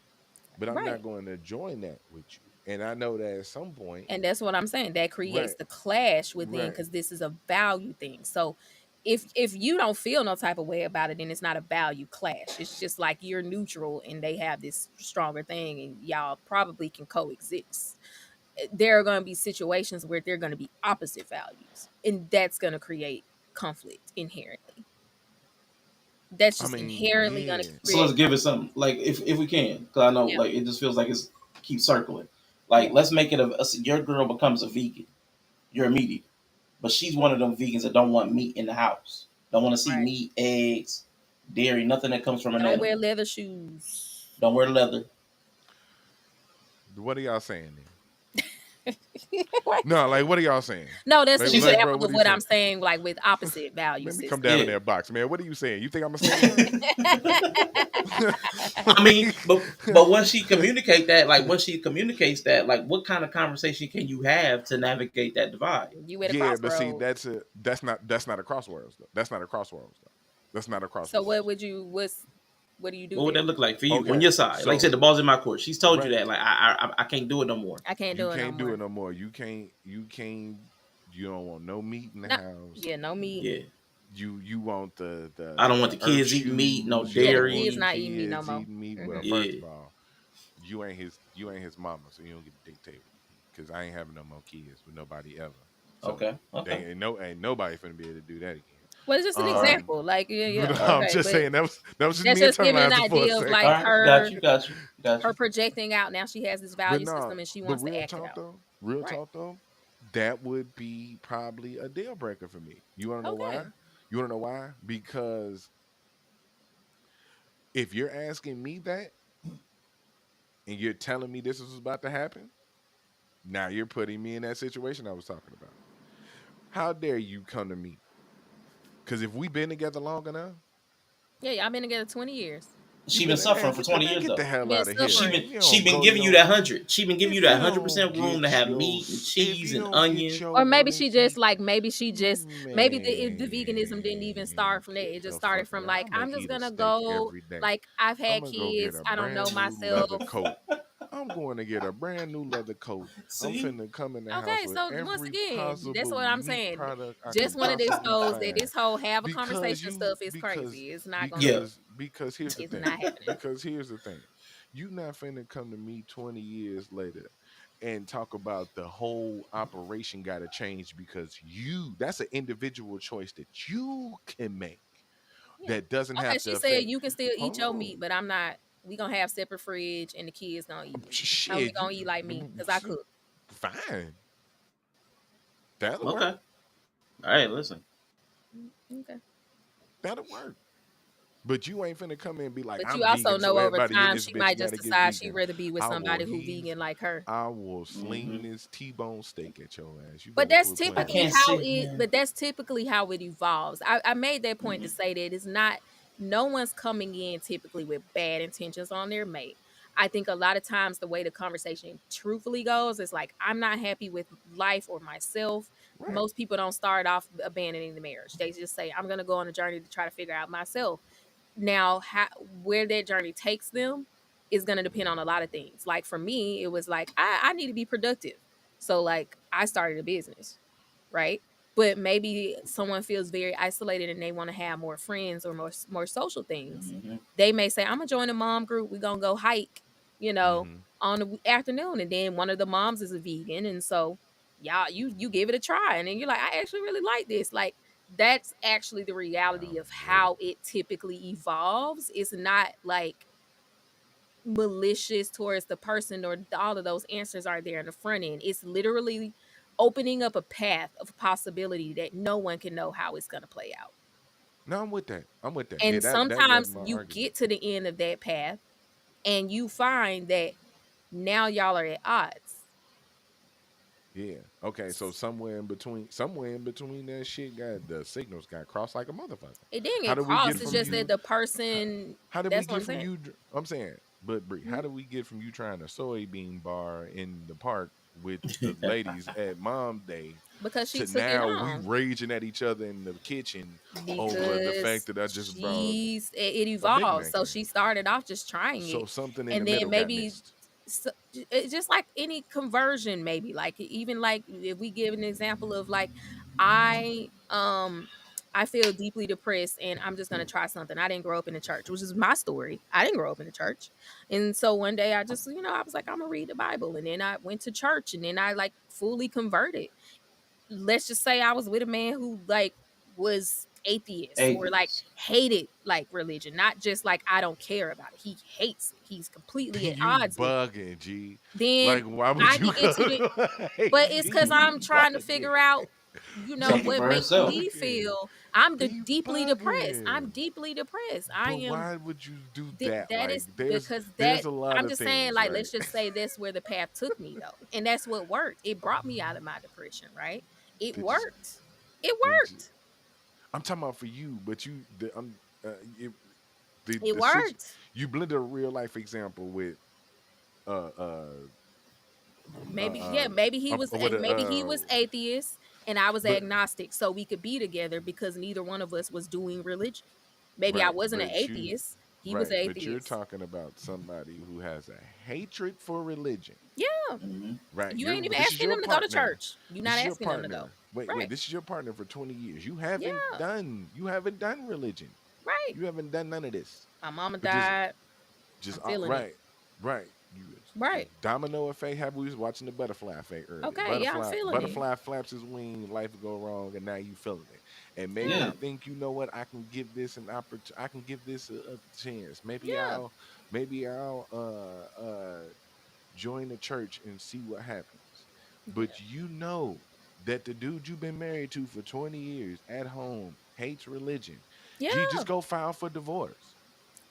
but I'm not Right. going to join that with you. And I know that at some point, And that's what I'm saying. That creates right, the clash within, right. because this is a value thing. So if you don't feel no type of way about it, then it's not a value clash. It's just like you're neutral and they have this stronger thing and y'all probably can coexist. There are going to be situations where they're going to be opposite values, and that's going to create conflict inherently. That's I just mean, inherently going to yeah. So let's create give it conflict. something. Like if we can, because I know Yeah. like it just feels like it's keeps circling. Like let's make it your girl becomes a vegan. You're immediate, but she's one of them vegans that don't want meat in the house. Don't want to see Right. meat, eggs, dairy, nothing that comes from an Don't wear animal. leather shoes. Don't wear leather. What are y'all saying then? Right. No, like what are y'all saying? No, that's an Like, She like said, bro, example what of are you what saying? I'm saying, like with opposite value Let me come down in systems. yeah. that box, man. What are you saying? You think I'm gonna stand up? I mean, Like, but once she communicate that, like once she communicates that, like what kind of conversation can you have to navigate that divide? You at a yeah, but see, crossroad. that's not a crossroads though. That's not a crossroads though. That's not a So what crossroads. would you what do you do What would that there? look like for you on Okay, your side? Like I said, so the ball's in my court. She's told you right, that. Like I can't do it no more. I can't you do it no can't do more. it no more. You can't. You don't want no meat in the No, house. yeah, no meat. Yeah, You want I don't want the the earth kids eating meat, no shoes. You Yeah, the don't want kids the dairy. not eating meat no kids more. eating meat. Well, Hmm. first of Yeah, all, you ain't his mama, so you don't get to dictate what he eat. Cause I ain't having no more kids with nobody ever. So okay, okay, ain't nobody finna be able to do that again. Well, it's just an all right, example. Like, yeah, all yeah, right, I'm okay, just but saying that was just that's me just giving an internalizing for a idea of all second. like right. Got you, got you, got her you. projecting out. Now she has this But value no, system and she but wants to act it out. real Right. talk though, that would be probably a deal breaker for me. You wanna know why? Okay. You wanna know why? Because if you're asking me that and you're telling me this is about to happen, now you're putting me in that situation I was talking about. How dare you come to me? Because if we've been together long enough, Yeah, y'all been together 20 years. you She been better suffering man for get the 20 man years get the though. hell Been out of here. She suffering. been You she don't been go giving you that no. 100. She been giving you If that you 100% don't room to get have your meat and if cheese you and don't get onion. your Or maybe she 1 and just like maybe the veganism didn't even man, start from that. get It just the started fuck from out. like I'm gonna I'm just eat a gonna steak go, every day. like I've I'm had gonna go get kids, a I don't know brand new myself. leather coat. I'm going to get a brand new leather coat. I'm See? finna come in the house Okay, with so once every again, that's possible what I'm meat saying. product I Just can one of these possibly shows that find. this whole have a Because conversation you stuff is crazy. It's not gonna Yeah. because here's the it's thing. not happening. Because here's the thing. You not finna come to me 20 years later and talk about the whole operation got to change because that's an individual choice that you can make Yeah. that doesn't Okay, have she to said affect. you can still eat Hold your meat, on. but I'm not. We gonna have separate fridge, and the kids gonna eat meat. How we Shit, gonna eat like me? Cause I cook. fine. That'll Okay. work. All right, listen. Okay. That'll work. But you ain't finna come in and be like, But you I'm also vegan, so know over everybody in time this she bitch might got just to get decide she'd vegan. rather be with I will somebody who heave, vegan like her. I will Hmm. sling this T-bone steak at your ass. You But better that's quit I playing typically with can't me. how sit, it. man. But that's typically how it evolves. I made that point to say that it's not. No one's coming in typically with bad intentions on their mate. I think a lot of times the way the conversation truthfully goes is like I'm not happy with life or myself. Right. Most people don't start off abandoning the marriage. They just say I'm going to go on a journey to try to figure out myself. Now, where that journey takes them is going to depend on a lot of things. Like for me, it was like I need to be productive. So like I started a business, right? But maybe someone feels very isolated and they want to have more friends or more social things. Hmm. They may say, "I'm gonna join a mom group. We're gonna go hike," you know, Mm-hmm. on the afternoon, and then one of the moms is a vegan, and so y'all you give it a try, and then you're like, "I actually really like this." Like that's actually the reality I'm of with it. how it typically evolves. It's not like malicious towards the person or all of those answers are there in the front end. It's literally opening up a path of possibility that no one can know how it's going to play out. No, I'm with that. I'm with that. Yeah, And that wasn't sometimes my you argument. get to the end of that path and you find that now y'all are at odds. Yeah. Okay. So somewhere in between that shit, got the signals got crossed like a motherfucker. It didn't How get do we get crossed. It's from just that you? the How, person, how did we that's what get I'm from saying. you? I'm saying, but Bree, how Mhm. do we get from you trying a soybean bar in the park with the ladies at Mom Day Because she to took it now we on. raging at each other in the kitchen over the fact Because that I just brought it a Big evolved. Mac So in? she started off just trying So it. something in the And then middle got maybe missed. so it's just like any conversion, maybe like even like if we give an example of like I um I feel deeply depressed and I'm just gonna try something. I didn't grow up in the church, which is my story. I didn't grow up in the church. And so one day I just, I was like, I'm gonna read the Bible. And then I went to church and then I like fully converted. Let's just say I was with a man who like was atheist or like Atheist. hated like religion, not just like I don't care about it. He hates it. He's completely at You odds with it. bugging, G. Then Like, why would I you get go? into the but it's G, because you I'm trying to bugging. figure out, Take it what for makes herself. me Bugging. feel I'm He deeply depressed. I'm bugging. deeply depressed. I But am why would you do that? that Like, is there's because there's that a lot I'm of just saying, things, like, right? let's just say that's where the path took me though. And that's what worked. It brought me out of my depression, right? It Did you? worked. It Did you? worked. I'm talking about for you, but It the situ, worked. you blended a real life example with uh uh Maybe, yeah, maybe he was with a maybe he was atheist and I was but agnostic, so we could be together because neither one of us was doing religion. Maybe I right, wasn't an atheist. He was an but you're atheist. talking about somebody who has a hatred for religion, Yeah. Hmm. right? You ain't even This is asking your them to go to partner. church. You're This not is your asking them to go. partner. Wait, Right. this is your partner for 20 years. Yeah. You haven't done religion. Right. You haven't done none of this. My mama But died. just I'm feeling it. right, right. You Right. domino effect. How we was watching the butterfly effect earlier. Okay. Yeah, I'm feeling it. Butterfly flaps his wing, life go wrong, and now you feeling it. And maybe Yeah. you Yeah. think, you know what, I can give this an opportunity. I can give this a chance. Yeah. Maybe I'll join the church and see what happens. Yeah. But you know that the dude you've been married to for 20 years at home hates religion. Gee, Yeah. just go file for divorce.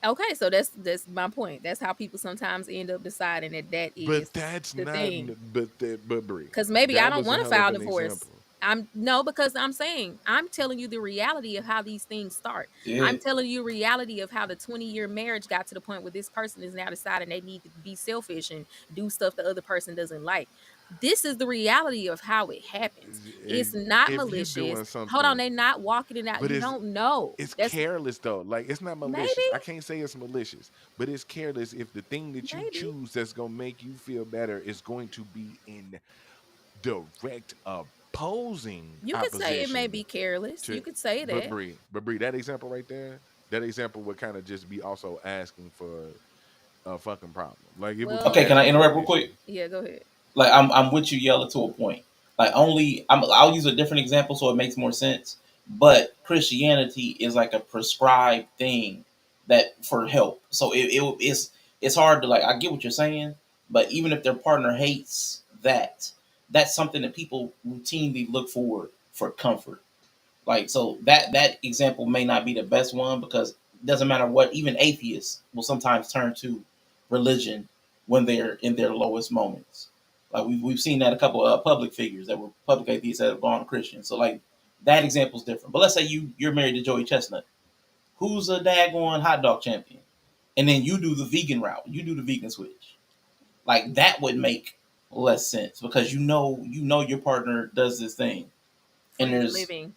Okay, so that's my point. That's how people sometimes end up deciding that that But is that's the not. thing. But Brie, Because maybe I that don't was a want to hell of file an divorce. example. I'm no, because I'm saying I'm telling you the reality of how these things start. Yeah. I'm telling you reality of how the 20-year marriage got to the point where this person is now deciding they need to be selfish and do stuff the other person doesn't like. This is the reality of how it happens. It's not If you malicious. doing Hold on, something, they're not walking it out. but You don't know. it's That's careless though. Like, it's not malicious. maybe, I can't say it's malicious, but it's careless if the thing that you maybe. choose that's gonna make you feel better is going to be in direct opposing You could say it may opposition be careless. You to. could say that. But Bree, that example right there, that example would kind of just be also asking for a fucking problem. Like, it would be Well, Okay, can I asking for interrupt an real quick? issue. yeah, go ahead. Like I'm with you, Yella, to a point. Like I'll use a different example so it makes more sense. But Christianity is like a prescribed thing that for help. So it's hard to like. I get what you're saying, but even if their partner hates that, that's something that people routinely look for comfort. Like so that example may not be the best one because it doesn't matter what even atheists will sometimes turn to religion when they're in their lowest moments. Like we've seen that a couple of public figures that were public atheists that have gone Christian. So like that example is different. But let's say you're married to Joey Chestnut, who's a daggone hot dog champion, and then you do the vegan route, you do the vegan switch. Like that would make less sense because you know your partner does this thing, For and his there's living.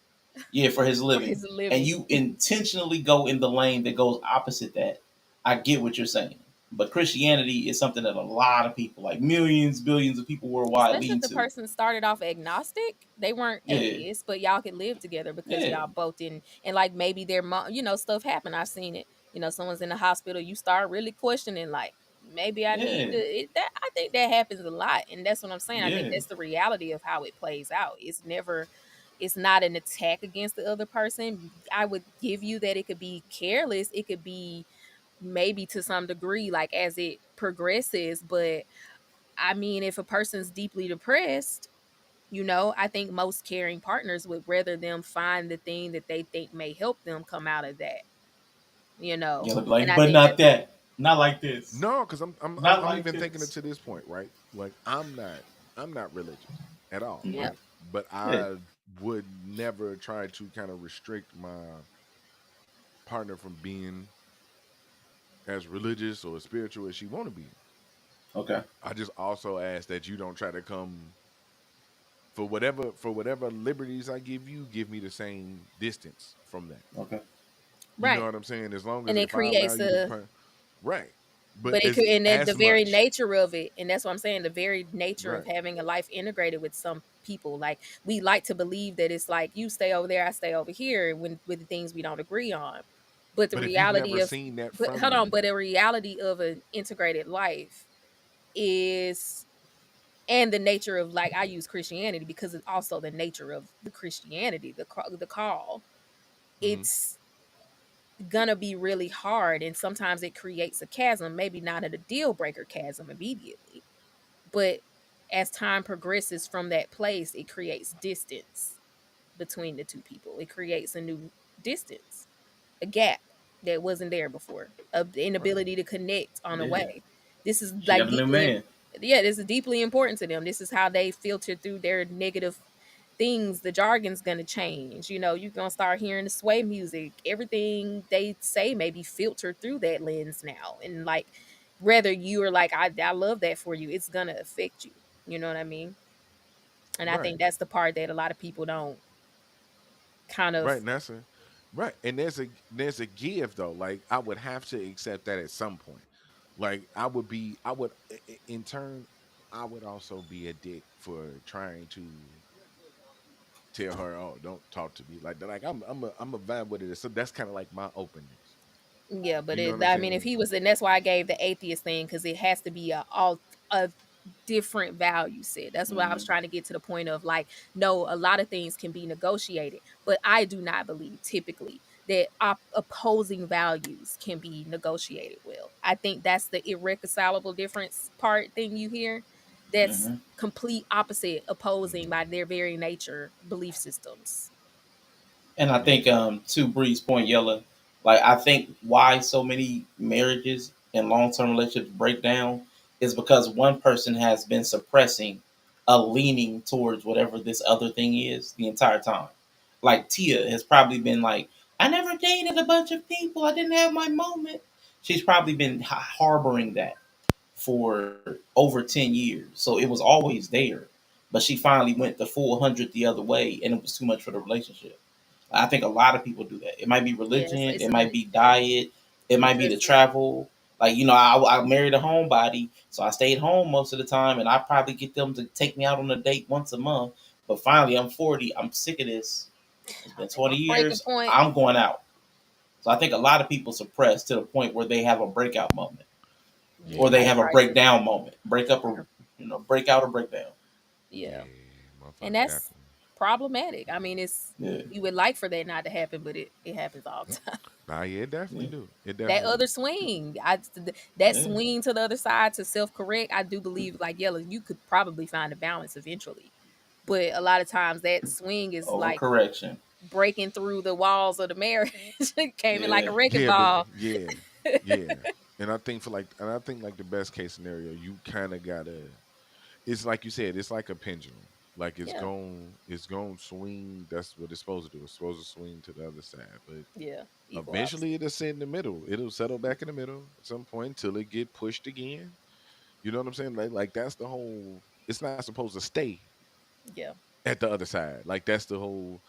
yeah, for his For living. his And living. you intentionally go in the lane that goes opposite that. I get what you're saying. But Christianity is something that a lot of people, like millions, billions of people worldwide, Especially if lean the to. person started off agnostic, they weren't Yeah, atheists, but y'all could live together because yeah, y'all both in, and like maybe their mom, stuff happened. I've seen it. Someone's in the hospital, you start really questioning, like, maybe I need yeah, to. That I think that happens a lot, and that's what I'm saying. I think yeah, that's the reality of how it plays out. It's not an attack against the other person. I would give you that it could be careless. It could be maybe to some degree, like as it progresses, but I mean, if a person's deeply depressed, I think most caring partners would rather them find the thing that they think may help them come out of that, yeah. They'll be and like, I but think not that's that, not like this, No, because not I'm like even thinking it this. to this point, right? Like, I'm not religious at all, yeah, Mhm. right? But Yeah, I would never try to kind of restrict my partner from being as religious or spiritual as she want to be. okay, I just also ask that you don't try to come for whatever liberties I give me the same distance from that. okay, You know right. what I'm saying? As long as And it if I allow creates you to a right. but But it could, and that the as very much. nature of it, and that's what I'm saying. The very nature of Right. having a life integrated with some people, like we like to believe that it's like you stay over there, I stay over here, when with the things we don't agree on. But the But if you've reality never of, seen that but from hold on, me, but the reality of an integrated life is, and the nature of, like, I use Christianity because it's also the nature of the Christianity, the call. hmm It's gonna be really hard, and sometimes it creates a chasm, maybe not a deal breaker chasm immediately, but as time progresses from that place, it creates distance between the two people. It creates a new distance, a gap that wasn't there before, of the right, inability to connect on a Yeah. way. This is She like got a new deeply, man. yeah, this is deeply important to them. This is how they filter through their negative things. The jargon's gonna change. You know, you're gonna start hearing the sway music. Everything they say may be filtered through that lens now. And like, whether you are like, I love that for you, it's gonna affect you. You know what I mean? And I right, think that's the part that a lot of people don't kind of. right. And that's a right. And there's a give though. Like I would have to accept that at some point. Like I would in turn, I would also be a dick for trying to tell her, oh, don't talk to me like that. Like I'm a vibe with it. So that's kind of like my openness. Yeah, but You know what it, I'm I mean, if saying? he was, and that's why I gave the atheist thing, because it has to be a different value set. That's what I was Hmm. trying to get to the point of, like, no, a lot of things can be negotiated, but I do not believe typically that opposing values can be negotiated well. I think that's the irreconcilable difference part thing you hear. That's Hmm. complete opposite, opposing by their very nature belief systems. And I think Mm-hmm. to Bree's point, Yella, like I think why so many marriages and long term relationships break down is because one person has been suppressing a leaning towards whatever this other thing is the entire time. Like Tia has probably been like, I never dated a bunch of people. I didn't have my moment. She's probably been harboring that for over 10 years. So it was always there. But she finally went the full 100 the other way, and it was too much for the relationship. I think a lot of people do that. It might be Yeah, religion, it's it a might be diet, it might be the just travel. Like, I married a homebody, so I stayed home most of the time, and I probably get them to take me out on a date once a month. But finally, I'm 40, I'm sick of this. It's been at 20 my breaking years, point. I'm going out. So I think a lot of people suppress to the point where they have a breakout moment or Yeah, they Yeah. like have a crisis. breakdown moment. Break up or break out or break down. Yeah, Yeah. and Motherfucker, that's definitely. problematic. I mean, it's, Yeah, you would like for that not to happen, but it happens all the time. Nah, yeah, it yeah, definitely do. It That definitely other do. swing, that yeah. swing to the other side to self correct, I do believe, like Yella, you could probably find a balance eventually. But a lot of times that swing is like Overcorrection. breaking through the walls of the marriage. It came in like Yeah, a wrecking Yeah, but ball. yeah, yeah. And I think like the best case scenario, you kind of gotta. It's like you said, it's like a pendulum. Like Yeah, it's going to swing. That's what it's supposed to do. It's supposed to swing to the other side, but yeah, equal eventually opposite. it'll sit in the middle. It'll settle back in the middle at some point until it get pushed again. You know what I'm saying? Like that's the whole. It's not supposed to stay Yeah, at the other side. Like that's the whole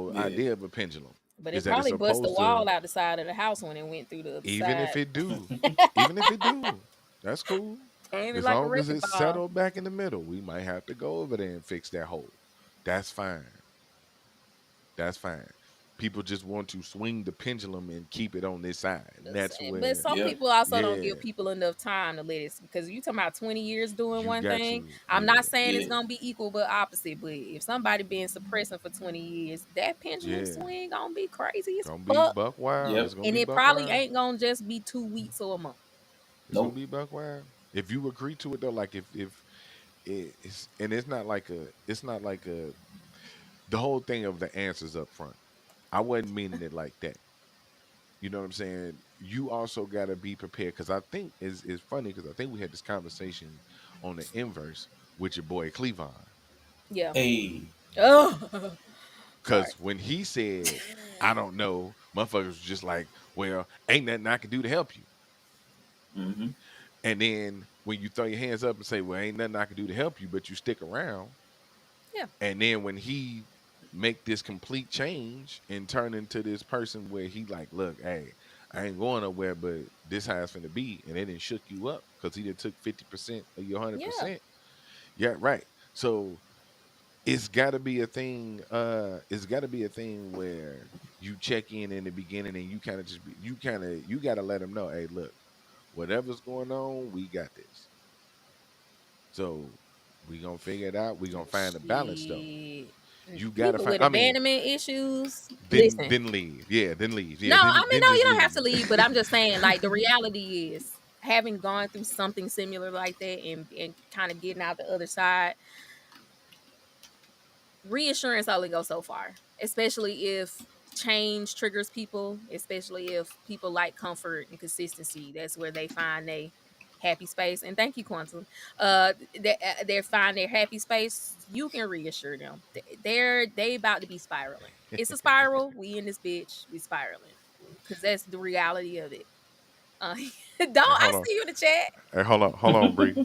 yeah. idea of a pendulum but is it that it's probably bust the supposed to wall out the side of the house when it went through the other even if side. it do, even if it do, that's cool. Came in As like a long as wrecking it's ball. settled back in the middle, we might have to go over there and fix that hole. That's fine. That's fine. People just want to swing the pendulum and keep it on this side. And that's But where some Yeah, people also don't yeah, give people enough time to let it, because you talking about 20 years doing you one got thing. to, I'm yeah, not saying it's yeah. gonna be equal but opposite, but if somebody been suppressing for 20 years, that pendulum yeah. swing gonna be crazy as Gonna be fuck. buck wild. Yep. It's gonna And be it buck probably wild. ain't gonna just be 2 weeks or a month. It's gonna Nope. be buck wild. If you agree to it though, like if it's and it's not like a the whole thing of the answers up front. I wasn't meaning it like that. You know what I'm saying? You also got to be prepared because I think is funny because I think we had this conversation on the inverse with your boy Cleavon. Yeah. Hey. Oh, sorry. Because when he said, "I don't know," motherfuckers was just like, "Well, ain't nothing I can do to help you." Mm-hmm. And then when you throw your hands up and say, "Well, ain't nothing I can do to help you," but you stick around, Yeah. and then when he make this complete change and turn into this person where he like, look, hey, I ain't going nowhere, but this how it's finna be, and it didn't shook you up because he done took 50% of your hundred Yeah. percent. Yeah, right. So it's got to be a thing. It's got to be a thing where you check in the beginning, and you kind of just you got to let them know, hey, look, whatever's going on, we got this. So we gonna figure it out. We gonna find a balance though. Shit. You gotta People find. with I mean, abandonment issues, then listen. then leave. Yeah, then leave. No, Yeah, I mean, then no, you just don't have to leave. leave, but I'm just saying, like, the reality is having gone through something similar like that and kind of getting out the other side, reassurance only goes so far, especially if change triggers people, especially if people like comfort and consistency. That's where they find a happy space. And thank you, Quantum. They find their happy space. You can reassure them. They about to be spiraling. It's a spiral. We in this bitch. We spiraling because that's the reality of it. Uh, don't Hey, I hold on. see you in the chat? Hey, hold on, Bree.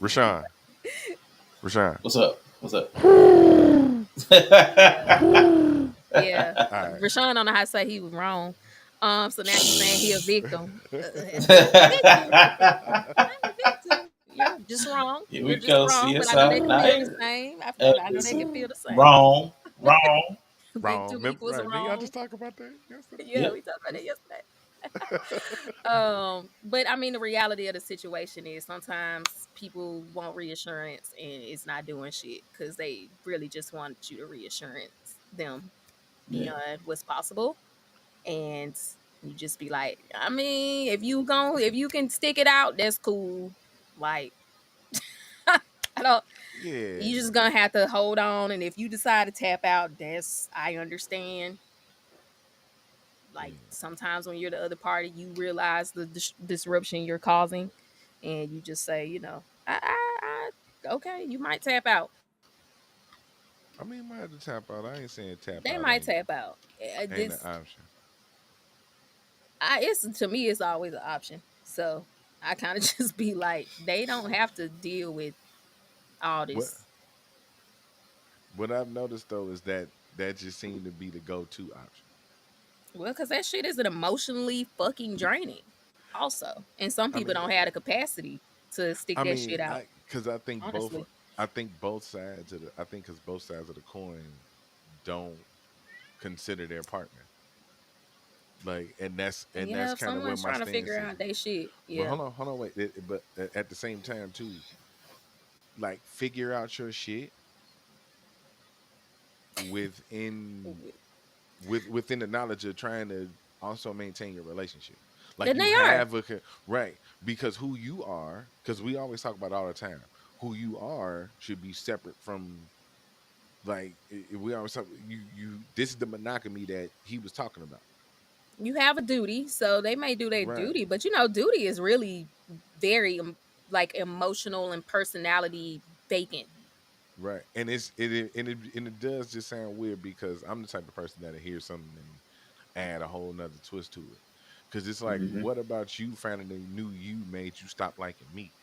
Rashawn, Rashawn. What's up? What's up? Yeah. Yeah, All right. Rashawn don't know how to say he was wrong. So now she's saying he a victim. I'm a victim. I'm a victim. You're just wrong. Here You're we just go. wrong. See But us I know out they can feel the night. same. I know they can Listen, feel the same. wrong, wrong. Wrong. Victim Remember, equals right. Didn't y'all wrong. just talk about that yesterday? Yeah, Yep. we talked about that yesterday. But I mean, the reality of the situation is sometimes people want reassurance and it's not doing shit because they really just want you to reassurance them Yeah. beyond what's possible. And you just be like, I mean, if you can stick it out, that's cool. Like, I don't. You Yeah. just gonna have to hold on, and if you decide to tap out, I understand. Like Yeah. sometimes when you're the other party, you realize the disruption you're causing, and you just say, okay, you might tap out. I mean, might have to tap out. I ain't saying tap They out might tap out. ain't an This, option. it's to me, it's always an option. So I kind of just be like, they don't have to deal with all What this. what I've noticed though is that that just seemed to be the go-to option. Well, because that shit is an emotionally fucking draining, also. And some I people mean, don't have the capacity to stick I that shit mean, out, because honestly. I think both sides of the, I think because both sides of the coin don't consider their partner. Like, and Yeah, that's if kind of where someone's my trying to figure stance is. out they shit, But yeah. hold on, wait. But at the same time too, like figure out your shit within within the knowledge of trying to also maintain your relationship. Like Then you they are. have right, because who you are, because we always talk about all the time, who you are should be separate from, like we always talk, you this is the monogamy that he was talking about. You have a duty, so they may do their Right. duty, but duty is really very like emotional and personality vacant. Right. And and it does just sound weird because I'm the type of person that hear something and add a whole nother twist to it. Cause it's like, Hmm. what about you finding a new you made you stop liking me?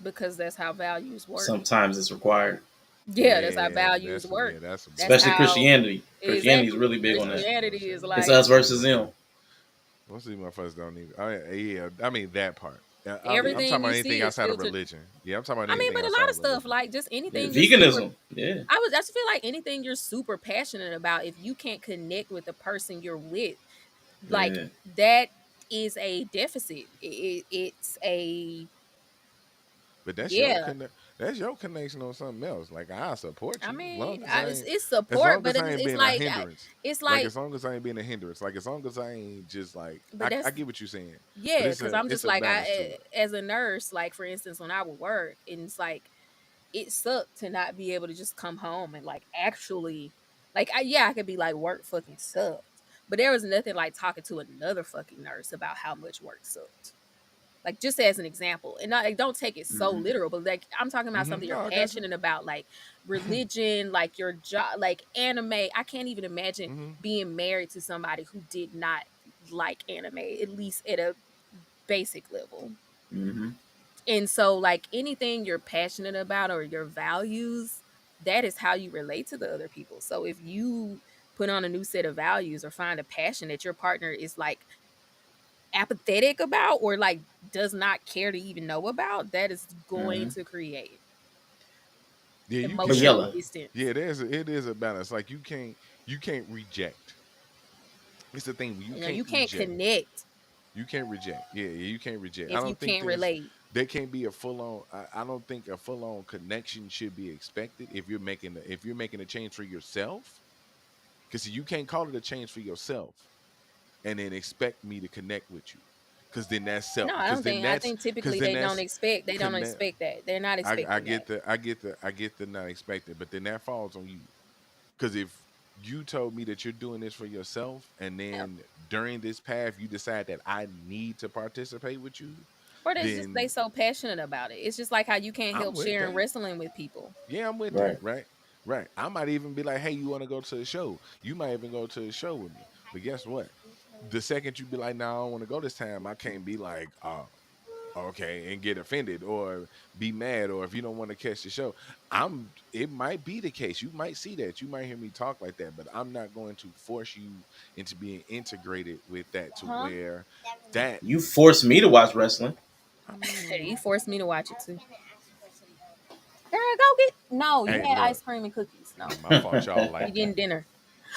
Because that's how values work. Sometimes it's required, Yeah, that's how Yeah, values work. that's some That's especially bullshit. how Christianity. Christianity is exactly really big on That's that. some Christianity is bullshit. It's like us versus them. Most of these motherfuckers don't even. Yeah, I mean that part. I'm talking everything about you anything see is outside of filtered. religion. Yeah, I'm talking about I mean, anything but a outside lot of of stuff, religion. like just Yeah, anything you're super veganism. Yeah. I just feel like anything you're super passionate about, if you can't connect with the person you're with, like Yeah. that is a deficit. It's a But yeah. that's your connection on something else. Like I support I you, mean, it's as support, long but as I ain't it's being a like hindrance. it's Like like, as long as I ain't being a hindrance. Like as long as I ain't just like but I that's get what you're saying, but yeah, because I'm it's just a like balance to it. as a nurse, like for instance, when I would work, and it's like it sucked to not be able to just come home and like actually like I could be like work fucking sucked, but there was nothing like talking to another fucking nurse about how much work sucked. Like just as an example, and like, don't take it so Hmm. literal, but like I'm talking about something you're No, I got you. passionate about, like religion, like your job, like anime. I can't even imagine hmm being married to somebody who did not like anime, at least at a basic level. Hmm. And so, like anything you're passionate about or your values, that is how you relate to the other people. So if you put on a new set of values or find a passion that your partner is like apathetic about or like does not care to even know about, that is going Hmm. to create Yeah, you But can't. emotional Yella, distance. Yeah, it is a balance. Like you can't reject. It's the thing when you You know, you can't can't reject. connect You can't reject. Yeah, you can't reject. I if you don't think can't relate. there can't be a full on. I don't think a full on connection should be expected if you're making a change for yourself. Because you can't call it a change for yourself and then expect me to connect with you. Because then that's self. No, I don't think. I think Because typically then they don't that's expect. They don't connect. expect that. They're not I expecting that. get I get the not expected, but then that falls on you. Because if you told me that you're doing this for yourself, and Yeah. then during this path you decide that I need to participate with you, Or they just they then so passionate about it. It's just like how you can't I'm help with sharing that. wrestling with people. Yeah, I'm with that. right? Right, right. I might even be like, hey, you want to go to a show? You might even go to a show with me. But guess what? The second you be like, no, I don't want to go this time, I can't be like, okay, and get offended or be mad, or if you don't want to catch the show. It might be the case. You might see that. You might hear me talk like that, but I'm not going to force you into being integrated with that to Huh? where that You forced me to watch wrestling. I You mean, forced me to watch it too. Girl, go get. No, you hey, had look, ice cream and cookies. No, my fault, y'all you like getting that. dinner.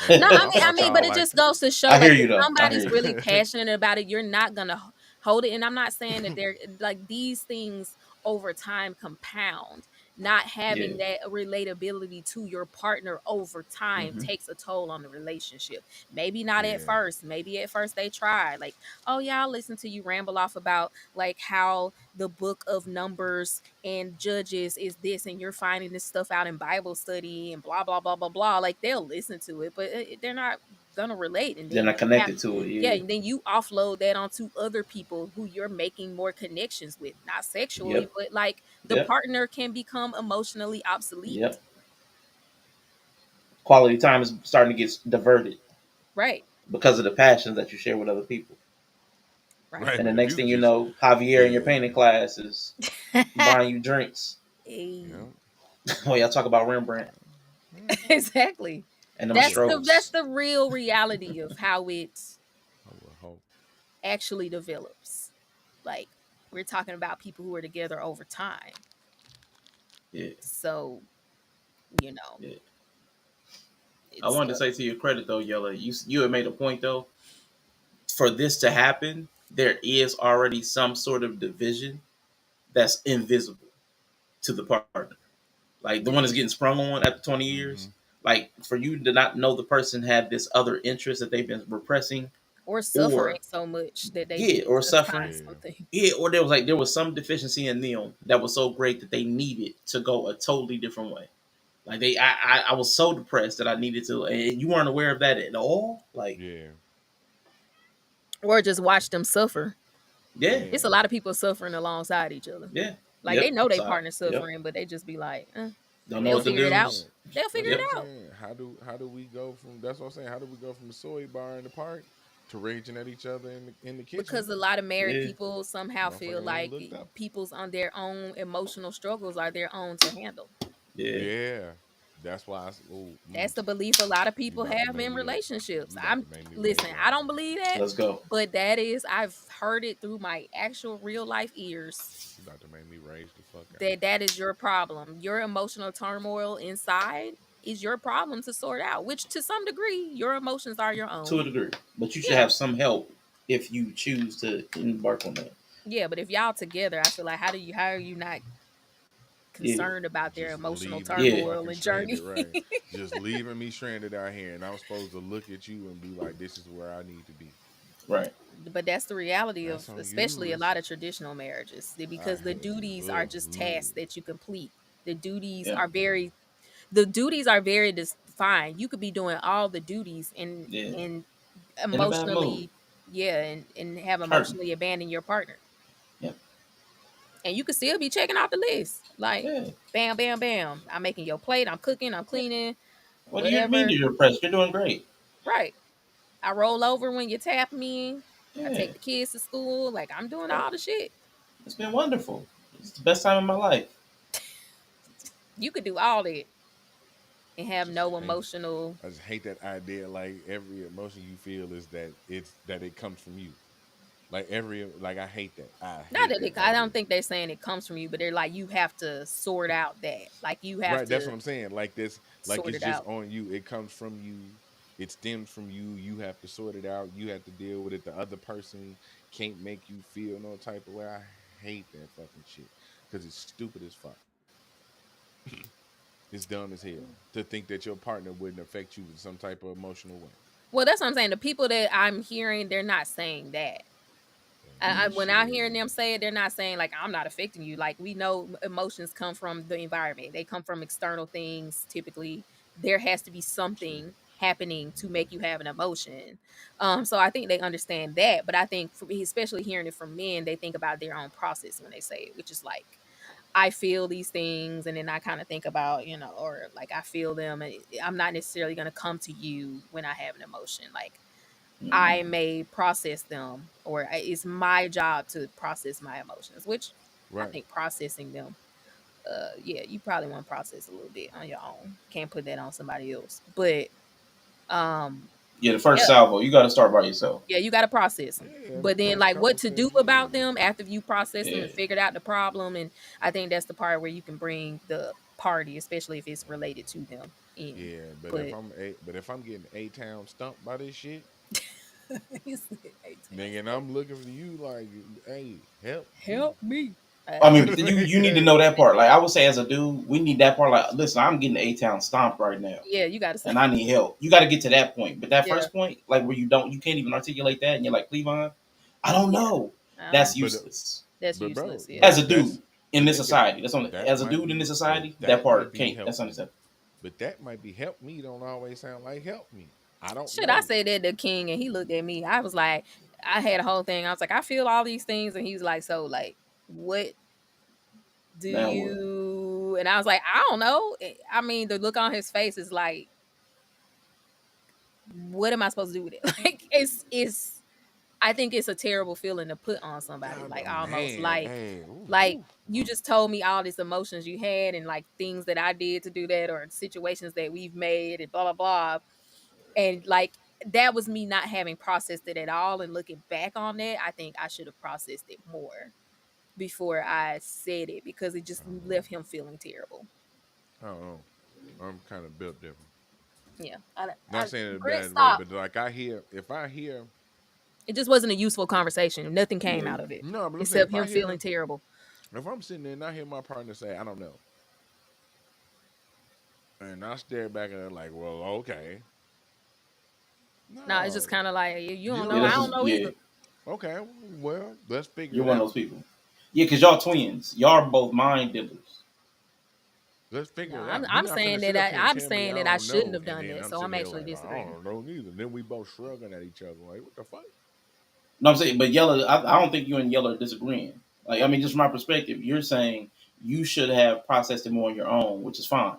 Hey, No, look, my I fault, mean, but y'all it like just that. goes to show, I hear like, you if though. I hear somebody's you. really passionate about it, you're not gonna hold it. And I'm not saying that they're like these things over time compound. Not Yeah. having that relatability to your partner over time Hmm. takes a toll on the relationship. Maybe not at Yeah, first. Maybe at first they try, like, oh yeah, I'll listen to you ramble off about like how the book of Numbers and Judges is this, and you're finding this stuff out in Bible study and blah blah blah blah blah. Like they'll listen to it, but they're not gonna relate. And They're then not you have, connected to it. yeah, Yeah. and then you offload that onto other people who you're making more connections with, not sexually, Yep. but like the Yep. partner can become emotionally obsolete. Yep. Quality time is starting to get diverted Right, because of the passions that you share with other people. right. right. And the But if next you thing you just, know, Javier in your yeah, painting class is buying you drinks Hey, yeah, while y'all talk about Rembrandt yeah, exactly. and them I That's would the hope. that's strokes. the real reality of how it I would hope. actually develops. Like we're talking about people who are together over time. Yeah. So, you know, Yeah. I it's wanted to say to your credit though, Yella, you had made a point though. For this to happen, there is already some sort of division that's invisible to the partner. Like the one that's getting sprung on after 20 Mm-hmm. years. Like for you to not know the person had this other interest that they've been repressing, or suffering or so much that they yeah, need or to find suffering. Yeah, something. Yeah, or there was some deficiency in them that was so great that they needed to go a totally different way. Like I was so depressed that I needed to, and you weren't aware of that at all. Like, yeah, Or just watch them suffer. yeah, It's a yeah. lot of people suffering alongside each other. yeah, Like they yep, know they so partner yep, suffering, but they just be like, don't know That's they'll what to what I'm figure it do. out. saying. They'll That's figure what it Yep, I'm out. saying. How do we go from? That's what I'm saying. How do we go from the soy bar in the park to raging at each other in the Because kitchen? a lot of married yeah, people somehow feel Motherfucker ain't like looked up. people's on their own emotional struggles are their own to handle. yeah. Yeah, that's why. Oh, That's the belief a lot of you people about to have make in me. relationships. You about I'm to make me listen, rage I right don't now. believe that, Let's go. but that is I've heard it through my actual real life ears You about to make me rage the fuck out. that is your problem. Your emotional turmoil inside is your problem to sort out, which to some degree your emotions are your To own. a degree, but you should Yeah. have some help if you choose to embark on that. Yeah, but if y'all together, I feel like how are you not Yeah, concerned about their Just emotional leaving me yeah, turmoil fucking and journey? stranded, right? Just leaving me stranded out here, and I'm supposed to look at you and be like, "This is where I need to be." right. But that's the reality That's of on especially you. a It's lot of traditional marriages I because the had duties are just tasks look. that you complete. The duties Yeah, are very the duties are very defined. You could be doing all the duties yeah. and In a bad mood, emotionally, yeah, and have hurting. emotionally abandoned your partner. Yeah, And you could still be checking off the list. Like yeah, bam, bam, bam. I'm making your plate, I'm cooking, I'm yeah. cleaning, What do you mean whatever. you're depressed? You're doing great. Right. I roll over when you tap me. I Yeah, take the kids to school. Like I'm doing yeah. all the shit. It's been wonderful. It's the best time of my life. You could do all that and I have just no hate. emotional. I just hate that idea. Like every emotion you feel is that it comes from you. Like I hate that. I Not hate that that I type don't of. think they're saying it comes from you, but they're like you have to sort out that. Like you have Right, that's what to I'm saying. Like this, like sort it's it just out. on you. It comes from you. It stems from you. You have to sort it out. You have to deal with it. The other person can't make you feel no type of way. I hate that fucking shit because it's stupid as fuck. It's dumb as hell to think that your partner wouldn't affect you with some type of emotional way. Well, that's what I'm saying. The people that I'm hearing, they're not saying that. When I'm hearing them Shit. say it, they're not saying like I'm not affecting you. Like we know emotions come from the environment. They come from external things. Typically, there has to be True. something happening to make you have an emotion. So I think they understand that. But I think, for me, especially hearing it from men, they think about their own process when they say it, which is like I feel these things, and then I kind of think about, or like I feel them, and I'm not necessarily going to come to you when I have an emotion. Like I may process them, or it's my job to process my emotions, which I Right. think processing them, yeah, you probably want to process a little bit on your own. Can't put that on somebody else. But um, Yeah, the yeah, first salvo, you got to start by yourself. yeah, you got to process them. Yeah, the But then, first like, what couple to do sessions. about Yeah. them after you process them Yeah. and figured out the problem, and I think that's the part where you can bring the party, especially if it's related to them, in. Yeah, But but if I'm getting A town stumped by this shit, he said, "Hey, Tam, nigga, and I'm looking for you like, hey, help me. help me." I Uh, mean, you need to know that part. Like I would say, as a dude, we need that part. Like, listen, I'm getting A Town stomped right now, yeah, you got to say, and I need help. You got to get to that point. But that yeah, first point, like where you can't even articulate that, and you're like, Cleavon, I don't yeah. know. Uh, That's but useless. that's but bro, useless. Yeah. As but a dude that's in but this they could society, that's on. that As a might dude in this be but society, that that might part be can't. help That's me. unacceptable. But that might be help me don't always sound like help me. I don't Shit, I know. said that to King, and he looked at me. I was like, I had a whole thing. I was like, I feel all these things, and he was like, so like, what do Now what? you? And I was like, I don't know. I mean, the look on his face is like, what am I supposed to do with it? Like, it's. I think it's a terrible feeling to put on somebody. God, Like almost man, like, hey, ooh, like ooh. you just told me all these emotions you had, and like things that I did to do that, or situations that we've made, and blah blah blah. And like that was me not having processed it at all. And looking back on that, I think I should have processed it more before I said it, because it I just don't know. left him feeling terrible. I don't know. I'm kind of built different. Yeah, Not saying it a Grant, bad way, stop. but like if I hear, It just wasn't a useful conversation. Nothing came Yeah. out of it no, but I'm saying except if I him feeling hear, terrible. if I'm sitting there and I hear my partner say, I don't know, and I stare back at her like, well, okay, No, it's just no, kind of like you you don't don't know. Yeah, I that's know, don't just know yeah. either. okay, well, let's figure You're it one of out. those people. Yeah, because y'all twins. Y'all are both mind dealers. Let's No, figure it I'm out. You're I'm not finna saying sit that up here and I'm tell me saying I that I don't shouldn't know, have and done then that. I'm So I'm sitting here actually like I disagreeing. don't know neither. Then we both shrugging at each other like, what the fuck? No, I'm saying, but Yella, I don't think you and Yella are disagreeing. Like, I mean, just from my perspective, you're saying you should have processed it more on your own, which is fine.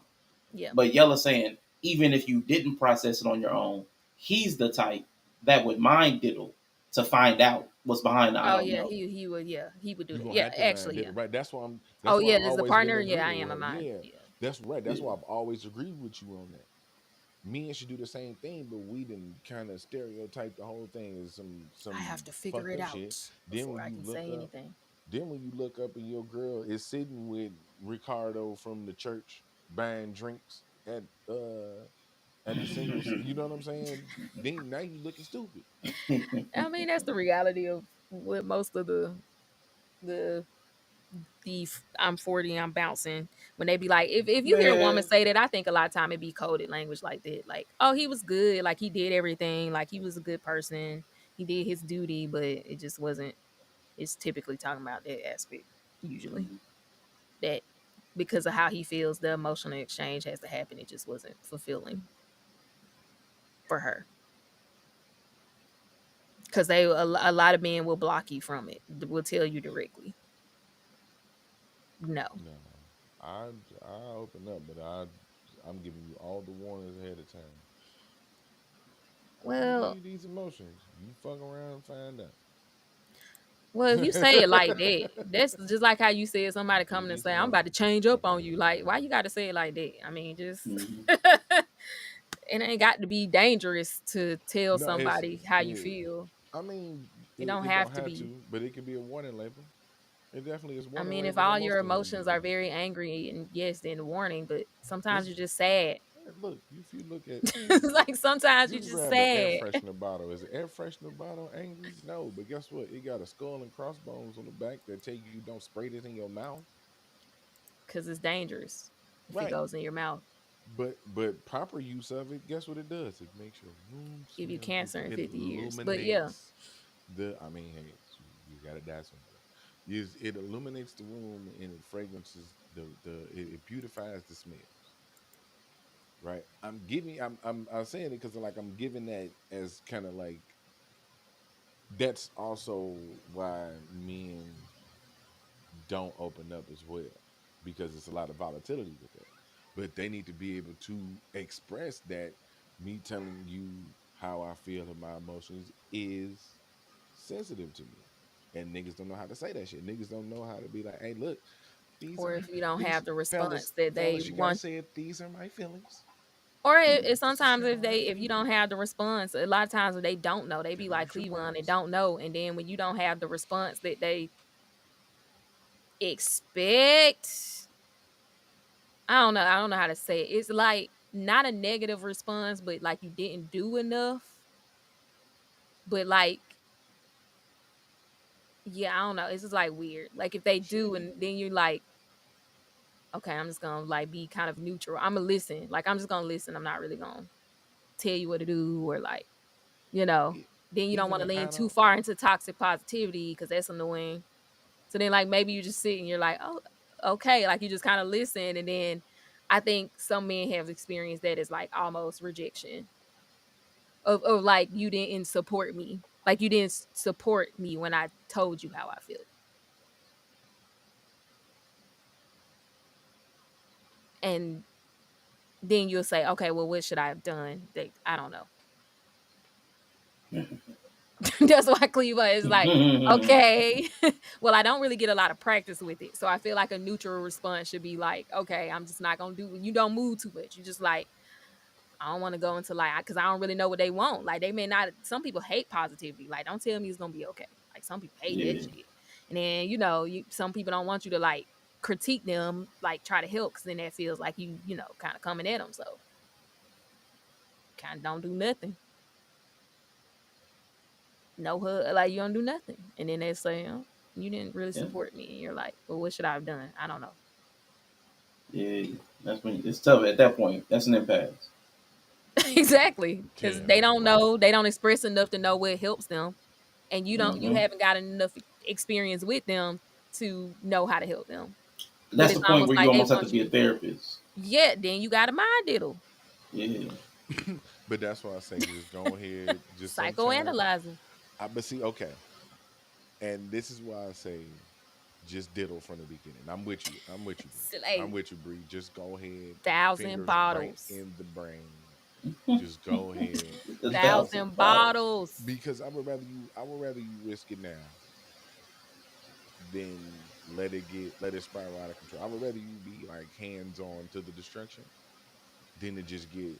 Yeah. But Yella's saying even if you didn't process it on your own, he's the type that would mind diddle to find out what's behind the I Oh don't yeah, know. he would do You that. gonna Yeah, have to mind actually, that, yeah. right? That's Oh why yeah, I've as a always been partner, yeah, I agreeing. am a Like, mind. yeah, Yeah. that's right. That's Yeah. why I've always agreed with you on that. Men should do the same thing, but we didn't kind of stereotype the whole thing as I have some to figure fucked it up shit. out Then before when I you can look say up, anything. then when you look up and your girl is sitting with Ricardo from the church buying drinks at the singles, you know what I'm saying? Then now you looking stupid. I mean, that's the reality of what most of the I'm 40, I'm bouncing. When they be like, if you hear a woman Man, say that, I think a lot of time it be coded language like that. Like, oh, he was good, like he did everything, like he was a good person, he did his duty, but it just wasn't. It's typically talking about that aspect usually. That because of how he feels, the emotional exchange has to happen. It just wasn't fulfilling for her. Because a lot of men will block you from it. Will tell you directly, no. No, I open up, but I'm giving you all the warnings ahead of time. I don't give Well, you these emotions. You fuck around and find out. well, if you say it like that, that's just like how you said somebody Give you coming and these say, "I'm about to emotions. change Fuck up on around you." and Like, find why out. you got to say it like that? I mean, just mhm. it ain't got to be dangerous to tell No, somebody how you it, feel. I mean, It don't It don't have to have be. to, but it could be a warning label. It definitely is I warning mean, if label, and all most your of them will be emotions are warning. very angry, and yes, then warning. But sometimes It's you're just sad. look, if you look at Like sometimes you you're can just grab an air sad. freshener bottle. Is an air freshener bottle angry? No, but guess what? It got a skull and crossbones on the back that tell you don't spray this in your mouth. Because it's dangerous if it Right. goes in your mouth. But proper use of it, guess what it does? It makes your room Give you smell good. cancer in It 50 years. But yeah, illuminates the. I mean, hey, you gotta die somewhere. It illuminates the room and it fragrances it beautifies the smells. Right. I'm saying it because like I'm giving that as kind of like that's also why men don't open up as well because it's a lot of volatility with that. But they need to be able to express that me telling you how I feel and my emotions is sensitive to me. And niggas don't know how to say that shit. Niggas don't know how to be like, hey, look, these or are if you don't these have the response fellas, that they fellas, you gotta want, say it, these are my feelings. or This is sometimes how I if you feel. don't have the response, a lot of times when they don't know, they be Then like use your Cleveland, they words. don't know, and then when you don't have the response that they expect, I don't know how to say it. It's like not a negative response, but like you didn't do enough. But like, yeah, I don't know. It's just like weird. Like if they do, Shit. and then you're like, okay, I'm just gonna like be kind of neutral. I'm gonna listen. Like I'm just gonna listen. I'm not really gonna tell you what to do or like, you know. E- Then you don't Even want to an lean add too on. far into toxic positivity because that's annoying. So then like maybe you just sit and you're like, oh, okay, like you just kind of listen, and then I think some men have experienced that as like almost rejection of like you didn't support me, like you didn't support me when I told you how I feel, and then you'll say, okay, well, what should I have done? I don't know. That's why Cleva is like, okay. Well, I don't really get a lot of practice with it. So I feel like a neutral response should be like, okay, I'm just not gonna do, you don't move too much. You just like, I don't want to go into like, because I don't really know what they want. Like they may not, some people hate positivity. Like, don't tell me it's gonna be okay. Like some people hate that Yeah. shit. And then, you know, some people don't want you to like critique them, like try to help, because then that feels like you know, kind of coming at them. So kind of don't do nothing. No hug, like you don't do nothing. And then they say, oh, you didn't really Yeah. support me. And you're like, well, what should I have done? I don't know. Yeah. That's when it's tough at that point. That's an impasse. Exactly. Because they Damn, don't right. know, they don't express enough to know what helps them. And you Hmm. haven't gotten enough experience with them to know how to help them. But That's it's the point almost where you like they almost have to want be you a to, therapist. yeah, then you got a mind diddle. Yeah. But that's why I say just go ahead. Just sometimes Psychoanalyzing. I but see, okay. And this is why I say just diddle from the beginning. I'm with you. I'm with you, Bree. I'm Slay. with you, Bree. Just go ahead. Thousand Fingers right bottles. in the brain. Just go ahead. A Because thousand Thousand bottles. bottles. I would rather you risk it now than let it spiral out of control. I would rather you be like hands on to the destruction than to just get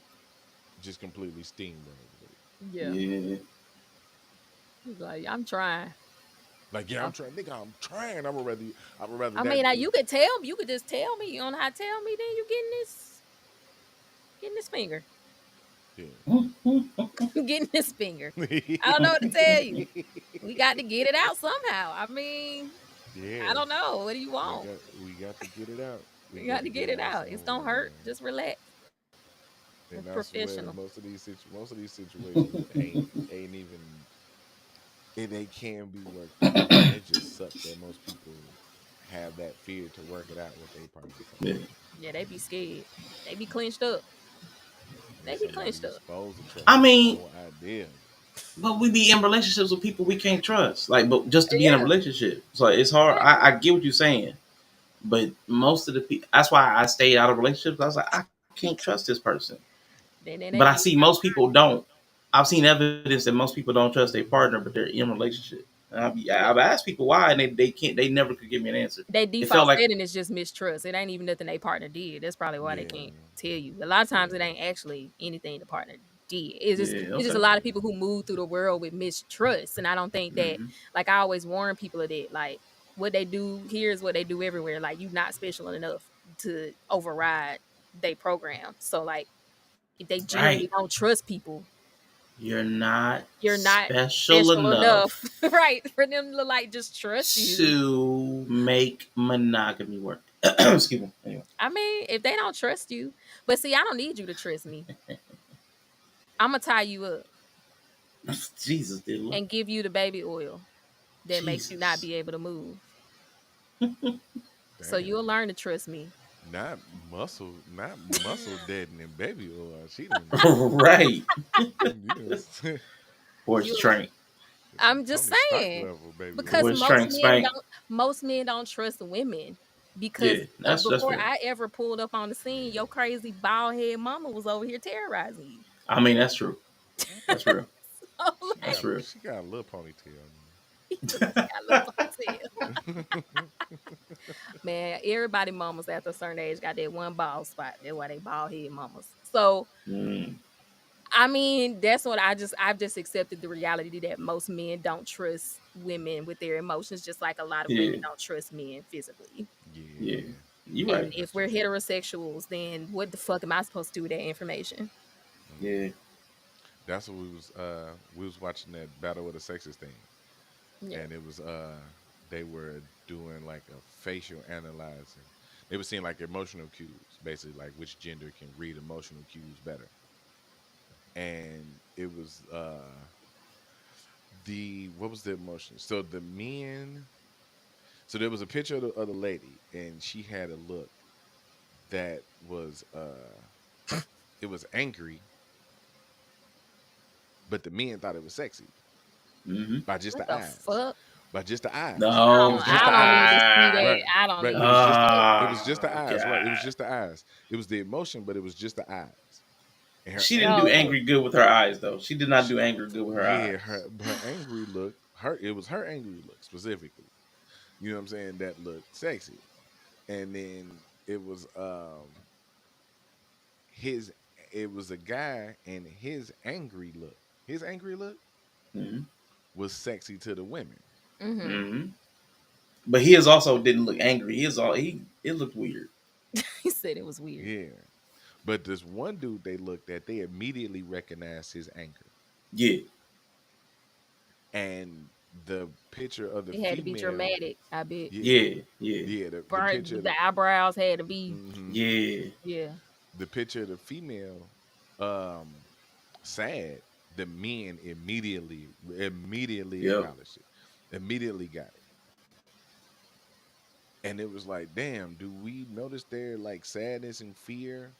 just completely steamrolled with it. Yeah. Yeah. Like, I'm trying. Like, yeah, I'm trying, nigga, I'm trying. I would rather I mean, that be you could tell me. You could just tell me. You don't know how to tell me. Then you getting this finger, getting this finger. I don't know what to tell you. We got to get it out somehow. I mean, I yeah. don't know. What do you want? We got to get it out. We We got got to to get get it it out out. It's somewhere, don't hurt. man. Just relax. A And I swear, professional. most of these situations ain't even they can be worked out. And it just sucks that most people have that fear to work it out with their partner Yeah. sometimes. Yeah, they be scared. They be clenched up. And They be somebody clenched up. supposed to trust I them with mean, no idea. but we be in relationships with people we can't trust. Like, but just to be in a Yeah, relationship, so it's hard. exactly. I get what you're saying, but most of the people. That's why I stayed out of relationships. I was like, I can't trust this person. Then they But I get see most people don't. I've seen evidence that most people don't trust their partner, but they're in a relationship. And yeah. I've asked people why, and they can't. They never could give me an answer. They It felt default like, setting is just mistrust. It ain't even nothing they partner did. That's probably why they Yeah, can't tell you. A lot of times it yeah. ain't actually anything the partner did. It's just a Okay. lot of people who move through the world with mistrust, and I don't think that, Hmm. like, I always warn people of that. Like, what they do here is what they do everywhere. Like, you not special enough to override they program. So like, if they genuinely Right. don't trust people, You're not you're not special special enough, enough right? For them to like just trust you. to make monogamy work. Excuse me. Anyway. I mean, if they don't trust you, but see, I don't need you to trust me. I'm gonna tie you up Jesus, Dilla. and give you the baby oil that makes you not Jesus. be able to move. So Damn. you'll learn to trust me. Not muscle deadening baby oil. She didn't, Right. you know, Horse You, strength. it's some I'm just Tony Stark saying, level baby because oil. Horse strength spank. most men don't trust women. Yeah, Because that's before fair. I ever pulled up on the scene, your crazy bald head mama was over here terrorizing you. I mean, that's true. That's real. So She like, That's got real. she got a little ponytail. he talking about she got a little ponytail. Man, everybody mamas after a certain age got that one bald spot. That's why they bald head mamas. So Mm, I mean, that's what I've just accepted the reality that most men don't trust women with their emotions, just like a lot of women yeah, don't trust men physically. yeah. Yeah, You right. And if that's we're true. heterosexuals, then what the fuck am I supposed to do with that information? Yeah. Hmm. That's what we was watching that Battle of the Sexes thing, Yeah. and it was they were doing like a facial analyzing. They were seeing like emotional cues, basically like which gender can read emotional cues better. And it was the what was the emotion? So the men. So there was a picture of the lady, and she had a look that was it was angry, but the men thought it was sexy Hmm. by just What the the eyes. fuck? By just the eyes. It No, was just I the don't need to eyes. see that. Right. I don't Right. need It to was see just that. it was just the eyes. Right. It was God. just the eyes. It was the emotion, but it was just the eyes. And her She didn't do Oh, angry, angry good with her eyes though. She did not she, do angry good with her yeah, eyes. her angry look, her it was her angry look specifically. You know what I'm saying? That looked sexy. And then it was his it was a guy, and his angry look Hmm. was sexy to the women. mm-hmm. Hmm. But his also didn't look angry. His all he it looked weird. He said it was weird. Yeah. But this one dude they looked at, they immediately recognized his anger. Yeah. And the picture of the It had to be female, dramatic. I bet. yeah, Yeah. Yeah. yeah, the picture Burnt of the eyebrows had to be. hmm Yeah. Yeah. the picture of the female um sad, the men immediately Yep. acknowledged it. Immediately got it. And it was like, damn, do we notice their like sadness and fear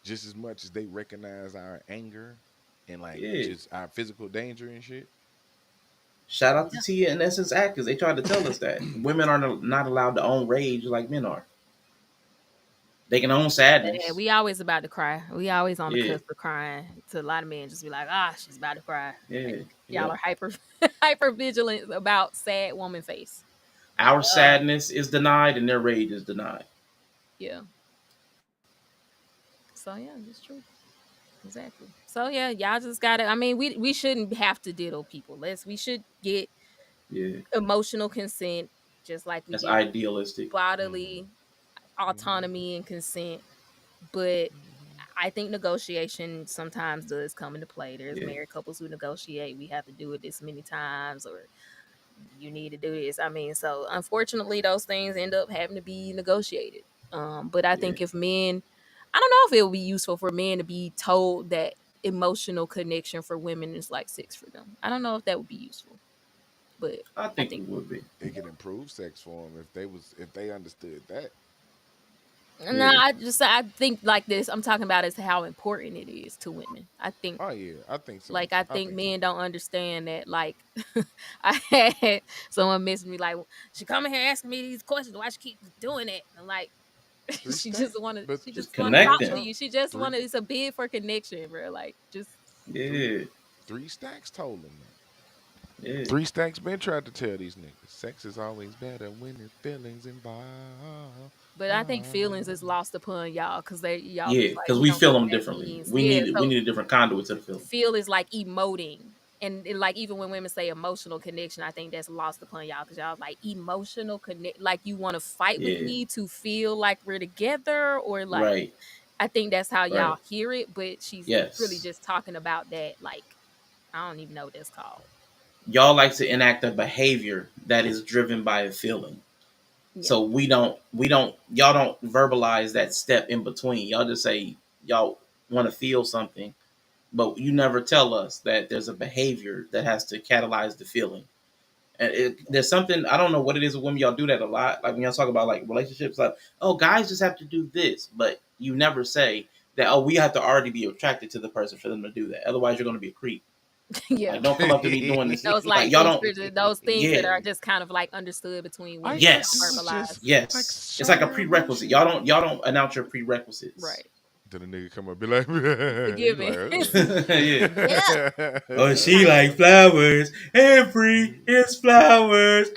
just as much as they recognize our anger and like Yeah. just our physical danger and shit? Shout out to Yeah. Tia and Essence Actors. They tried to tell us that women are not allowed to own rage like men are. They can own Yeah, sadness. we always about to cry. We always on the Yeah. cusp of crying. To a lot of men, just be like, ah, she's about to cry. Like, Yeah. y'all Yep. are hyper hyper vigilant about sad woman face. Our Uh, sadness is denied and their rage is denied. yeah. So yeah, that's true. Exactly. So yeah, y'all just gotta. I mean, we shouldn't have to diddle people. We should get Yeah. emotional consent, just like we That's get idealistic. Hmm. bodily Hmm. autonomy and consent. But Hmm. I think negotiation sometimes does come into play. There's Yeah. married couples who negotiate. We have to do it this many times, or you need to do this. I mean, so unfortunately, those things end up having to be negotiated. But I Yeah. think if men, I don't know if it would be useful for men to be told that emotional connection for women is like sex for them. I don't know if that would be useful, but I I think think it would be. It could improve sex for them if they understood that. no, Yeah. I think like this. I'm talking about is how important it is to women. I think Oh yeah, I think so. like I I think think so. men don't understand that. Like I had someone message me like she coming here asking me these questions. Why she keep doing it? And I'm like Three stacks, but she Just just wanna talk to connecting. no you. She just three wanna it's a bid for connection, bro. Like just three Yeah. three stacks told them that. Yeah. 3 stacks been tried to tell these niggas sex is always better when there's feelings involved. But I think feelings is lost upon y'all because y'all Yeah, be like, because we we don't know feel what them that differently. means. We Yeah, need we so need a different conduit to the feeling. feel is like emoting. And like even when women say emotional connection, I think that's lost upon y'all because y'all like emotional connect, like you want to fight with Yeah, me to feel like we're together, or like right, I think that's how y'all right. hear it, but she's really Yes, just talking about that. Like I don't even know what that's called. y'all like to enact a behavior that is driven by a feeling. Yeah, So y'all don't verbalize that step in between. Y'all just say y'all want to feel something, but you never tell us that there's a behavior that has to catalyze the feeling. And there's something I don't know what it is with women. Y'all do that a lot. Like when y'all talk about like relationships, like oh guys just have to do this, but you never say that oh we have to already be attracted to the person for them to do that. Otherwise you're going to be a creep. yeah. Like don't come up to me doing this. Those Like like y'all don't. those things that Yeah. are just kind of like understood between All women you that gotta don't do Yes. is just verbalize. like Yes. It's show like a your prerequisite. emotion. Y'all don't announce your prerequisites. Right. Then the nigga come up and be like, you Forgiven. Yeah. Yeah. like, Oh, He she kind like flowers. Every is flowers.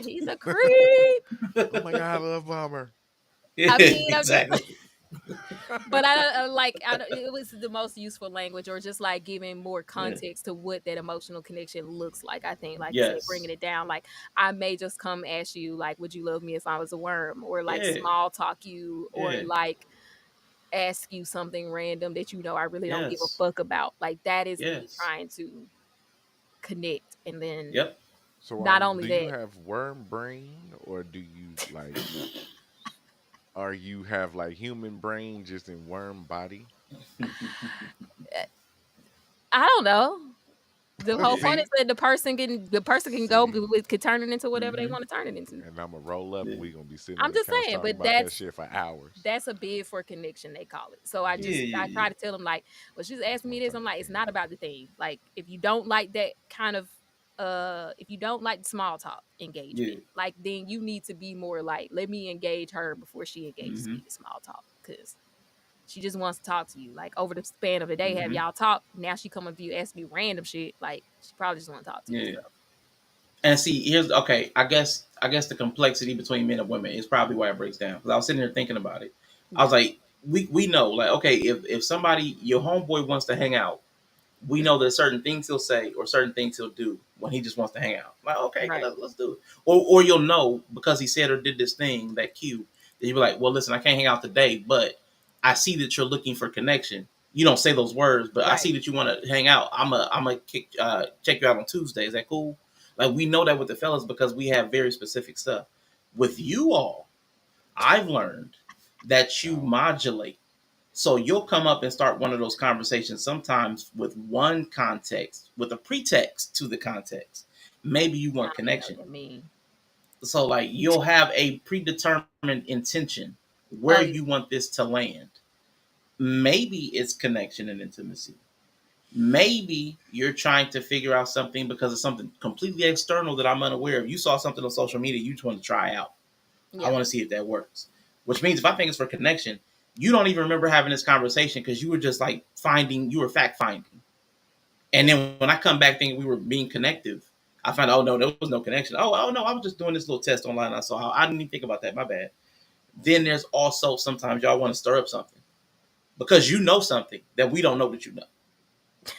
he's a creep. oh my god, I love Bomber. Yeah, I mean, I'm just exactly. but it was the most useful language, or just like giving more Yeah. context to what that emotional connection looks like. I think, like you said, bringing Yes. it down. Like I may just come ask you, like, would you love me if I was a worm, or like Yeah. small talk you, or Yeah. like ask you something random that I really don't give a Yes. fuck about. Like that is me Yes. trying to connect, and then Yep. So not only do you that, have worm brain or do you like or you have like human brain just in worm body? I don't know. The whole Yeah. point is See? that the person can go See? could turn it into whatever they Mm-hmm. want to turn it into. And I'm gonna roll up and Yeah. we gonna be sitting on I'm the just couch saying, talking but about that shit for hours. that's a bid for connection, they call it. So Yeah. I Yeah. try to tell them like, well, she's That's asking what me I'm this. trying I'm to like, it's figure not out. about the thing. Like, if you don't like that kind of if you don't like small talk Yeah. engagement, like then you need to be more like, let me engage her before she engages Mm-hmm. me to small talk, because she just wants to talk to you. Like over the span of a day, have Mm-hmm. y'all talk? Now she come up to you, ask you random shit. Like she probably just want to talk to you. Yeah. So And see, here's okay. I guess the complexity between men and women is probably why it breaks down. Because I was sitting there thinking about it. I was yeah, like, we know like okay, if somebody your homeboy wants to hang out, we know there's certain things he'll say or certain things he'll do when he just wants to hang out. Like, okay, right, let's do it. Or you'll know because he said or did this thing, that cue, that you'll be like, well, listen, I can't hang out today, but I see that you're looking for connection. You don't say those words, but I right. see that you want to hang out. I'm a check you out on Tuesday. Is that cool? Like we know that with the fellas because we have very specific stuff. With you all, I've learned that you Y'all. modulate, so you'll come up and start one of those conversations sometimes with one context, with a pretext to the context. Maybe you I want don't even know connection. what that mean. So like you'll have a predetermined intention where Oh yeah, you want this to land. Maybe it's connection and intimacy. Maybe you're trying to figure out something because of something completely external that I'm unaware of. You saw something on social media you just want to try out. I yeah, want to see if that works. Which means if I think it's for connection, you don't even remember having this conversation because you were just like you were fact finding. And then when I come back thinking we were being connective, I find out, oh no, there was no connection. Oh no, I was just doing this little test online. I saw how I didn't even think about that. My bad. Then there's also sometimes y'all want to stir up something because you know something that we don't know that you know.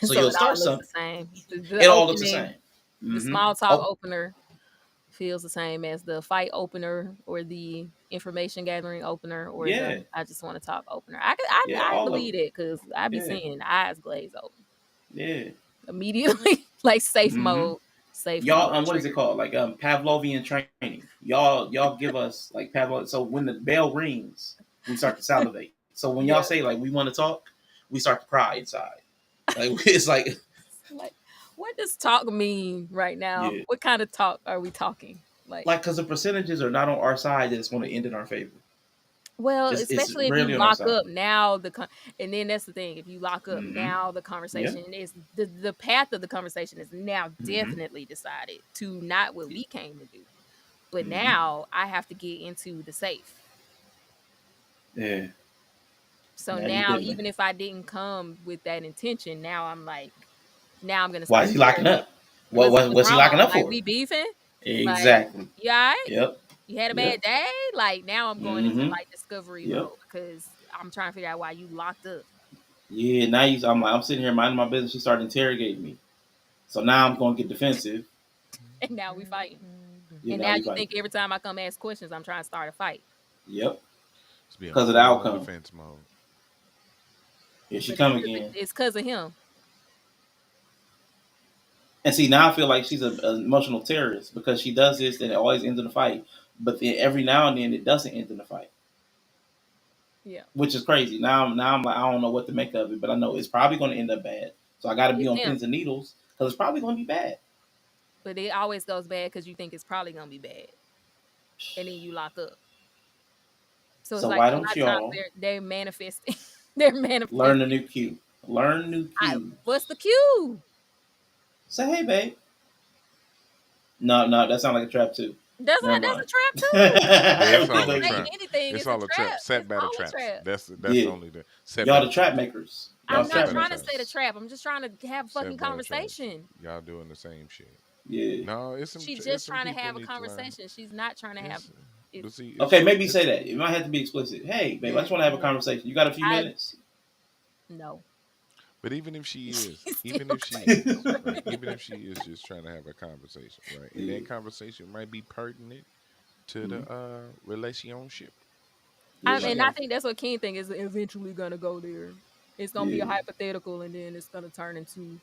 So so you'll it all start looks the something. same. The It all looks the opening, same. the Mm-hmm. small talk Oh opener feels the same as the fight opener, or the information gathering opener, or the yeah, I just want to talk opener. I yeah, all of believe them. it because I be Yeah, seeing eyes glaze open yeah. immediately, like Mm-hmm. safe Y'all mode what is it triggered. called, like Pavlovian training. Y'all give us like Pavlov, so when the bell rings we start to salivate, so when y'all Yeah, say like we want to talk we start to cry inside, like it's like like what does talk mean right now? yeah, What kind of talk are we talking? Like, like because the percentages are not on our side that it's going to end in our favor. well, It's especially if you rarely on our lock side. up now, and then that's the thing. If you lock up Mm-hmm. now, the Yeah. conversation is the path of the conversation is now Mm-hmm. definitely decided to not what we came to do. But Mm-hmm. now I have to get into the safe. Yeah. So Now you now, diddling. even if I didn't come with that intention, now I'm like, now I'm gonna Why is start he to locking worry. up? What's What's he wrong? locking up Like for? we beefing? Like, Exactly. you all right? Yep. You had a bad Yep. day? Like, now I'm going into, Mm-hmm. like, discovery Yep. mode because I'm trying to figure out why you locked up. Yeah. Now I'm sitting here minding my business. She started interrogating me. So now I'm going to get defensive. And now we fighting. Yeah. And Now now we you fight. think every time I come ask questions, I'm trying to start a fight. Yep. It's be on Because of the full outcome. defense mode. Here she But come again. it's because of him. And see, now I feel like she's an emotional terrorist because she does this and it always ends in a fight. But then every now and then it doesn't end in a fight, Yeah. which is crazy. Now I'm like, I don't know what to make of it, but I know it's probably going to end up bad. So I got to be It's on him. pins and needles because it's probably going to be bad. But it always goes bad because you think it's probably gonna be bad. And then you lock up. So it's So like why a lot don't of times y'all they're manifesting. They're learn a manifesting. new cue? Learn new cues. What's the cue? Say, hey, babe. No, no, that sounds like a trap too. Never That's mind. a trap too. Yeah, it's I all a say Yeah. trap. anything It's is a all a trap. trap. Set It's battle all a traps. trap. That's Yeah. only the set Y'all battle the trap traps. makers. Y'all I'm That's the not set trap battle trying to makers. set a traps. trap. I'm just trying to have a Set fucking battle traps. conversation. Y'all doing the same shit. Yeah. No, She's it's just some trying to people have a need to learn. conversation. She's not trying to have It's it. but see, Okay, maybe it's say that. It might have to be explicit. Hey, babe, I just want to have a Mm-mm. conversation. You got a few I minutes? no. but even if she is, He's still even if she crazy. is, right? Even if she is just trying to have a conversation, right? And Yeah. that conversation might be pertinent to Mhm. the relationship. Yeah, she And I Like, got. think that's what King think is eventually gonna go there. It's gonna be a Yeah. hypothetical, and then it's gonna turn into,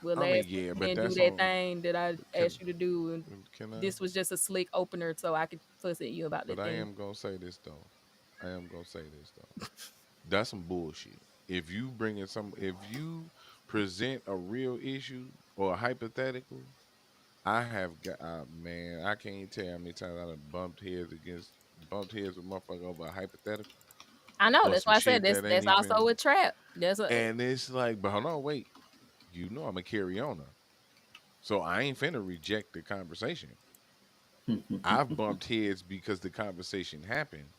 well, I mean, last week yeah, you but didn't do that's that on. thing that I Can asked you to do, and can I? this was just a slick opener so I could fuss at you about But that I thing. am gonna say this though. I am gonna say this though. That's some bullshit. If you present a real issue or a hypothetical, I have got man, I can't tell how many times I done bumped heads with motherfucker over a hypothetical I know or that's some why I said shit that's that ain't that's also even. a trap. That's a And it's like, but hold on, wait. You know I'm a carry on her, so I ain't finna reject the conversation. I've bumped heads because the conversation happened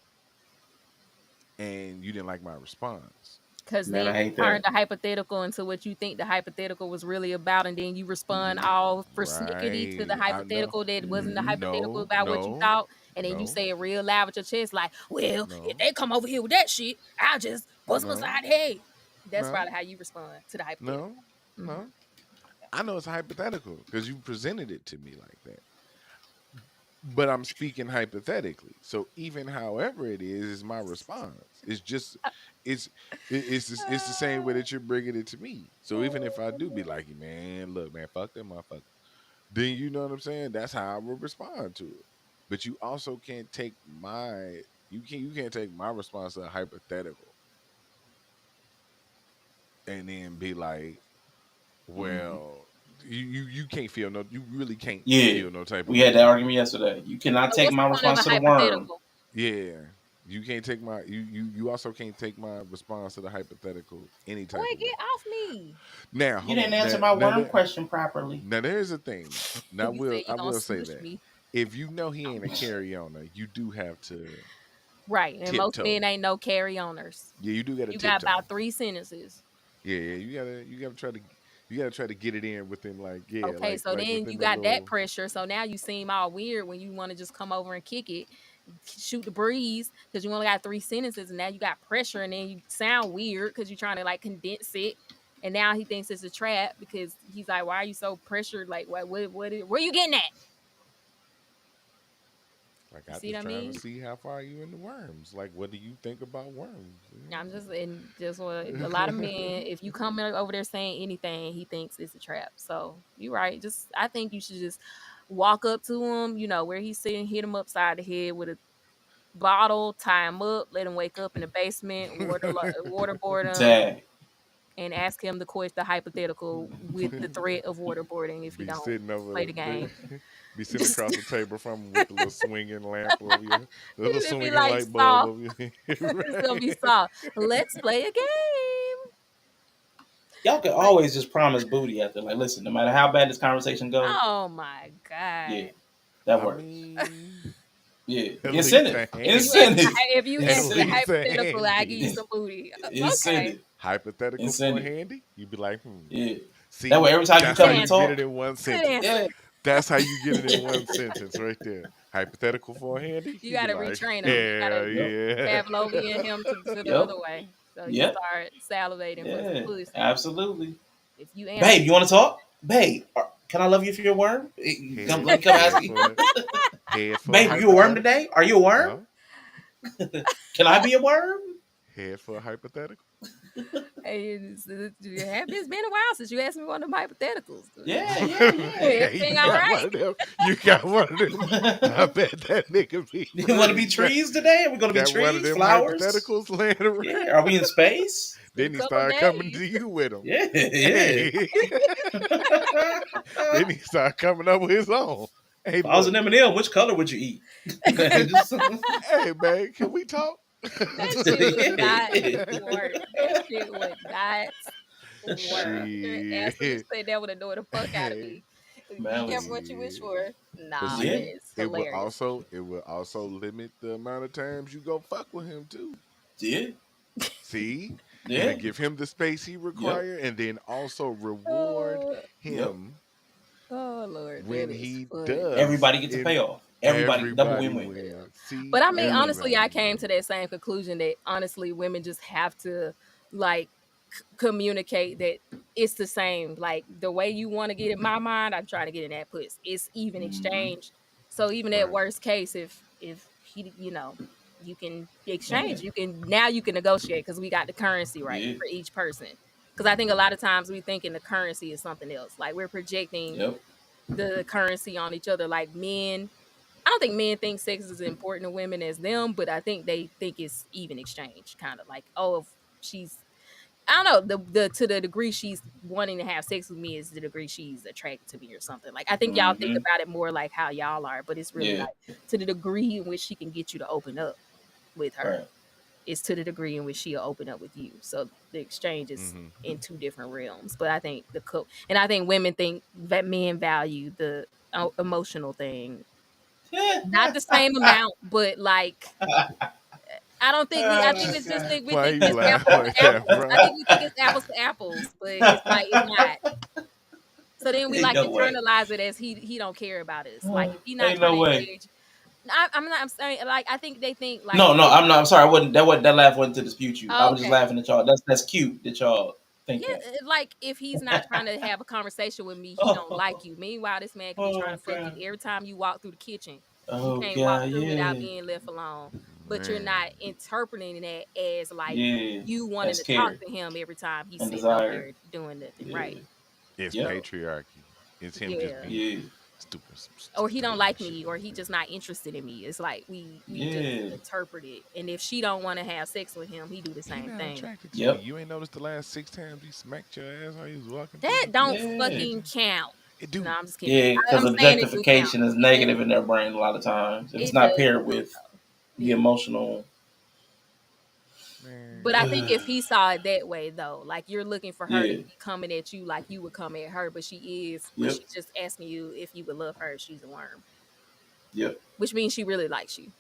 and you didn't like my response. because Man, then I you hate turn that. the hypothetical into what you think the hypothetical was really about, and then you respond all persnickety to the Right. I know. hypothetical that wasn't the hypothetical No, about what you no, thought, and then you no, say it real loud with your chest, like, "Well, if no, they come over here with that shit, I'll just bust them no, upside the head." That's no, probably how you respond to the hypothetical. no, Hmm. no. I know it's hypothetical because you presented it to me like that. But I'm speaking hypothetically. So even however it is my response. It's just it's it's the same way that you're bringing it to me. So even if I do be like, man, look, man, fuck that motherfucker, then you know what I'm saying. That's how I will respond to it. But you also can't take my you can't take my response to a hypothetical and then be like, Mhm. well, you can't feel no, you really can't Yeah. feel no type of We had that way. argument yesterday. You cannot So take what's the my point of response a to the worm. hypothetical? Yeah. You can't take my you also can't take my response to the hypothetical any Boy, type of way. get off me! Now, You hold didn't on. answer my worm question properly. Now there's a thing now. Now You said I you gonna will say smush that. me, If you know he ain't a carry owner, you do have to right? And most tiptoe. men ain't no carry oners. Yeah, you do gotta You got tiptoe. about 3 sentences. Yeah, yeah, you gotta try to get it in within like yeah, Okay, so like then you within the got that little pressure. So now you seem all weird when you want to just come over and kick it, shoot the breeze, because you only got 3 sentences, and now you got pressure, and then you sound weird because you're trying to like condense it. And now he thinks it's a trap because he's like, "Why are you so pressured? Like, where you getting at?" like You I see what just I trying to mean? see how far you into worms. Like what do you think about worms? I'm just and just what a lot of men, if you come over there saying anything, he thinks it's a trap. So you're right. Just I think you should just walk up to him, where he's sitting, hit him upside the head with a bottle, tie him up, let him wake up in the basement, waterboard him, Dang. and ask him the hypothetical with the threat of waterboarding if he be don't sitting play over the game. be sitting Just across the table from him with the little swinging lamp over you, the little it'd be swinging like light bulb soft. over you. It's gonna be Right. soft. Let's play a game. Y'all can Like, always just promise booty after. Like, listen, no matter how bad this conversation go, oh my yeah, god. that I works. mean, Yeah, at least incentive, a hand. incentive, If you At answer the incentive, least a hypothetical, I give you handy. some booty. Okay. incentive, Hypothetical for a incentive. handy, you'd be like, Yeah. That See, way, every time you that's Good how come to you answer. get it talk, in one Good sentence. answer. yeah, That's how you get it in one sentence right there. hypothetical for a handy, You he'd be gotta like, retrain him. You hell gotta Yep. yeah. Pavlovian him to the Yep. other way. So he Yep. start salivating for some Yeah. pussy. Absolutely. If you answer, Babe, you want to talk? Babe, can I love you if you're a worm? Come, let me come ask you. Head for a Babe, you a worm hypothetical. today? Are you a worm? Huh? Can I be a worm? Head for a hypothetical. hey, it's been a while since you asked me one of them hypotheticals. Yeah, yeah, Yeah, Everything you all got right? one of them. You got one of them. I yeah. bet that nigga be You for want to be real. trees today? Are we going to be Got one of trees, them flowers? hypotheticals laying around. Yeah. Are we in space? It's been a Then he couple started coming days. to you with them. Yeah, yeah. Hey, then he started coming up with his own. Hey, If I was look. an M&M, which color would you eat? Just, Hey, man, can we talk? That shit would not yeah. work. That shit would not work. Your ass would just Shit. stay there with annoy the fuck out of Hey, me. Be Man, careful listen. what you wish shit. for. But Nah, Yeah, see, that is it will hilarious. also it will also limit the amount of times you go fuck with him too. yeah, See, it'll yeah, give him the space he yep, require, and then also reward Oh, yep. him oh Lord, when that is he funny. does. Everybody gets a And payoff. Everybody double everybody win-win. wins. See, But I mean, Everybody honestly, wins. I came everybody to wins. that same conclusion that honestly, women just have to like communicate that it's the same. Like the way you want to get in my mind, I'm trying to get in that puss. It's even Mm-hmm. exchange. So even at Right. worst case, if he, you can Yeah, exchange. You can now you can negotiate because we got the currency right yeah, for each person. Because I think a lot of times we thinking the currency is something else. Like we're projecting yep. the currency on each other. Like men, I don't think men think sex is as important to women as them, but I think they think it's even exchange, kind of like, oh, if she's, I don't know, the to the degree she's wanting to have sex with me is the degree she's attracted to me or something. Like I think y'all think Mm-hmm. about it more like how y'all are, but it's really Yeah, like to the degree in which she can get you to open up with her. right. It's to the degree in which she'll open up with you. So the exchange is Hmm. in two different realms. But I think and I think women think that men value the emotional thing not the same amount, but like I don't think I Oh, think it's just God. think we Why think you it's laugh apples like to that, apples. I bro? think we think it's apples to apples, but it's like it's not. So then we Ain't like no way. internalize it as he don't care about us. Like if he not Ain't trying no to way. engage. I'm not. I'm saying like I think they think like No, no, I'm not. I'm sorry. I wasn't. That laugh wasn't to dispute you. I oh, was just okay. laughing at y'all. That's cute that y'all think that. Yeah, like if he's not trying to have a conversation with me, he don't like Oh, you. Meanwhile, this man could be trying oh to fuck you God. every time you walk through the kitchen. You Oh can't walk God. through without Yeah. being left alone. But you're Man, not interpreting that as like Yeah. you wanting That's to talk care to him every time he's and sitting over desire. there doing nothing. Yeah. Right. it's Yep. So patriarchy. It's him just yeah. being Yeah. stupid, Or he don't stupid like shit. me, or he just not interested in me. It's like we just Yeah. interpret it. And if she don't want to have sex with him, he do the He same not thing. attracted to you. Yep. You ain't noticed the last 6 times he smacked your ass while he was walking through That don't the Yeah. fucking kitchen? count. It No, do. I'm just kidding. Yeah. Because I'm saying it do count. objectification is Yeah, negative in their brain a lot of times. If it's it not does paired count with though. the Yeah. emotional. But I Man, think if he saw it that way though, like you're looking for her to Yeah. be coming at you like you would come at her, but Yep. she's just asking you if you would love her, she's a worm. Yep. Which means she really likes you.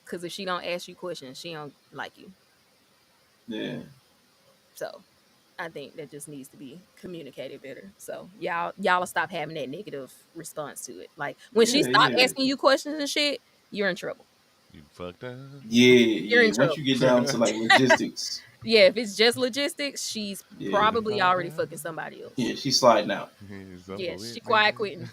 Cause if she don't ask you questions, she don't like you. Yeah. So I think that just needs to be communicated better. So y'all will stop having that negative response to it. Like when she Yeah. stop Yeah. asking you questions and shit, you're in trouble. you fucked up. Yeah. You're in Yeah. Once trouble. you get down to like logistics, Yeah, if it's just logistics, she's yeah. You probably fucked already up. fucking somebody else. Yeah. She's sliding out. It's Yeah, over she with, quiet quitting.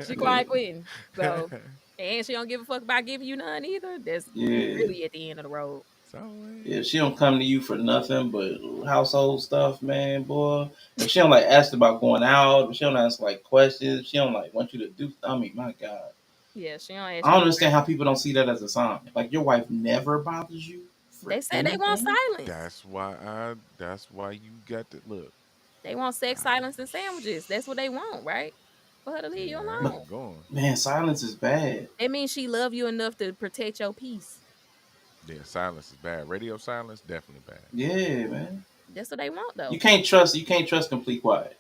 She nigga. Yeah. quiet quitting. So and she don't give a fuck about giving you none either. That's we Yeah. really at the end of the road. So Yeah, if she don't come to you for nothing but household stuff, man, boy. If she don't like ask about going out, if she don't ask like questions, if she don't like want you to do. I mean, my God, Yeah, she don't ask I don't you understand how questions. people don't see that as a sign. Like your wife never bothers you for They said they want anything. silence. that's why you got to look. They want sex, I, silence, and sandwiches. That's what they want, right? For her to leave you yeah, I But alone. ain't going. man, silence is bad. That means she love you enough to protect your peace. Yeah, silence is bad. Radio silence definitely bad. Yeah, man. That's what they want You though. can't trust. You can't trust complete quiet.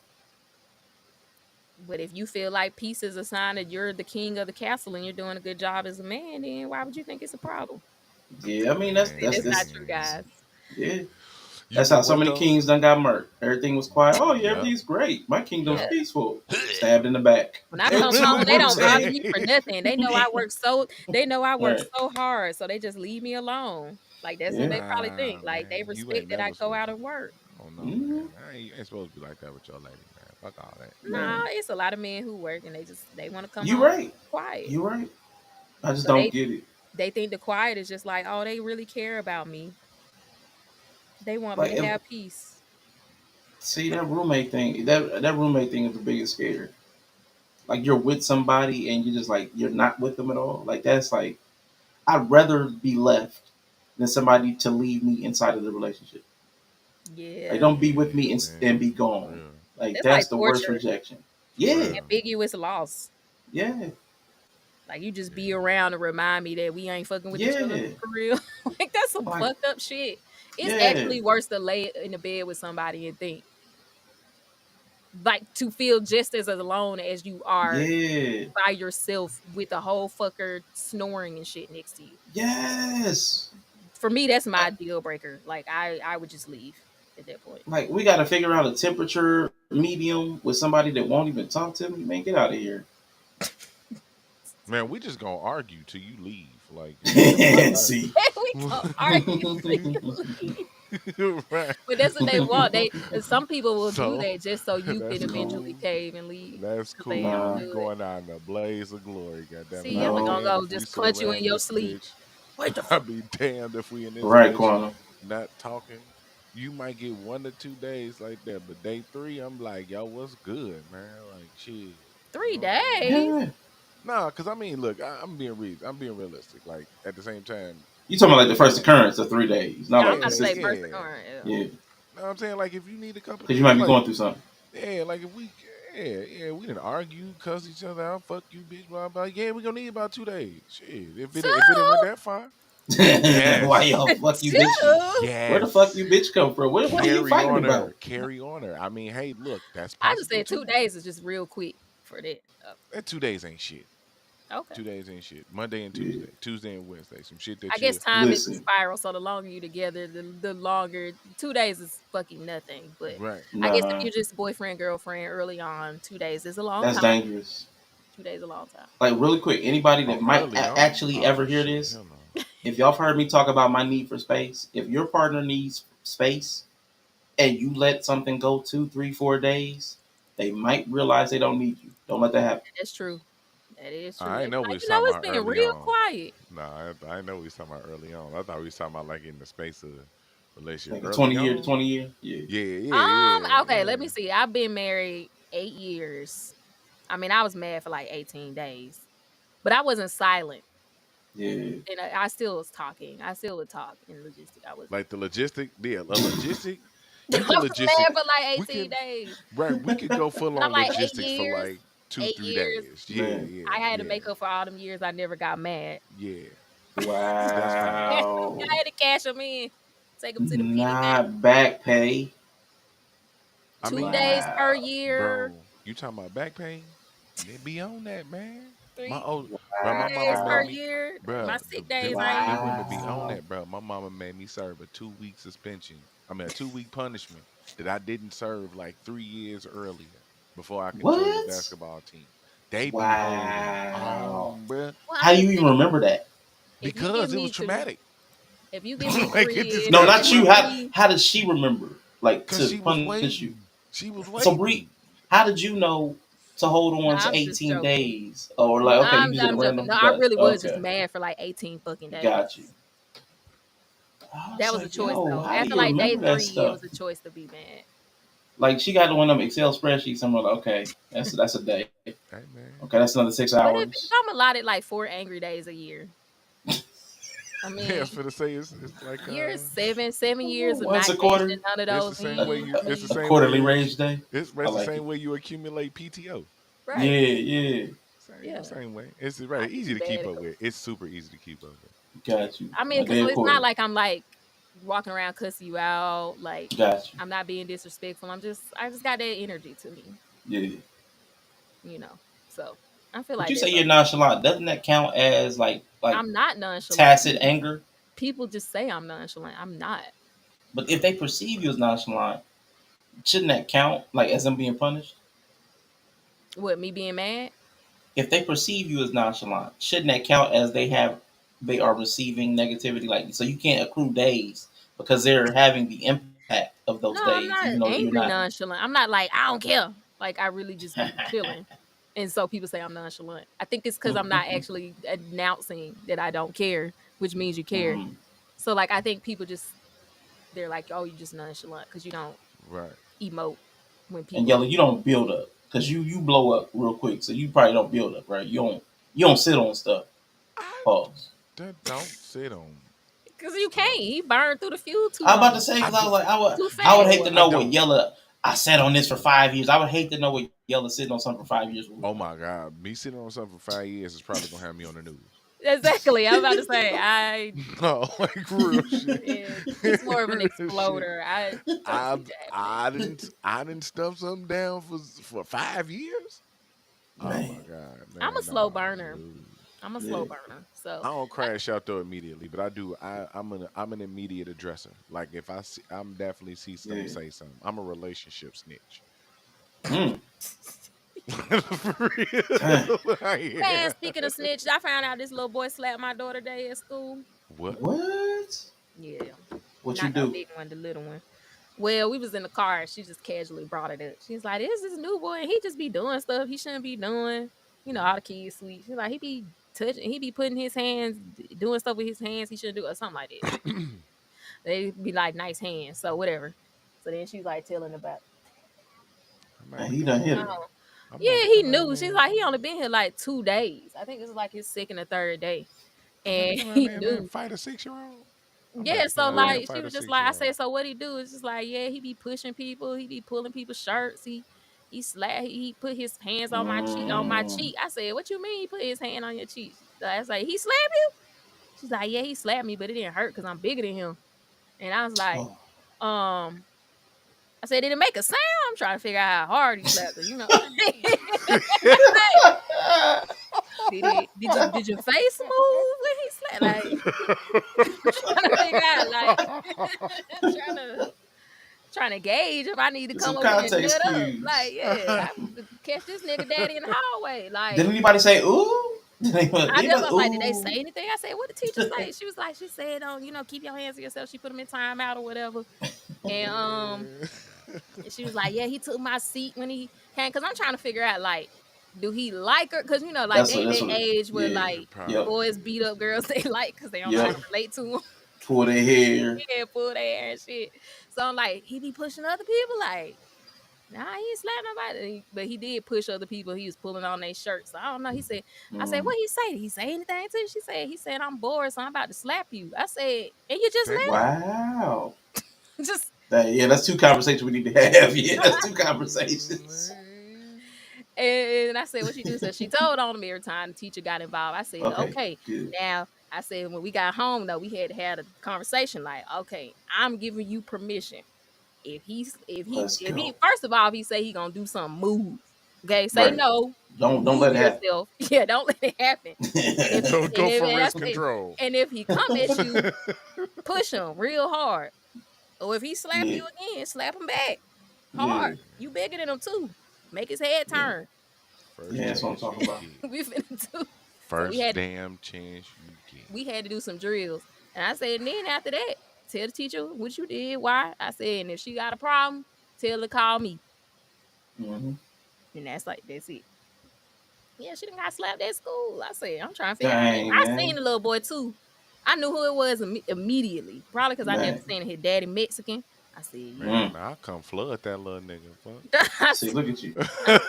But if you feel like peace is a sign that you're the king of the castle and you're doing a good job as a man, then why would you think it's a problem? Yeah, I mean that's That's not true, Man, guys. yeah. You That's how been so what many though? kings done got murked. Everything was quiet. Oh yeah, Yep. everything's great. My kingdom's Yeah. peaceful. Stabbed in the back. When I That come too. home, they I'm don't bother saying. me for nothing. They know I work Right. so hard, so they just leave me alone. Like that's what Yeah. they probably think. Nah, Like they man, you ain't respect that I never go supposed out to. and work. Oh no, Hmm. man. I ain't supposed to be like that with your lady, man. Fuck all that. No, Right. it's a lot of men who work and they want to come You home right. quiet. You right. I just So don't get it. they think the quiet is just like, oh, they really care about me. They want me Like to if have peace. see that roommate thing. That roommate thing is the biggest scare. Like you're with somebody and you just like you're not with them at all. Like that's like I'd rather be left than somebody to leave me inside of the relationship. Like Yeah, don't be with me Yeah, and be man. For gone. real. Like that's like that's the worst torture, rejection. For Yeah. real. ambiguous loss. Yeah. Like you just be Yeah. around to remind me that we ain't fucking with each other Yeah. for real. Like that's some Like fucked up shit. It's yeah. actually worse to lay in the bed with somebody and think like to feel just as alone as you are Yeah. by yourself with a whole fucker snoring and shit next to you. Yes. For me, that's I, my deal breaker. Like I would just leave at that point. like we got to figure out a temperature medium with somebody that won't even talk to me. Man, get out of here. Man, we just gonna argue till you leave. Like it's simple as that. See. We gonna argue till you leave. Right. But that's what they want. They some people will do So that just so you can that's eventually cool. cave and leave That's because they cool. don't Nah. We do it. going out in a blaze of glory. God damn it! See, I'll Yella be No. gonna damned go if we just sit punch you in around your this sleep. bitch. Wait the I'll fuck. be damned if we in this Right, bitch Quantum. not talking. You might get 1 to 2 days like that, but day three, I'm like, yo, what's good, man? Like, shit. You Three know what I'm saying? days? Yeah. Nah, cause I mean, look, I'm being I'm being realistic. Like at the same time, You talking about like the if first you, occurrence of 3 days, not Yeah, I'm like about to yeah, say consistent. first yeah. occurrence. Yeah. Yeah. Know what I'm saying? Like if you need a couple Because you days, might be like going through something. yeah, like if we yeah, we didn't argue, cuss each other out, fuck you, bitch, blah blah. Yeah, we gonna need about 2 days. Shit, if it went Two? that far, Why yes, y'all fuck you, bitch? Two? Where the fuck yes. you, bitch, come from? What are you Carry fighting on about? her, carry on her. I mean, hey, look, that's I just possible said two too. days is just real quick for that. That 2 days ain't shit. Okay. 2 days ain't shit. Monday and Yeah. Tuesday, Tuesday and Wednesday, some shit I that guess you time is a Listen, spiral, so the longer you together, the longer 2 days is fucking nothing. But right. I guess if nah, you're just boyfriend, girlfriend early on, 2 days is a long that's time. dangerous. 2 days is a long time. Like really quick, anybody that Oh, might early on? actually Oh ever hear shit, this, hell no. if y'all have heard me talk about my need for space, if your partner needs space and you let something go 2, 3, 4 days, they might realize they don't need you. Don't let that happen. That's true. That is true. I They ain't be know we like, was talking it's about been early real on. quiet. Nah, I know we was talking about early on. I thought we was talking about like in the space of the relationship. Like a Early 20 year to on? 20 year. Yeah. Yeah, yeah, Okay, let yeah, me see. I've been married 8 years. I mean, I was mad for like 18 days, but I wasn't silent. Yeah. And I still was talking. I still would talk in logistic. I wasn't. like the logistic, yeah, a logistic. I You can was logistic. mad for like We 18 can days. right. We could go full But I'm on like logistics for like two, 8 three years. days. Yeah, Man. yeah, I had to yeah, make up for all them years I never got mad. yeah. That's fine. I Wow. had to cash them in, take them to the piggy bank. Not back pay. I 2 days per Wow. year, bro, you talking about back pain? They be on that, man. My three old, bro, three my mama days per made Wow. me, year. My bro. sick days I ain't Them used. women be on Wow. that, bro. My mama made me serve a 2 week suspension. I mean, a 2 week punishment that I didn't serve like 3 years earlier before I could join the What? basketball team. They be holding Wow. on, bro, Well, How I'm do just you even saying, remember that? if you give because it was me three, traumatic. if you give me Like it three just and No, got not and you. traumatic three, How does she remember? Like because to she was punish you? waiting. She was So Bree, waiting. how did you know to hold no, on to I'm just 18 joking. days? Or No, like, okay, you just did a I'm joking. random No, I gut. really was just Okay, mad for like 18 fucking got you. days. I was That was a like, choice yo, though. how do After you like day remember that 3, it stuff? was a choice to be mad. Like she got one of them Excel spreadsheets. I'm like, okay, that's a day. Hey man. Okay, that's another six But if hours. I'm allotted like 4 angry days a year, I Yeah, I mean, was finna say it's like years 7 years of Once not a cashing quarter, none of it's the those same way in. you I it's the a mean, same way quarterly you rage day. I it's the like same it. way you accumulate PTO. Yeah, right? yeah, Same Yeah, same way. It's I right. just Easy be to bad keep at up with. It's super easy to keep up with. got you. I mean, A because day a it's not quarter. like I'm like walking around cussing you out. Like Got you. I'm not being disrespectful. I just got that energy to me, Yeah. you know. So I feel But like you say that's you're okay. nonchalant. Doesn't that count as like I'm not nonchalant. tacit anger? People just say I'm nonchalant. I'm not. But if they perceive you as nonchalant, shouldn't that count like as them being punished? What, me being mad? If they perceive you as nonchalant, shouldn't that count as they are receiving negativity? Like, so you can't accrue days because they're having the impact of those No, I'm days, even not though you're angry not. nonchalant. I'm not like, I don't care. Like, I really just be chilling. And so people say I'm nonchalant. I think it's because I'm not actually announcing that I don't care, which means you care. Mhm. So like I think people just they're like, oh, you just nonchalant because you don't Right. emote when And people. Yellow, you don't build up because you blow up real quick, so you probably don't build up, right? You don't sit on stuff. I Pause. don't sit on Because you stuff. can't. He burned through the fuel too I'm about to long, say I because I do. was like, too I would fast. hate to I know what don't. Yella. I sat on this for 5 years. I would hate to know what Yella sitting on something for 5 years would Oh look like. my God, me sitting on something for 5 years is probably gonna have me on the news. Exactly. I'm about to say No, like real shit. yeah, he's more of an Real shit. exploder. I don't see that happening. I didn't stuff something down for 5 years. Oh my Man, God, I'm a man, slow no, burner. no. I'm a slow yeah. burner. So I don't crash out though immediately, but I do. I'm an immediate addresser. Like if I see, I'm definitely see something, Yeah. say something. I'm a relationship snitch. Mm. For Dang. real. man, Yeah. speaking of snitches, I found out this little boy slapped my daughter today at school. What? What? Yeah, What you not a do? big one, the little one. Well, we was in the car and she just casually brought it up. She's like, "This is new boy, and he just be doing stuff he shouldn't be doing." You know, all the kids sweet. She's like, he be touching, he be putting his hands, doing stuff with his hands he shouldn't do, or something like that. They be like nice hands, so whatever. So then she's like telling about, I'm not Man, even he done thinking hit about her. it. oh, I'm not. yeah, he I'm not knew. She's even. like, he only been here like 2 days. I think it's like his second or third day, I'm not and thinking about he man that knew. fight a 6 year old. I'm Yeah, not thinking so about man Right. like she fight a was just six like, I year old. said, so what he do? It's just like, yeah, he be pushing people, he be pulling people's shirts, he slap, he put his hands on my cheek, on my Mm. cheek. I said, what you mean he put his hand on your cheek? I was like, he slapped you? She's like, yeah, he slapped me, but it didn't hurt because I'm bigger than him. And I was like, Oh. um, I said, did it make a sound? I'm trying to figure out how hard he slapped her, you know. Did your face move when he slapped? Like I'm trying to figure out, like trying to trying to gauge if I need to Get come some over there and context nut up. Like, cues. yeah, I could catch this nigga daddy in the hallway. Did Like, anybody say ooh? Did I just anybody was like, did they say ooh? anything? I said, what the teacher say? She was like, she said, keep your hands to yourself. She put them in timeout or whatever. And Man. she was like, yeah, he took my seat when he came. Cause I'm trying to figure out, like, do he like her? Cause like they That's that what. age where Yeah. like Yep. Probably. boys beat up girls they like because they don't know how to Yep. relate to them. Pull their hair. Yeah, pull their hair and shit. So I'm like, he be pushing other people, like, nah, he ain't slapped nobody. But he did push other people. He was pulling on their shirts. So I don't know. He said, I said, Mm. what he say? Did he say anything to you? He said, I'm bored, so I'm about to slap you. I said, and you just Damn. Wow. left? Just Yeah, that's two conversations we need to have. Yeah, that's two conversations. Man. and I said, what she do? So she told on him every time the teacher got involved. I said, Okay, okay. good. Now I said when we got home though, we had had a conversation like, okay, I'm giving you permission. Let's If he go. first of all, if he say he gonna do something, move. Okay, say Right. no, Don't move let it yourself. Yeah, don't let it happen. And if happen. Don't go for and risk that's it. control. And if he come at you, push him real hard. Or if he slap Yeah. you again, slap him back hard. Yeah. You bigger than him too. Make his head Yeah. turn. First Yeah, that's what I'm chance talking you about. get. We finna do. So First damn chance you get. we had to do some drills. And I said, and then after that, tell the teacher what you did, why. I said, and if she got a problem, tell her to call me. Hmm. And that's it. Yeah, she done got slapped at school. I said, I'm trying to figure out. Dang, I seen man. the little boy too. I knew who it was immediately. Probably because I never Man. seen his daddy Mexican. I said, yeah. Man, Mm. I'll come flood that little nigga. I See, said, look at you.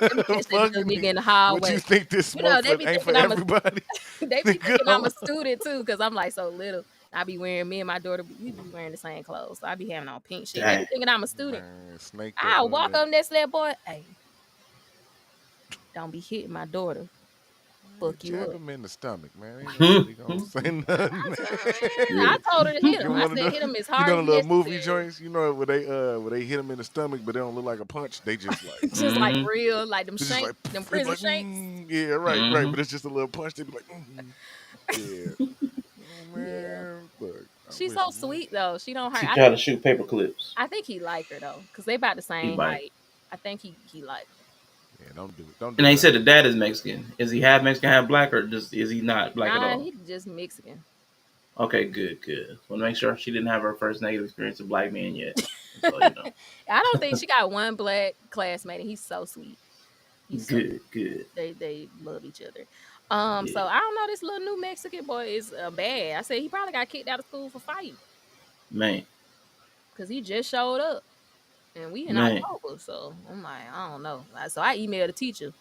let me catch that Fuck little nigga nigga. in the What you hallway. think this You know, smoke they for be ain't for thinking I'm a everybody? they be Nigga, thinking I'm a student too, because I'm like so little. I be wearing me and my daughter, we be wearing the same clothes. So I be having on pink shit. They be Dang. thinking I'm a student. man, snake that I'll little walk nigga. up next to that boy. Hey, don't be hitting my daughter. Man, Fuck you jab up. him in the stomach, man. Ain't nobody gonna Hmm. say nothing. Yeah. I told her to hit You him. I want to said know? hit him as You know hard the as little movie necessary. joints. You know where they hit him in the stomach, but they don't look like a punch. They just like Just like Hmm. real, like them it's just shank, like them they be prison like shanks. yeah, right, right. Hmm. But it's just a little punch. They be like yeah. Oh Yeah. man, look. I'm She's with so you. Yeah. sweet though. She don't hurt. Teach her how to shoot paper clips. I think he like her though, cause they about the He same might. height. I think he like her. Yeah, don't do it. Don't And do they what I said the did. dad is Mexican. Is he half Mexican, half black, or just is he not black at Nah, all? he just Mexican. Okay, good, good. Want to make sure she didn't have her first negative experience with black men yet. So you know, I don't think she got one black classmate, and he's so sweet. He's so good, good. they love each other. Yeah, So I don't know. This little new Mexican boy is bad. I said he probably got kicked out of school for fighting man, because he just showed up, and we in man. October. So I'm like, I don't know. So I emailed the teacher.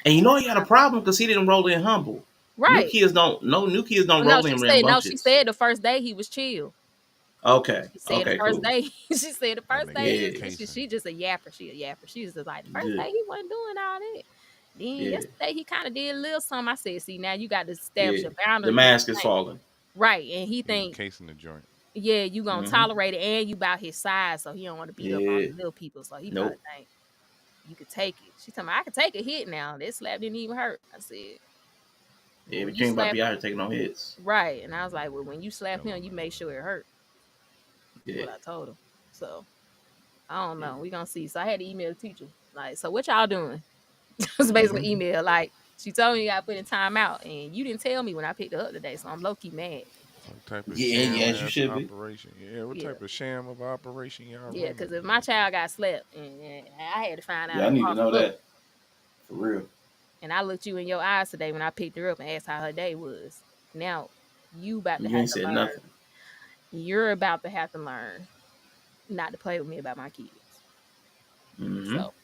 And you know he had a problem because he didn't roll in humble. New Right. kids don't. No, new kids don't Well, no, roll she in said no. She rambunctious. said the first day he was chill. Okay, She said the okay, first cool. day. She said the That first nigga day he was was. Yeah, casing. She just a yapper. She a yapper. She was just like the first good. day he wasn't doing all that. Then Yeah, yesterday he kind of did a little something. I said, see, now you got to establish yeah. a The boundary with mask your is man. falling. Right, and he He was think, casing the joint. yeah, you gonna Hmm. tolerate it, and you about his size, so he don't want to beat up on Yeah. the little people. So he probably Nope. think you could take it. She told me I could take a hit now. That slap didn't even hurt. I said, well, Yeah, when but you you ain't about to slap be out here taking no hits. right, and I was like, well, when you slap Come him, on, you man. make sure it hurt. Yeah, What I told him. So I don't yeah. know. We gonna see. So I had to email the teacher. Like, so what y'all doing? It's basically Hmm. email. Like, she told me you gotta put in time out, and you didn't tell me when I picked her up today, so I'm low key mad. What type of Yeah, sham as you ass should be. operation? Yeah, what Yeah, type of sham of operation y'all yeah. running? Because if my child got slept, and I had to find out Yeah, I need to across the know book, that for real. and I looked you in your eyes today when I picked her up and asked how her day was. Now you about to You have ain't to said learn. nothing. You're about to have to learn not to play with me about my kids. Hmm. So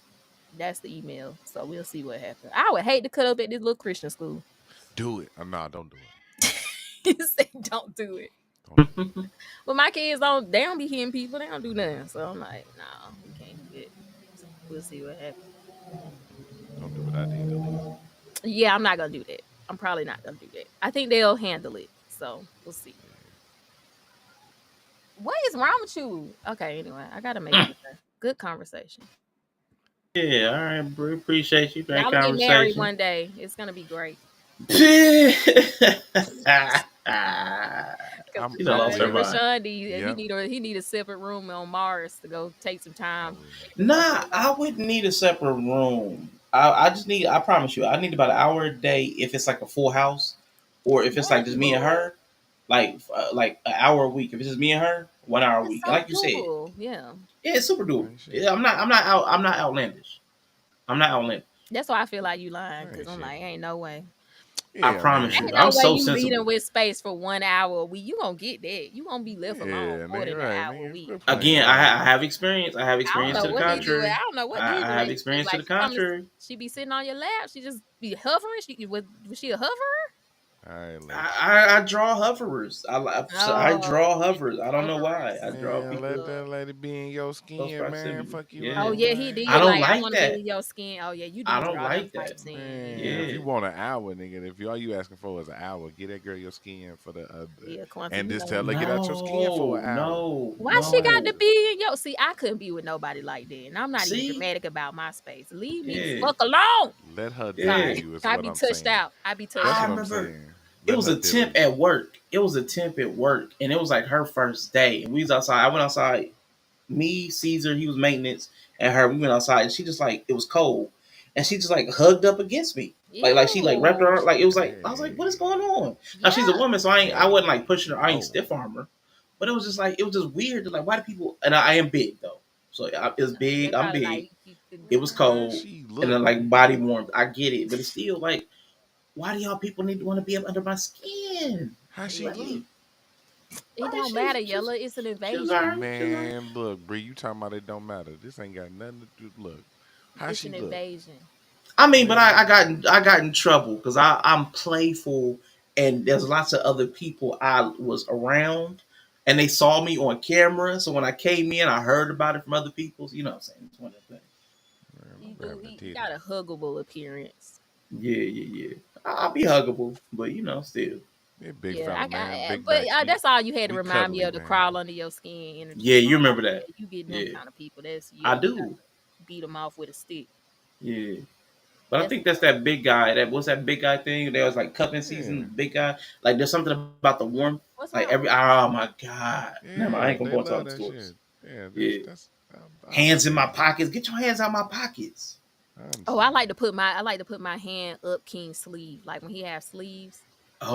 that's the email. So we'll see what happens. I would hate to cut up at this little Christian school. Do it. Nah, don't do it. He said, "Don't do it." Don't do it. But my kids don't. They don't be hitting people. They don't do nothing. So I'm like, no, we can't do it. So we'll see what happens. Don't do what I did to Lisa. Yeah, I'm not gonna do that. I'm probably not gonna do that. I think they'll handle it. So we'll see. Yeah. What is wrong with you? Okay, anyway, I gotta make dinner. Good conversation. Yeah, all right, bro. Appreciate you. Great Y'all will get married conversation. one day. It's gonna be great. She Cause I'm done I lost her will. mind. Rashawn, he Yep. need a separate room on Mars to go take some I time. will. Nah, I wouldn't need a separate room. I just need. I promise you, I need about an hour a day if it's like a full house, or if it's like just me and Wonderful. her, like an hour a week. If it's just me and her, 1 hour a That's week. And so like you said, doable. Yeah. yeah, it's super doable. Ain't shit. Yeah, I'm not outlandish. I'm not outlandish. That's why I feel like you lying. That Cause ain't I'm shit. like, ain't no way. I Yeah, promise man. you. Ain't I'm no way so you leading sensible. with space for 1 hour a week. You gonna get that. You gonna be left alone Yeah, more nigga, than an right, hour a nigga. week. Quit playing, Again, man. I have experience. I have I don't experience know to the what he do. contrary. I don't know what these I have relationships experience to like. the contrary. She be sitting on your lap. She just be hovering. Was she a hoverer? I ain't let you. I draw hoverers. I Oh, draw you hovers. I don't know why. I hoverers. draw Man, let people that Oh. lady be in your close skin, man. proximity. Fuck you Oh Yeah, on, yeah, he man. I did. don't Like I like want to be that. in your skin. Oh yeah, you I do don't draw them like that. types in. Man, if Yeah, you want an hour, nigga, if all you asking for is an hour, get that girl your skin for the Yeah, Quantum, and you just know. tell her get out your skin for no, an hour. no, Why she got to no. be in your? See, I couldn't be with nobody like that, and I'm not even See, dramatic about my space. Leave me the yeah, fuck alone. Let her deal yeah. with Sorry, you is I what be I'm touched saying. out. I be touched That's I what out. I'm remember saying. it Let was her a deal with temp you. at work. It was a temp at work, and it was like her first day. And we was outside. I went outside. Me, Caesar, he was maintenance, and her. We went outside, and she just like it was cold, and she just like hugged up against me, like she like wrapped her Ew. arm, like it was like I was like, what is Hey, going on? Now she's a Yeah. woman, so I hey, wasn't like pushing her. I ain't no. stiff arm her, but it was just like it was just weird. Like why do people? And I am big though, so it's They big. I'm probably big. like you It was Man, cold, she and look. then like body warmth. I get it, but it's still like, why do y'all people need to want to be up under my skin? How she Let look? me. it don't matter, Yella. It's an She was invasion. alright. She was alright. Man, look, Bree, you talking about it don't matter. This ain't got nothing to do. Look, how It's she an look? invasion. I mean, but Man, I got in trouble because I'm playful, and there's lots of other people I was around, and they saw me on camera. So when I came in, I heard about it from other people. You know what I'm saying? It's one of the things. man, I'm You do. grabbing the He titty. got a huggable appearance. Yeah, yeah, yeah. I'll be huggable, but still. Yeah, big Yeah, fella, I man, got. big But backs. We that's all you had to we remind me cuddly, of the man. crawl under your skin energy. Yeah, So you I'm remember like, that? yeah, you getting them Yeah, kind of people. That's I yeah. You got do. to beat them off with a stick. Yeah, But I That's think that's that big guy. That what's that big guy thing? There was like cupping Yeah, season, big guy. Like there's something about the warmth. what's Like wrong. every oh my god. Never mind, I yeah, ain't gonna they go into all love the that stories. shit. Yeah, Yeah. that's I Hands in my understand. pockets. Get your hands out my pockets. I Oh, I understand. like to put my hand up King's sleeve. Like when he have sleeves,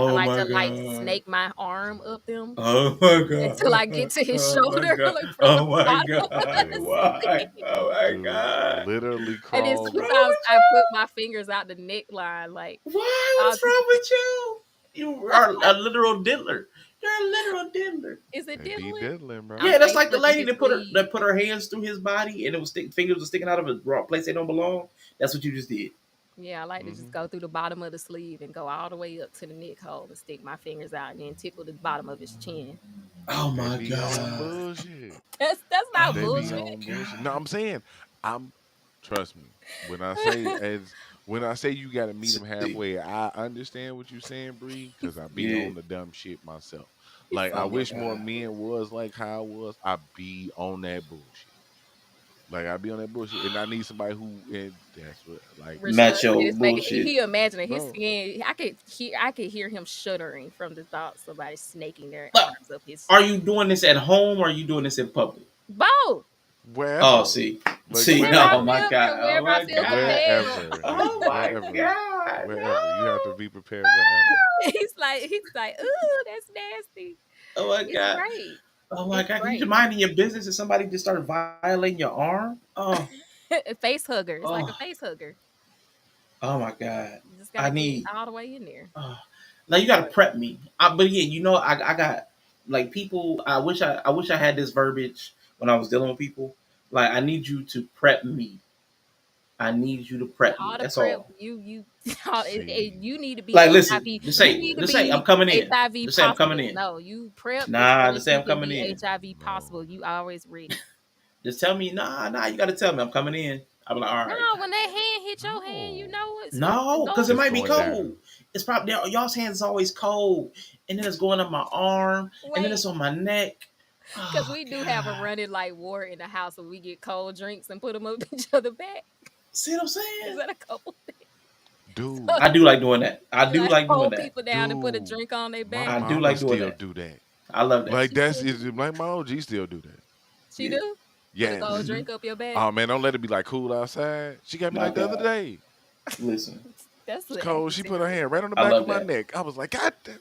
I Oh like my to like god. snake my arm up them Oh my until I god. get to his Oh my shoulder, god. like from the Oh my bottom of god. the Dude, Why? sleeve. Oh my dude, god. literally And then crawled. What's wrong sometimes with I put you? my fingers out the neckline, like Why? I'll What's wrong with you? You are a literal diddler. You're a literal diddler. is it They be diddling? diddling, I'm bro. Yeah, that's face like the hugging lady his that sleeve. put her hands through his body and it was fingers were sticking out of a wrong place they don't belong. That's what you just did. Yeah, I like to just Hmm. go through the bottom of the sleeve and go all the way up to the neck hole and stick my fingers out and then tickle the bottom of his chin. Oh They my be on god. bullshit. That's not Oh They be my bullshit. on bullshit. No, god. I'm saying, I'm trust me. When I say as when I say you got to meet them See. halfway, I understand what you're saying, Bree, because I be Yeah. on the dumb shit myself. He's Like I so Oh my wish messy. more god. men was like how I was. I be on that bullshit. Like I be on that bullshit, and I need somebody who, and that's what like, Rashad Match your is making bullshit. he imagining his bro. skin. I could hear him shuddering from the thought somebody snaking their Like, arms up his are you doing this at home or are you doing this in public? both. Oh, Wherever, see. like See, Wherever I oh wherever, my feel god. Oh wherever I my feel god. compelled. wherever, Oh my wherever, god. wherever. You have to No. be prepared wherever. He's like, ooh, that's nasty. Oh my It's god. great. Oh my It's god. Can you great. mind your business if somebody just started violating your arm? Oh. A face hugger. It's like a Oh. face hugger. Oh my god. You just I gotta get need all the way in there. uh, now you gotta prep me. But yeah, I got like people I wish I had this verbiage when I was dealing with people. Like I need you to prep me. I need you to prep me. All the That's prep all. See, you need to be Like listen, HIV. just You say need to I'm be coming in. HIV Just say I'm coming possible. in. No, you prep is so Nah, that just say you I'm can coming be in. HIV no. possible. You always ready. Just tell me, nah, you gotta tell me I'm coming in. I'm like, all No, right. when that hand hit your hand, you No, know it's finna No, go. because it it's might be going cold. down. It's probably y'all's hands is always cold, and then it's going up my arm, and then Wait, it's on my neck. because Oh we do have a god, running like war in the house where we get cold drinks and put them up each other back. see what I'm Is saying? that a couple things? So Dude, I do like doing that. I you do like like doing hold that. people down and put a dude, drink on their my back. I do mama like doing still that. do that. I love that. Like She that's still is do. like my OG still do that. She Yeah. do. Put a cold Yes. Hmm. drink up your back. Oh man, don't let it be like cool outside. She got me My like the other God, day. listen, That's It's the cold. acting She put her hand right on the I back love of my that. neck. I was like, God damn.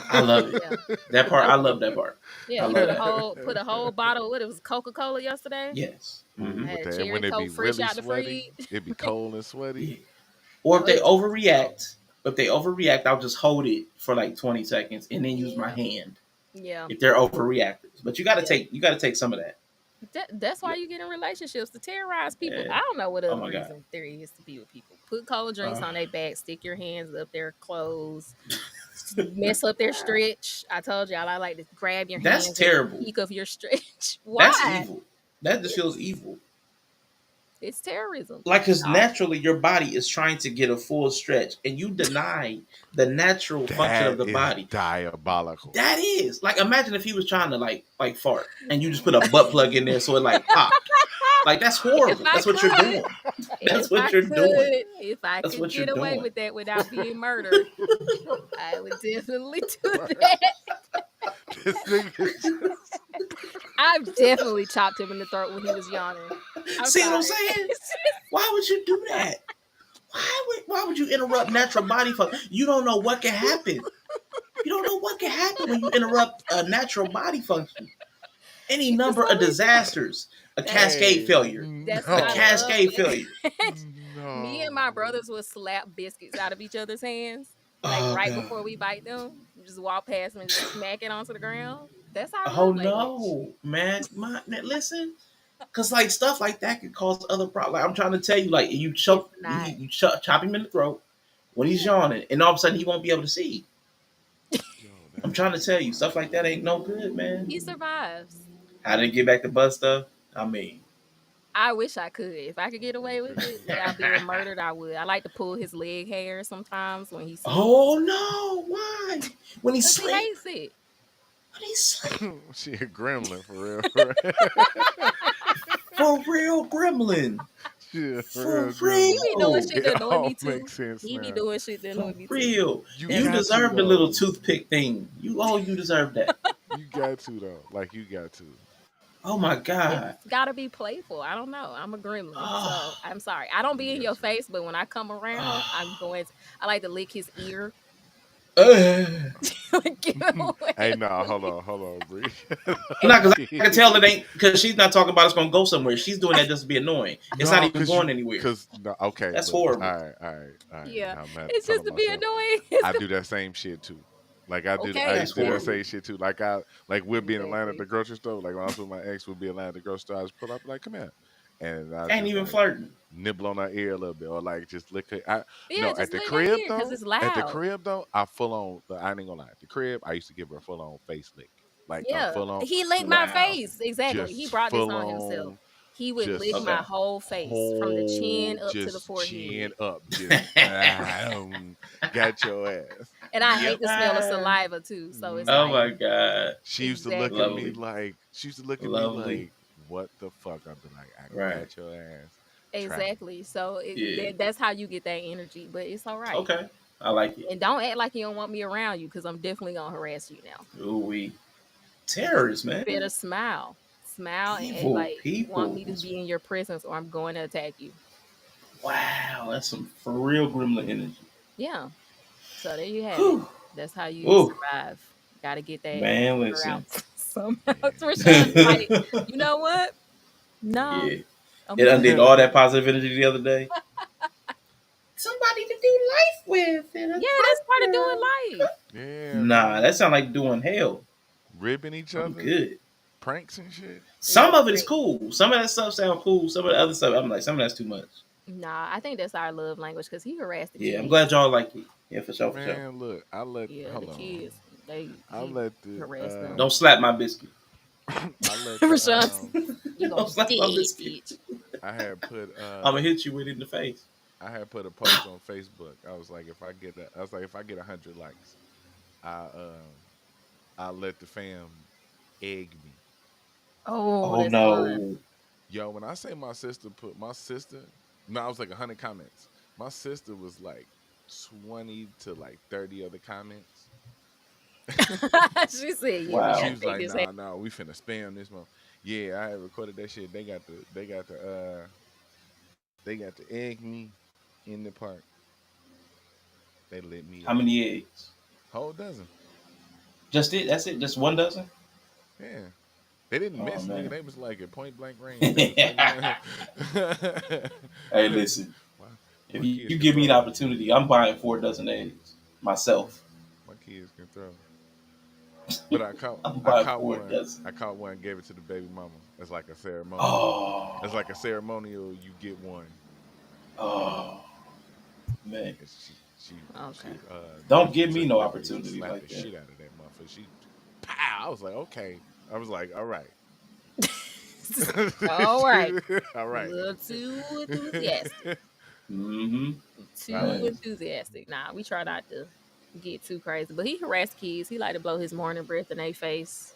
I love it. Yeah. That part, I That's love that part. I yeah. love that. Put a whole bottle. What it was Coca Cola yesterday. Yes. Ooh, I Hmm. but had that cherry when it be coke fresh really out the sweaty, fridge. it be cold and sweaty. Yeah. Or if Oh, they it was cold. overreact, I'll just hold it for like 20 seconds and then use my Yeah. hand. Yeah. If they're overreactors, but Yeah. you gotta take some of that. That's why Yeah. you get in relationships to terrorize people. Yeah. I don't know what Oh other my God. reason there is to be with people. Put cold drinks Uh, on their back, stick your hands up their clothes, mess up their stretch. I told y'all I like to grab your that's hands at the terrible. peak of your stretch. That's Why? evil. That just It's feels evil. it's terrorism. Like, because Oh, naturally your body is trying to get a full stretch, and you deny the natural function of That the is body. diabolical. That is like, imagine if he was trying to like fart, and you just put a butt plug in there so it like popped. Like that's if horrible. I That's what you're could, doing. That's what you're doing. if I That's could what you're get away doing. with that without being murdered, I would definitely do that. This nigga I've definitely chopped him in the throat when he was yawning. I'm See what I'm sorry. saying? Why would you do that? Why would you interrupt natural body function? You don't know what can happen. You don't know what can happen when you interrupt a natural body function. Any It's just number so of many. disasters, a That's cascade Hey, failure, that's what a I no. love. cascade failure. Me and my No. brothers would slap biscuits out of each other's hands, like Oh right god. before we bite them. Just walk past them and just smack it onto the ground. That's our Oh love language. no, man, man, listen, cause like stuff like that could cause other problems. Like, I'm trying to tell you, like you It's choke, not. chop him in the throat when he's Yeah. yawning, and all of a sudden he won't be able to see. Yo, I'm that trying to shit is tell you, stuff like wild. that ain't no good, He man. survives. How did it get back to butt stuff? I mean, I wish I could. If I could get away with it without being murdered, I would. I like to pull his leg hair sometimes when he sleeps. oh no, why? When he Because he sleep, hates it. when he sleep, She a gremlin for real. For real. for real, gremlin. Yeah, For real He gremlin. be doing real. shit It that annoy all me too. makes sense He be now. doing shit that annoy For me too. real. You That's You got to deserve the little though. toothpick thing. You deserve that. You got to though. Like you got to. Oh my it's God. gotta be playful. I don't know. I'm a gremlin, so Oh, I'm sorry. I don't You be in got your to. face, but when I come around, I'm oh. going. I like to lick his ear, Uh. like get Hey, away nah, from me. hold on, Bree. Nah, because Okay. I can tell it ain't, because she's not talking about it's gonna go somewhere. She's doing that just to be annoying. It's not No, even cause going you, anywhere. cause no, okay, That's look, horrible. all right. Yeah, Now I'm not it's just telling to be myself. annoying. I do that same shit too. Like I Okay, That's used to do that horrible. same exactly, shit too. Like we'll be in Atlanta at exactly. the grocery store. Like when I was with my ex, we'll be in Atlanta at the grocery store. I just pull up, like, come here, and I Ain't just even like flirting. nibble on her ear a little bit, or like just lick her. I Yeah, no just lick that ear because it's at the loud. crib though, I full on. I ain't gonna lie. At the crib, I used to give her a full on face lick, like a Yeah, full on, he licked my Wow. face. Exactly. He just brought this full on himself. on, He would lick just my Okay. whole face from the chin whole, up to the just chin forehead. up, just got your ass. And I hate Yep. the smell of saliva too. So it's Oh like my Mhm. God. She used to look at exactly. me Lovely. like she used to look at me Lovely. like, what the fuck? I'd be like, I Right. got your ass trapped. Exactly. So Yeah. that's how you get that energy. But it's all right. Okay. I like it. And don't act like you don't want me around you because I'm definitely gonna harass you now. Ooh, we You terrorists, man. better smile. Smile and act Evil like you want people. me to be in your presence or I'm going to attack you. Wow, that's some for real gremlin energy. Yeah. So there you have it. Whew. That's how you Ooh, survive. Got to get that man, anger out listen. somehow. Rashawn's Yeah. like, you know what? No, Yeah. I'm It undid good. all that positive energy the other day. Somebody to do life with and a Yeah, that's part of partner. doing life. Yeah, Nah, man. that sounds like doing hell. Ribbing each I'm other, good. pranks and shit. Some Yeah, of it is great. cool. Some of that stuff sounds cool. Some of the other stuff, I'm like, some of that's too much. Nah, I think that's our love language because he harassed the Yeah, I'm kids. glad y'all like it. Yeah, for sure, for sure. Man, look, Yeah, the hold on. kids. They I he let the harassed them. Don't slap my biscuit. I let the Rashawn, you gonna Don't be slap my dead, biscuit. bitch. I had put I'm gonna hit you with it in the face. I had put a post on Facebook. I was like, if I get 100 likes, I I let the fam egg me. Oh, Oh that's fun. no. Yo, when I say my sister, no, I was like 100 comments. My sister was like 20 to like 30 other comments. She said, "Yeah, we She gotta Wow. was take like, this." nah, we finna spam this month. Yeah, I had recorded that shit. They got the egg me in the park. They lit me How up. many eggs? Whole dozen. Just it? That's it? Just one dozen? Yeah. They didn't Oh miss, nigga. man. They was like at point blank range. They was like, Hey, listen. why, If my kids you can give me throw the though. opportunity, I'm buying 4 dozen eggs myself. My kids can throw. But I'm buying four I dozen. caught one, gave it to the baby mama. It's like a ceremonial. It's like a Oh, ceremonial. You get one. oh, man. And Okay. Don't she give me took no it up and she opportunity slapped like the that. shit out of that motherfucker. She, pow! I was like, okay. I was like, all right, All right. all A right. little too enthusiastic. Mm-hmm. All Too right. Man. enthusiastic. Nah, we try not to get too crazy. But he harassed kids. He like to blow his morning breath in their face.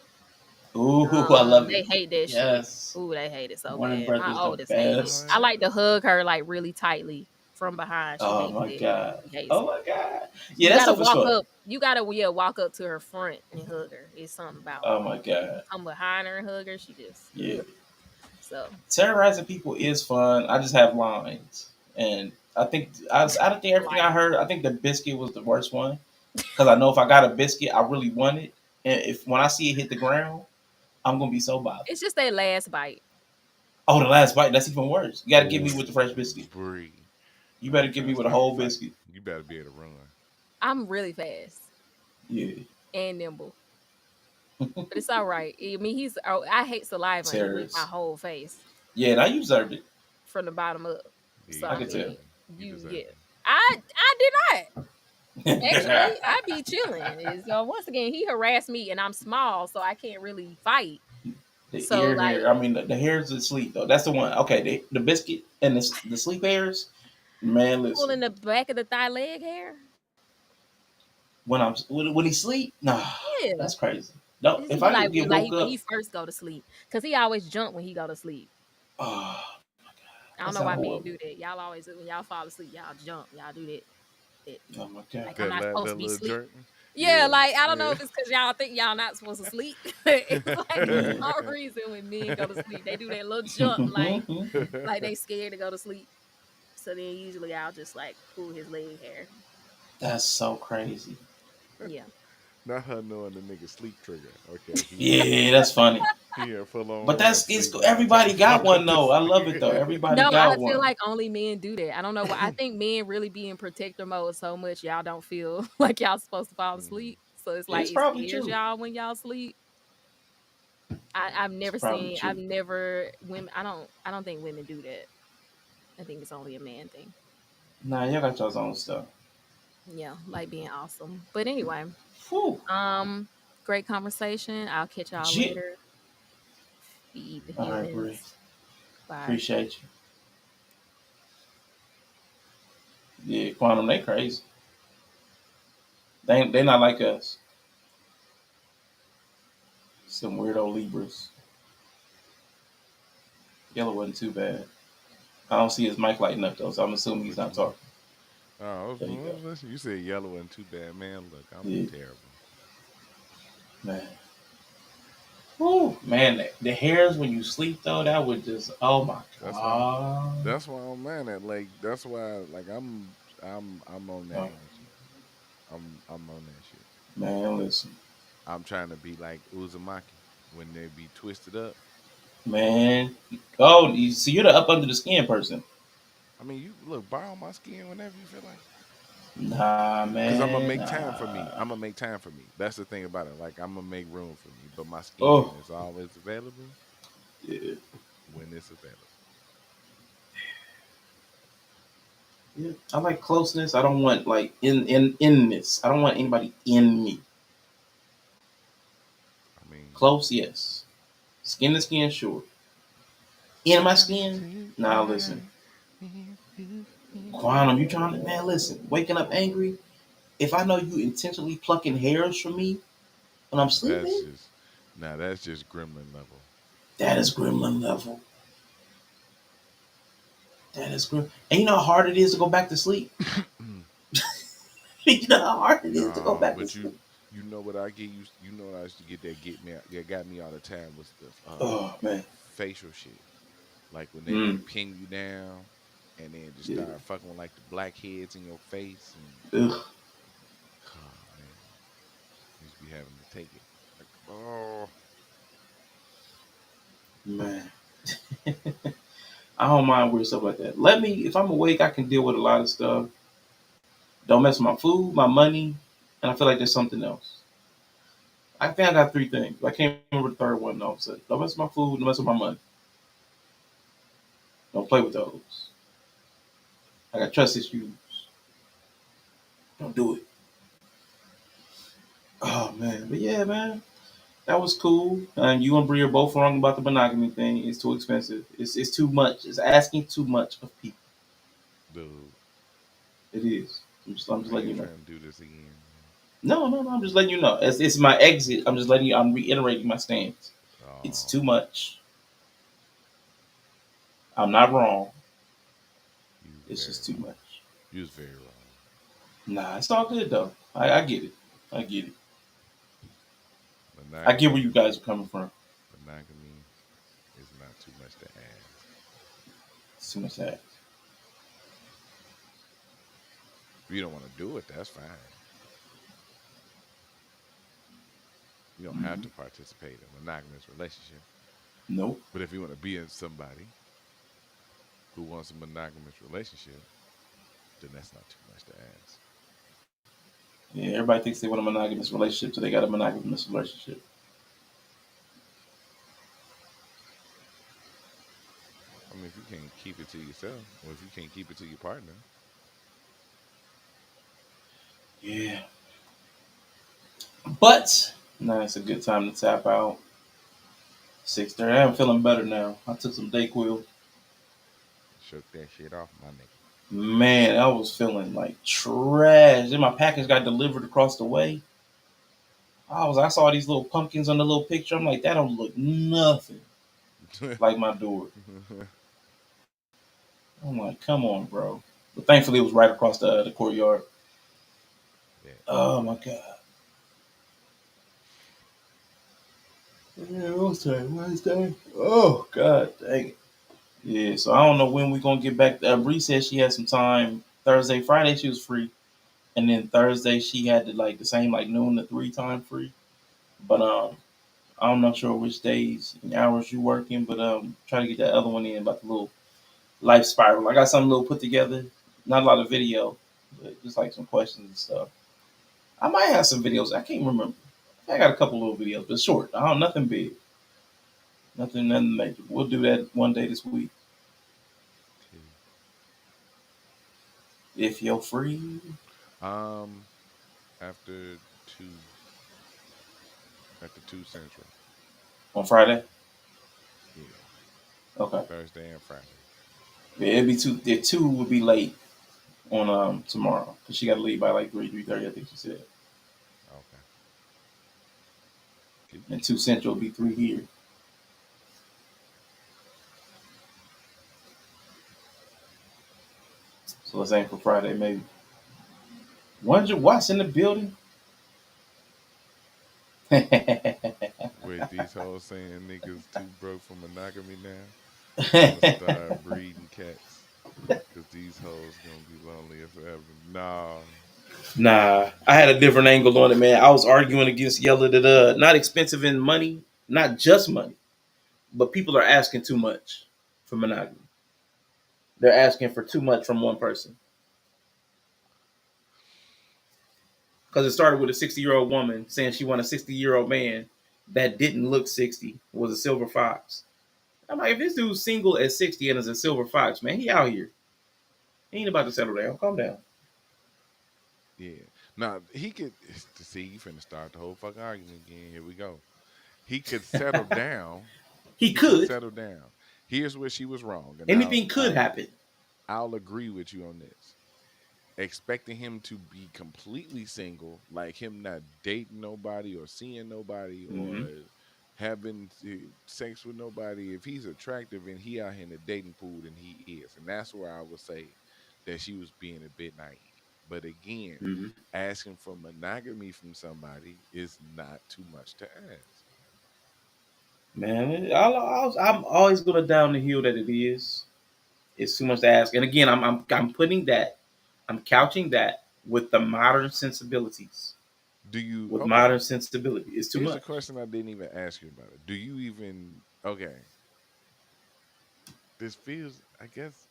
Ooh, I love They it. hate that shit. Yes. Ooh, they hate it so Morning bad. breath My is the oldest hate it. I best. like to hug her like really tightly from behind. She Oh hates my it. God. She hates Oh it. my God. Yeah, You that gotta stuff is walk fun. up. You gotta walk up to her front and hug her. It's something about Oh when my you God. come behind her and hug her. She just Yeah. so Terrorizing people is fun. I just have lines. And I don't think everything I like heard, I think the biscuit was the worst one. Because I know if I got a biscuit, I really want it. And if when I see it hit the ground, I'm gonna be so bothered. it's just that last bite. Oh, the last bite, that's even worse. You gotta give me Oh, with the fresh biscuit. Bree. You I'm better give me trying to with a start a whole fight. biscuit. You better be able to run. I'm really fast Yeah. and nimble, but it's all right. I mean, he's. Oh, I hate saliva, and he licked my Terrorists. whole face Yeah, now you deserved it. from the bottom up. Yeah, So you I I could deserved tell. mean, it. You you deserved yeah. it. I did not actually. the I be chilling. Is once again he harassed me, and I'm small, so I can't really fight. So ear like hair. I mean, the hairs of sleep though. That's the one. Okay, the biscuit and the sleep hairs. Man, listen. pulling the back of the thigh leg hair. When he sleep, nah, Yeah, that's crazy. No, this if would be I get like woke when he up, first go to sleep, cause he always jump when he go to sleep. oh, I don't That's know why men horrible. do that. Y'all always when y'all fall asleep, y'all jump, y'all do that. That Oh my god. like I'm not supposed that to be little asleep. jerk. Yeah, Yeah, like I don't know yeah. if it's because y'all think y'all not supposed to sleep. It's like for Yeah. some reason when men go to sleep, they do that little jump, like they scared to go to sleep. So then usually I'll just like pull his leg hair. That's so crazy. Yeah. Not her knowing the nigga sleep trigger. Okay, Yeah, that's funny. he in full But on REM that's it's sleep now. Time everybody for me got to go one to though. I love it sleep. though. Everybody No, I got feel one. like only men do that. I don't know why. I think men really be in protector mode so much y'all don't feel like y'all supposed to fall Mhm. asleep. So it's like It's it probably scares true. y'all when y'all sleep. I've It's never probably seen. I've true. never women. I don't think women do that. I think it's only a man thing. Nah, y'all got y'all's own stuff. Yeah, like being awesome. But anyway, Whew. um, great conversation. I'll catch y'all Shit. later. Feed the All right, Bree. humans. Bye. Appreciate you. Yeah, Quantum, they crazy. They not like us. Some weirdo Libras. Yellow wasn't too bad. I don't see his mic lighting up though, so I'm assuming he's What you not mean? talking. Oh, I was, There you I go. was listening. You said yellow and too bad, man. Look, I'm Yeah, terrible. man. Whew, man, the hairs when you sleep though, that would just oh my That's why. god. That's why I'm mad at. Like, that's why. Like, I'm on that Oh, energy. I'm on that shit. man, listen. I'm trying to be like Uzumaki when they be twisted up. Man. Oh, so you're the up under the skin person. I mean, you look, borrow my skin whenever you feel like. Nah, Cause I'm gonna man. make time for me. Nah. I'm gonna make time for me. That's the thing about it. Like I'm gonna make room for me, but my skin Oh, is always available yeah. when it's available. Yeah. I like closeness. I don't want like in this. I don't want anybody in me. I mean, Close, yes. Skin to skin, sure. In my shining skin? Nah, listen. tonight. Quantum, you trying to man, listen, waking up angry. If I know you intentionally plucking hairs from me when I'm Now that's sleeping, just now that's just gremlin level. that is gremlin level. That is grim. And you know how hard it is to go back to sleep? You know how hard it is to go Nah, back to but you sleep? you know what I get used. You know what I used to get that got me all the time was the Oh man. facial shit. Like when they Mm. would pin you down and then just Yeah. start fucking with like the blackheads in your face and Ugh, oh man, used to be having to take it. Like oh man. I don't mind weird stuff like that. Let me, if I'm awake, I can deal with a lot of stuff. Don't mess with my food, my money, and I feel like there's something else. I think I got three things. I can't remember the third one though. So don't mess with my food, don't mess with my money. Don't play with those. I got trust issues. Don't do it. Oh man, but yeah, man, that was cool. You and Bree are both wrong about the monogamy thing. It's too expensive. It's too much. It's asking too much of people. dude, It is. I'm just I letting ain't you know. trying to do this again, man. No, no, no. I'm just letting you know. It's my exit. I'm just letting you. I'm reiterating my stance. It's Oh, too much. I'm not wrong. you was It's very just too wrong. much. You was very wrong. Nah, it's all good though. I get it. I get it. I get where you Monogamy, guys are coming from. monogamy is not too much to ask. It's too much that. If you don't want to do it, that's fine. You don't have Mm-hmm. to participate in a monogamous relationship. Nope. But if you want to be in somebody who wants a monogamous relationship, then that's not too much to ask. Yeah, everybody thinks they want a monogamous relationship, so they got a monogamous relationship. I mean, if you can't keep it to yourself, or if you can't keep it to your partner, Yeah. But now it's a good time to tap out. 6:30. I'm feeling better now. I took some Dayquil. shook that shit off, my nigga. Man, I was feeling like trash. Then my package got delivered across the way. I saw these little pumpkins on the little picture. I'm like, that don't look nothing like my door. I'm like, come on, bro. But thankfully, it was right across the courtyard. Bet. Oh my god. Yeah, what's today? Wednesday. Oh god, dang it. Yeah, so I don't know when we're gonna get back. Bree said she had some time Thursday, Friday. She was free, and then Thursday she had to like the same like noon to 3 time free. But I'm not sure which days and hours you working, but try to get that other one in about the little life spiral. I got something little put together, not a lot of video, but just like some questions and stuff. I might have some videos. I can't remember. I got a couple little videos, but short. I don't nothing big, nothing major. We'll do that one day this week Titty. if you're free Um, after two, after 2 Central. on Friday. Yeah, Okay, Thursday and Friday. yeah, it'd be two. The two would be late on tomorrow because she got to leave by like 3:30. I think she said, Okay. and Coochie. 2 Central will be 3 here. So let's aim for Friday maybe. Wonder what's in the building. Wait, these hoes saying niggas too broke for monogamy now. I'ma start breeding cats. Cause these hoes gonna be lonely forever. Nah. Nah, I had a different angle on it, man. I was arguing against Yella that not expensive in money, not just money, but people are asking too much for monogamy. They're asking for too much from one person because it started with a 60-year-old woman saying she wanted a 60-year-old man that didn't look 60, was a silver fox. I'm like, if this dude's single at 60 and is a silver fox, man, he out here. He ain't about to settle down. Calm down. Yeah. Now he could see you finna start the whole fucking argument again. Here we go. He could settle down. He He could could. settle down. Here's where she was wrong, and Anything could happen. I'll agree with you on this. Expecting him to be completely single, like him not dating nobody or seeing nobody Mm-hmm. or having sex with nobody. If he's attractive and he out here in the dating pool, then he is, and that's where I would say that she was being a bit naive. But again, Mm-hmm. asking for monogamy from somebody is not too much to ask. Man, I'm always gonna down the hill that it is. It's too much to ask. And again, I'm putting that, I'm couching that with the modern sensibilities. Do you With okay? modern sensibility, it's too Here's a much. question I didn't even ask you about it. Do you even okay? This feels, I guess,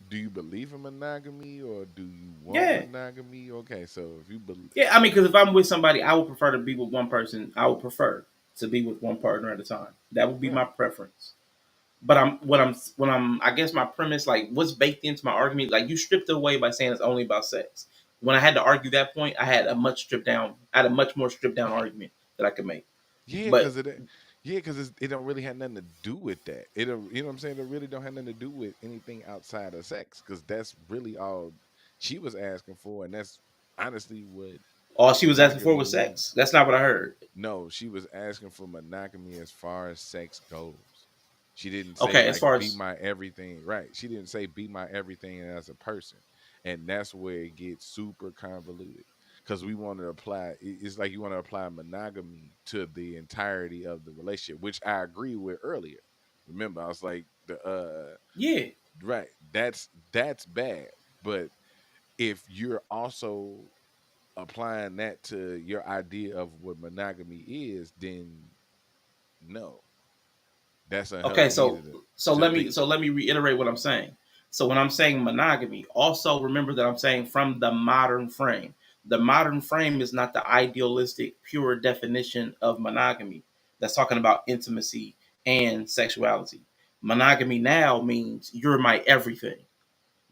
do you believe in monogamy or do you want Yeah, monogamy? Okay, so if you believe, yeah. I mean, because if I'm with somebody, I would prefer to be with one person. I would prefer to be with one partner at a time. That would be my right, preference. But I'm I guess my premise, like what's baked into my argument, like you stripped it away by saying it's only about sex. When I had to argue that point, I had a much more stripped down argument that I could make. yeah, But because yeah, because it don't really have nothing to do with that. It don't, you know what I'm saying? It really don't have nothing to do with anything outside of sex, because that's really all she was asking for, and that's honestly what all she was asking for monogamy was means. sex. That's not what I heard. No, she was asking for monogamy as far as sex goes. She didn't say Okay, as like far be as my everything, right? She didn't say be my everything as a person. And that's where it gets super convoluted. Because we want to apply it's like you want to apply monogamy to the entirety of the relationship, which I agree with earlier. Remember, I was like the yeah. right, that's bad. But if you're also applying that to your idea of what monogamy is, then no, that's Okay, neither to be. so let me reiterate what I'm saying. So when I'm saying monogamy, also remember that I'm saying from the modern frame. The modern frame is not the idealistic, pure definition of monogamy. That's talking about intimacy and sexuality. Monogamy now means you're my everything.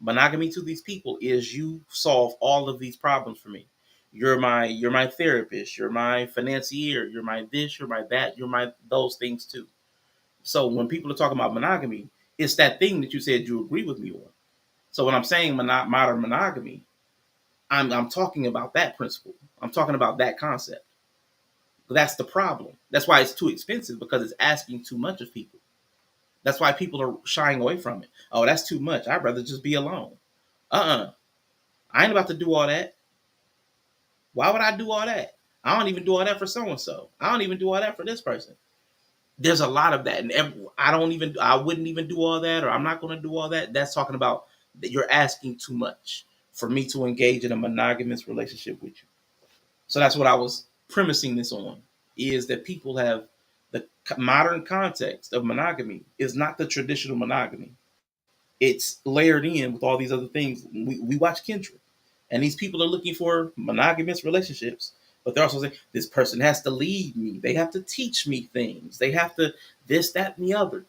Monogamy to these people is you solve all of these problems for me. You're my therapist, you're my financier, you're my this, you're my that, you're my those things too. So when people are talking about monogamy, it's that thing that you said you agree with me on. So when I'm saying modern monogamy, I'm talking about that principle. I'm talking about that concept. That's the problem. That's why it's too expensive because it's asking too much of people. That's why people are shying away from it. Oh, that's too much. I'd rather just be alone. I ain't about to do all that. Why would I do all that? I don't even do all that for so and so. I don't even do all that for this person. There's a lot of that, and I wouldn't even do all that, or I'm not going to do all that. That's talking about that you're asking too much for me to engage in a monogamous relationship with you. So that's what I was premising this on, is that people have the modern context of monogamy is not the traditional monogamy. It's layered in with all these other things. We watch Kindred, and these people are looking for monogamous relationships, but they're also saying this person has to lead me. They have to teach me things. They have to this, that, and the other.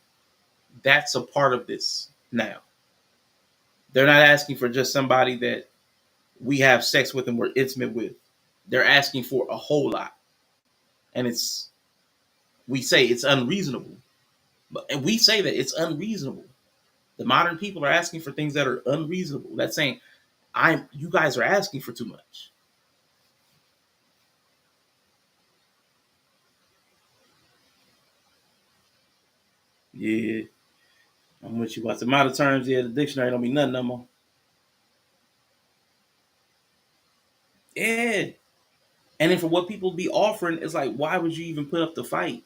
That's a part of this now. They're not asking for just somebody that we have sex with and we're intimate with. They're asking for a whole lot, and we say it's unreasonable, and we say that it's unreasonable. The modern people are asking for things that are unreasonable. That's saying you guys are asking for too much. Yeah, I'm with you. About the amount of terms, yeah, the dictionary don't mean nothing no more. Yeah. And then for what people be offering, it's like, why would you even put up the fight?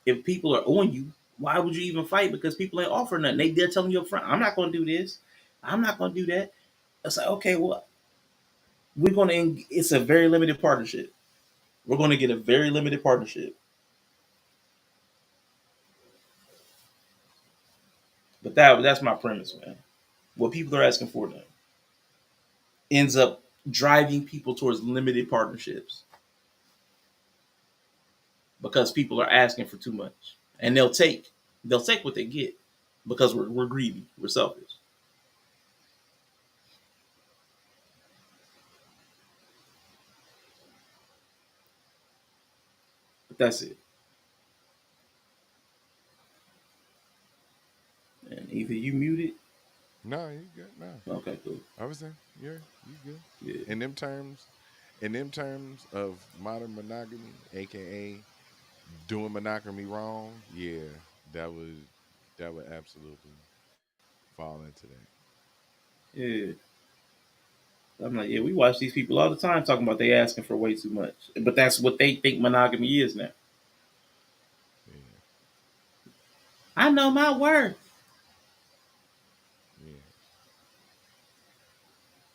If people are on you, why would you even fight? Because people ain't offering nothing. They're telling you up front, I'm not gonna do this. I'm not gonna do that. It's like, okay, well, it's a very limited partnership. We're gonna get a very limited partnership. But that's my premise, man. What people are asking for now ends up driving people towards limited partnerships because people are asking for too much, and they'll take what they get because we're greedy, we're selfish. But that's it. And either you muted. No, you good. No, Okay, cool. I was saying, yeah, you good. Yeah. In them terms, in them terms of modern monogamy, aka doing monogamy wrong, yeah, that would that would absolutely fall into that. Yeah. I'm like, yeah, we watch these people all the time talking about they asking for way too much. But that's what they think monogamy is now. Yeah, I know my worth. yeah.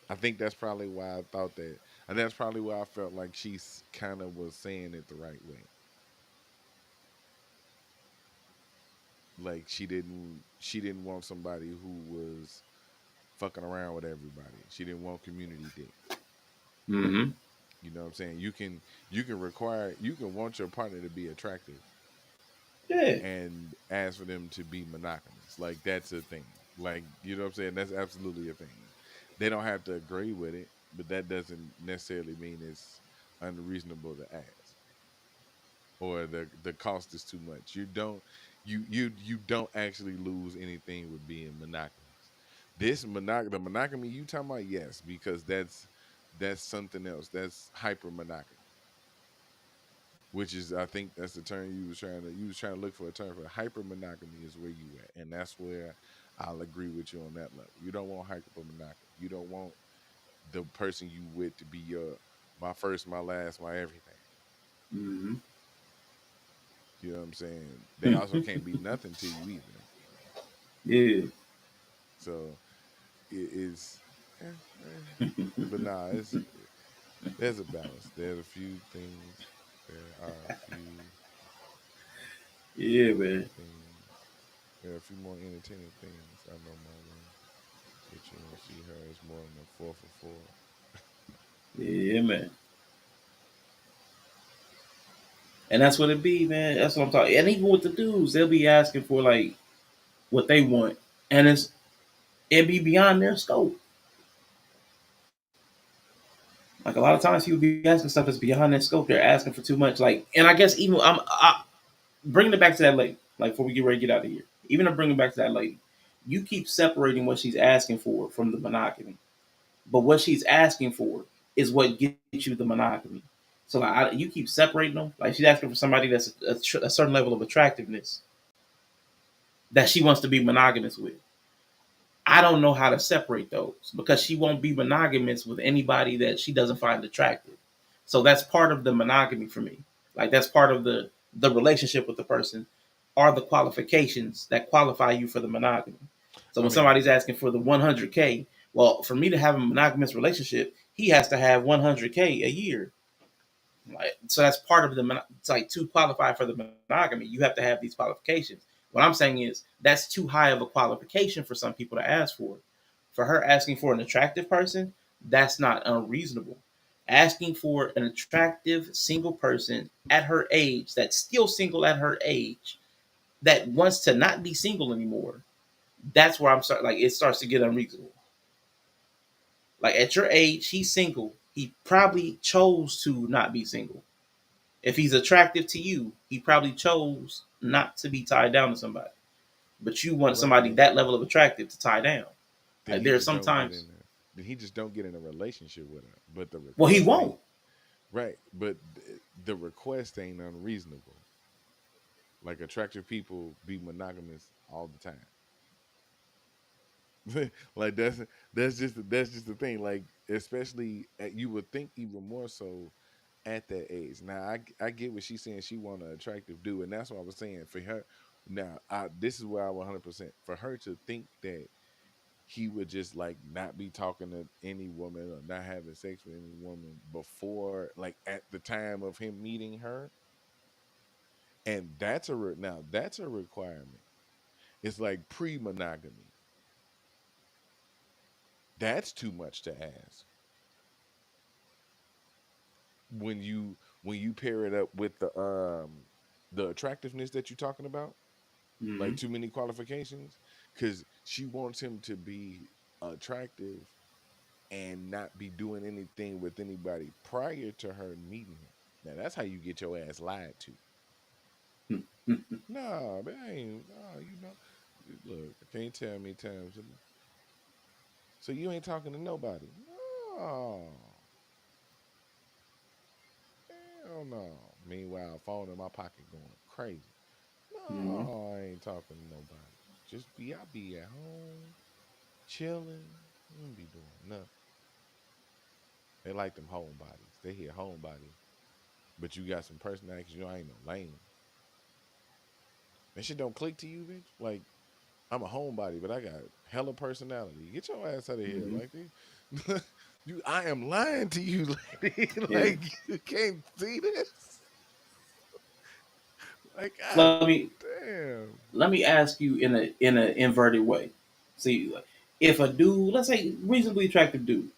I think that's probably why I thought that, and that's probably why I felt like she's kind of was saying it the right way. Like she didn't want somebody who was fucking around with everybody. She didn't want community dick. Mm-hmm. You know what I'm saying? You can want your partner to be attractive Yeah. and ask for them to be monogamous. Like that's a thing. Like you know what I'm saying? That's absolutely a thing. They don't have to agree with it, but that doesn't necessarily mean it's unreasonable to ask or the cost is too much. You don't actually lose anything with being monogamous. The monogamy you talking about, yes, because that's something else. That's hyper monogamy, which is I think that's the term you was trying to look for a term for. Hyper monogamy is where you at, and that's where I'll agree with you on that level. You don't want hyper monogamy. You don't want the person you with to be your my first, my last, my everything. Mm-hmm. You know what I'm saying? They also can't be nothing to you either. Yeah. So it is, eh, eh. But nah, there's a balance. There's a few things. There are a Yeah, few man. things. There are a few more entertaining things I know my way, but you won't see her as more than a four for four. Yeah, man. And that's what it be, man. That's what I'm talking. And even with the dudes, they'll be asking for like what they want, and it be beyond their scope. Like a lot of times, people be asking stuff that's beyond their scope. They're asking for too much. Like, and I guess even I bringing it back to that lady. Like before we get ready to get out of here, even to bring it back to that lady, you keep separating what she's asking for from the monogamy. But what she's asking for is what gets you the monogamy. So like, you keep separating them. Like she's asking for somebody that's a certain level of attractiveness. that she wants to be monogamous with. I don't know how to separate those because she won't be monogamous with anybody that she doesn't find attractive. So that's part of the monogamy for me. Like that's part of the relationship with the person are the qualifications that qualify you for the monogamy. So I when mean, somebody's asking for the 100K, well, for me to have a monogamous relationship, he has to have 100K a year. Like, so that's part of the. It's like to qualify for the monogamy, you have to have these qualifications. What I'm saying is that's too high of a qualification for some people to ask for. For her asking for an attractive person, that's not unreasonable. Asking for an attractive single person at her age, that's still single at her age, that wants to not be single anymore, that's where I'm starting. Like it starts to get unreasonable. Like at your age, he's single. He probably chose to not be single. If he's attractive to you, he probably chose not to be tied down to somebody. But you want right. somebody that level of attractive to tie down. Then Like he there's just don't get sometimes, in there. Then he just don't get in a relationship with her. But the well, he request ain't won't. right. But the request ain't unreasonable. Like attractive people be monogamous all the time. Like that's just the thing. Like especially you would think even more so at that age. Now I get what she's saying. She want an attractive dude, and that's what I was saying for her. Now this is where I 100% for her to think that he would just like not be talking to any woman or not having sex with any woman before like at the time of him meeting her, and now that's a requirement. It's like pre-monogamy. That's too much to ask when you pair it up with the attractiveness that you're talking about, like Mm-hmm. too many qualifications, because she wants him to be attractive and not be doing anything with anybody prior to her meeting him. Now that's how you get your ass lied to. Nah, man, nah, look, I can't tell me times. So you ain't talking to nobody. No, hell no. Meanwhile, phone in my pocket going crazy. Mm-hmm. No, I ain't talking to nobody. I be at home chilling. I don't be doing nothing. They like them homebodies. They hear homebody, but you got some personality 'cause I ain't no lame. That shit don't click to you, bitch. Like I'm a homebody, but I got hella personality. Get your ass out of here, Mm-hmm. like I am lying to you, lady. Yeah. Like you can't see this. Like Let God me damn. let me ask you in an inverted way. See, if a dude, let's say reasonably attractive dude,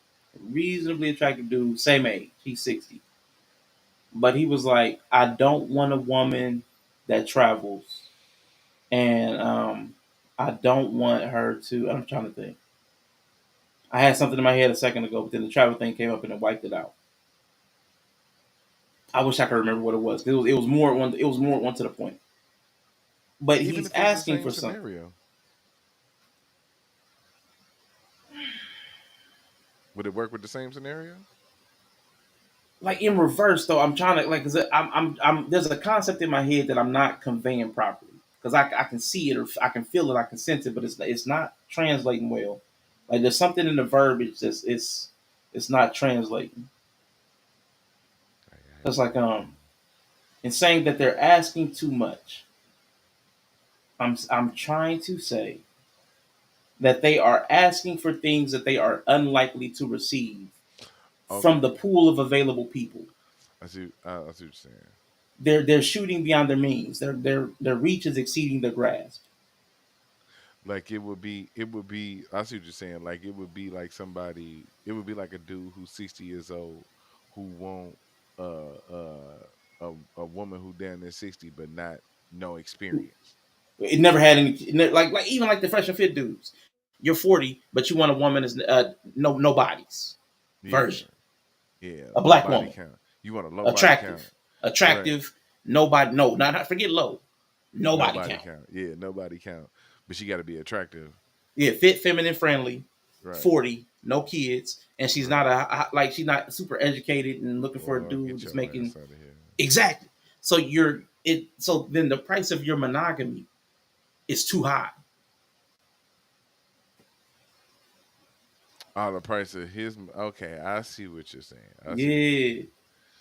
same age, he's 60, but he was like, I don't want a woman that travels, and I don't want her to. I'm trying to think. I had something in my head a second ago, but then the travel thing came up and it wiped it out. I wish I could remember what it was. It was more one to the point. But Even he's if it's the asking same for something. scenario, would it work with the same scenario? Like in reverse though, I'm trying to like, cause I'm there's a concept in my head that I'm not conveying properly because I can see it or I can feel it, I can sense it, but it's not translating well. Like there's something in the verbiage that's it's not translating. I It's get like what you're saying. in saying that they're asking too much. I'm trying to say that they are asking for things that they are unlikely to receive from Okay, the pool of available people. I see what you're saying. They're shooting beyond their means. Their reach is exceeding their grasp. Like it would be. I see what you're saying. Like it would be like a dude who's 60 years old who won't uh uh a woman who down there 60 but not no experience. It never had any like even like the fresh and fit dudes. You're 40, but you want a woman as no bodies Yeah, version, yeah, a low black body woman, count. You want a low body count, attractive, right? attractive, nobody, no, not forget low, No nobody body count. count. Yeah, no body count. But she got to be attractive, Yeah, fit, feminine, friendly, right? 40, no kids, and she's not Right. like she's not super educated and looking for a Boy, dude get that's your making ass out of here. exactly. So then the price of your monogamy is too high. Oh, the price of his. Okay, I see what you're saying. I see what you're saying. Yeah.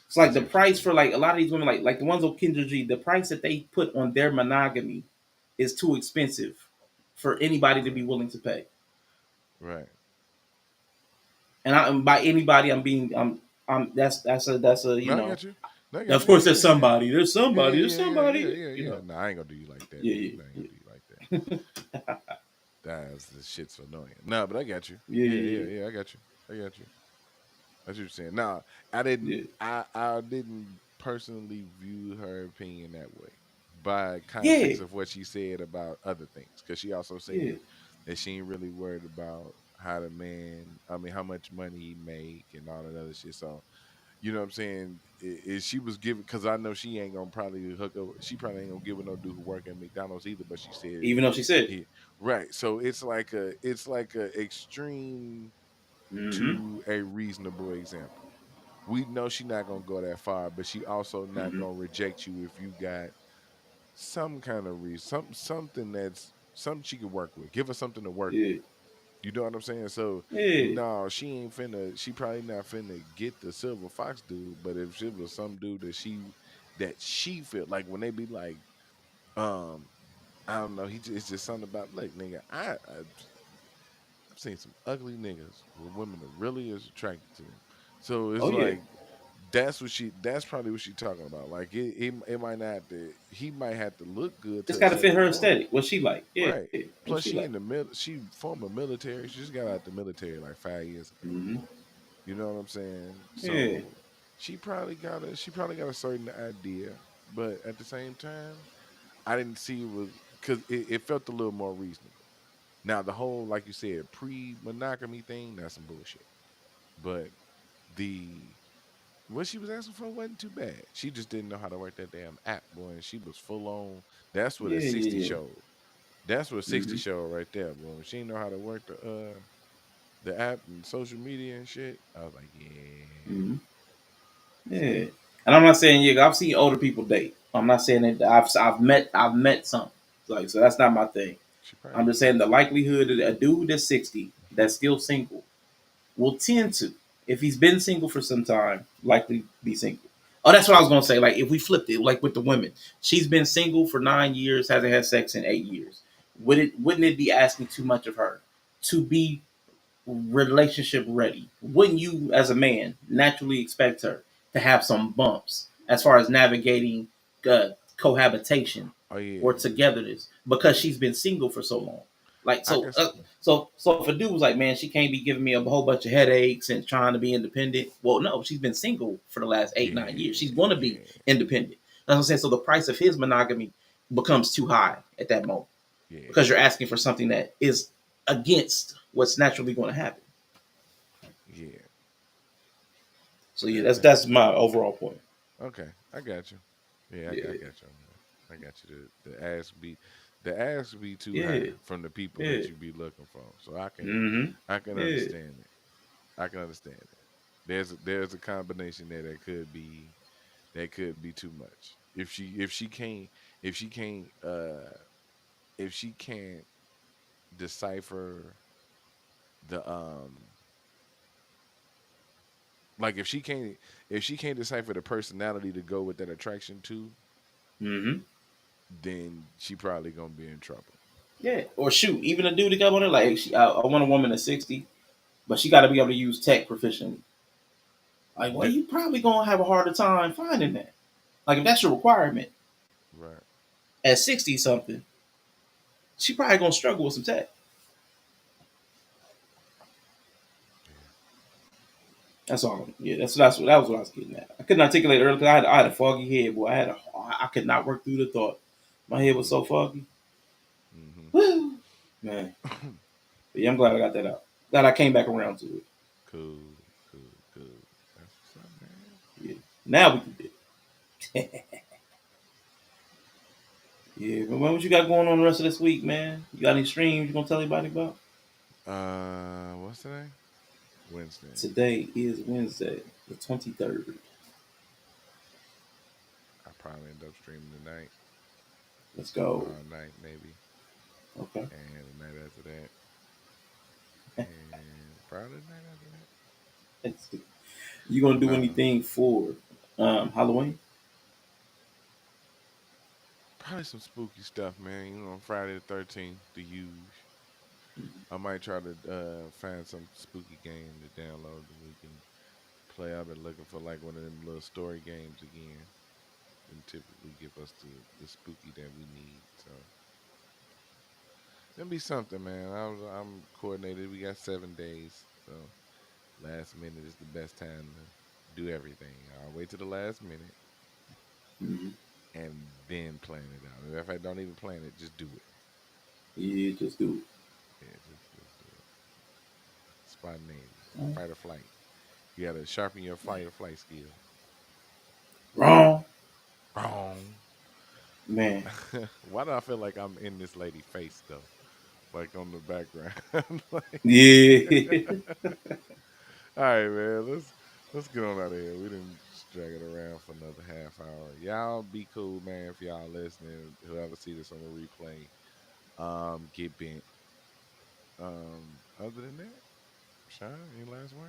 It's I like the see what you're price saying. for like a lot of these women, like the ones on Kendra G, the price that they put on their monogamy is too expensive for anybody to be Right. willing to pay. Right. And by anybody, I'm that's a No, I got you. No, I got of you. Yeah, course yeah, there's yeah, yeah. somebody, there's Yeah, somebody, yeah, there's yeah, yeah, yeah, somebody, yeah, you yeah. know. No, I ain't gonna do you like that, Yeah, dude. yeah, I ain't yeah, gonna do you like that. That's the shit's annoying. No, but I got you. yeah, Yeah, yeah, yeah, yeah. I got you. I got you. That's what you're saying. Now, I didn't. yeah, I didn't personally view her opinion that way, by yeah, context of what she said about other things. Because she also yeah, said that she ain't really worried about how the man. I mean, how much money he make and all that other shit. So you know what I'm saying? Is she was giving, because I know she ain't gonna probably hook up. She probably ain't gonna give a no dude who work at McDonald's either. But she said, even though she said, yeah, right. So it's like a extreme mm-hmm, to a reasonable example. We know she not gonna go that far, but she also not mm-hmm, gonna reject you if you got some kind of reason, something that's something she can work with. Give her something to work yeah, with. You know what I'm saying? So yeah, no, she ain't finna. She probably not finna get the silver fox dude. But if it was some dude that she feel like when they be like, um, I don't know, it's just something about, look, nigga, I've seen some ugly niggas where women are really is attracted to them. So it's oh yeah. like that's probably what she talking about. Like it might not have to, he might have to look good It's to a got to fit certain her point. aesthetic. What she like, yeah, Right. what Plus she she like. in the middle, she former military. She just got out the military like 5 years ago. Mm-hmm. You know what I'm saying? Yeah, So she probably got a certain idea, but at the same time, I didn't see it was because it felt a little more reasonable. Now the whole, like you said, pre-monogamy thing, that's some bullshit. But the what she was asking for wasn't too bad. She just didn't know how to work that damn app, boy. And she was full on. That's what a yeah, 60 yeah, yeah. showed. That's what 60 Mm-hmm, showed right there, boy. When she didn't know how to work the app and social media and shit, I was like, yeah. mm-hmm. Yeah, So and I'm not saying yeah. I've seen older people date. I'm not saying that I've met some. Like so, that's not my thing. she probably I'm was just saying the crazy. likelihood that a dude that's 60 that's still single will tend to, if he's been single for some time, likely be single. Oh, that's what I was gonna say. Like if we flipped it, like with the women, she's been single for 9 years, hasn't had sex in 8 years. Wouldn't it be asking too much of her to be relationship ready? Wouldn't you, as a man, naturally expect her to have some bumps as far as navigating cohabitation Oh or yeah, togetherness because yeah. she's been single for so long? Like I so, guess so if a dude was like, man, she can't be giving me a whole bunch of headaches and trying to be independent. Well, no, she's been single for the last 8 9 years. She's yeah, going to be yeah, independent. That's what I'm saying. So the price of his monogamy becomes too high at that moment yeah, because you're asking for something that is against what's naturally going to happen. yeah. So yeah, that's Okay, that's my overall point. okay. I got you. Yeah, I Yeah, got you on that. I got you. The ask be too high yeah, from the people yeah. that you be looking for. So I can Mm-hmm. I can Yeah, understand it. I can understand it. There's a combination there that could be too much. If she can't decipher the like if she can't decipher the personality to go with that attraction to, mm-hmm. then she probably gonna be in trouble. Yeah. Or shoot, even a dude that got on it, like I want a woman at 60, but she got to be able to use tech proficiently. Like, well, That you probably gonna have a harder time finding that. Like, if that's your requirement right. at 60 something, she probably gonna struggle with some tech. Yeah. That's all. Yeah, that was what I was getting at. I couldn't articulate earlier because I had a foggy head, boy. I could not work through the thought. My head was so Mhm. foggy. Mhm. Woo, man. But yeah, I'm glad I got that out. Glad I came back around to it. Cool. Cool. Cool. That's what's up, man. Yeah. Now we can do it. Yeah, but what you got going on the rest of this week, man? You got any streams you gonna tell anybody about? What's today? Wednesday. Today is Wednesday, the 23rd. I probably end up streaming tonight Let's or go. tomorrow night, maybe. Okay. and the night after that, and probably the night after that. You gonna do No, anything for Halloween? probably some spooky stuff, man. You know, Friday the 13th, the huge. I might try to find some spooky game to download that we can play. I've been looking for like one of them little story games again. Them typically give us the spooky that we need. So it'll be something, man. I'm coordinated. We got 7 days, so last minute is the best time to do everything. I'll wait to the last minute Mm-hmm. and then plan it out. If I don't even plan it, just do it. Yeah, just do Yeah, just do it. Spontaneity, it. fight or flight. You gotta sharpen your fight or flight skills. Wrong, Wrong. man. Why do I feel like I'm in this lady face though? Like on the background. Like, Yeah. all right, man. Let's get on out of here. We didn't drag it around for another half hour. Y'all be cool, man. If y'all listening, whoever see this on the replay, get bent. Other than that, Sean, any last words?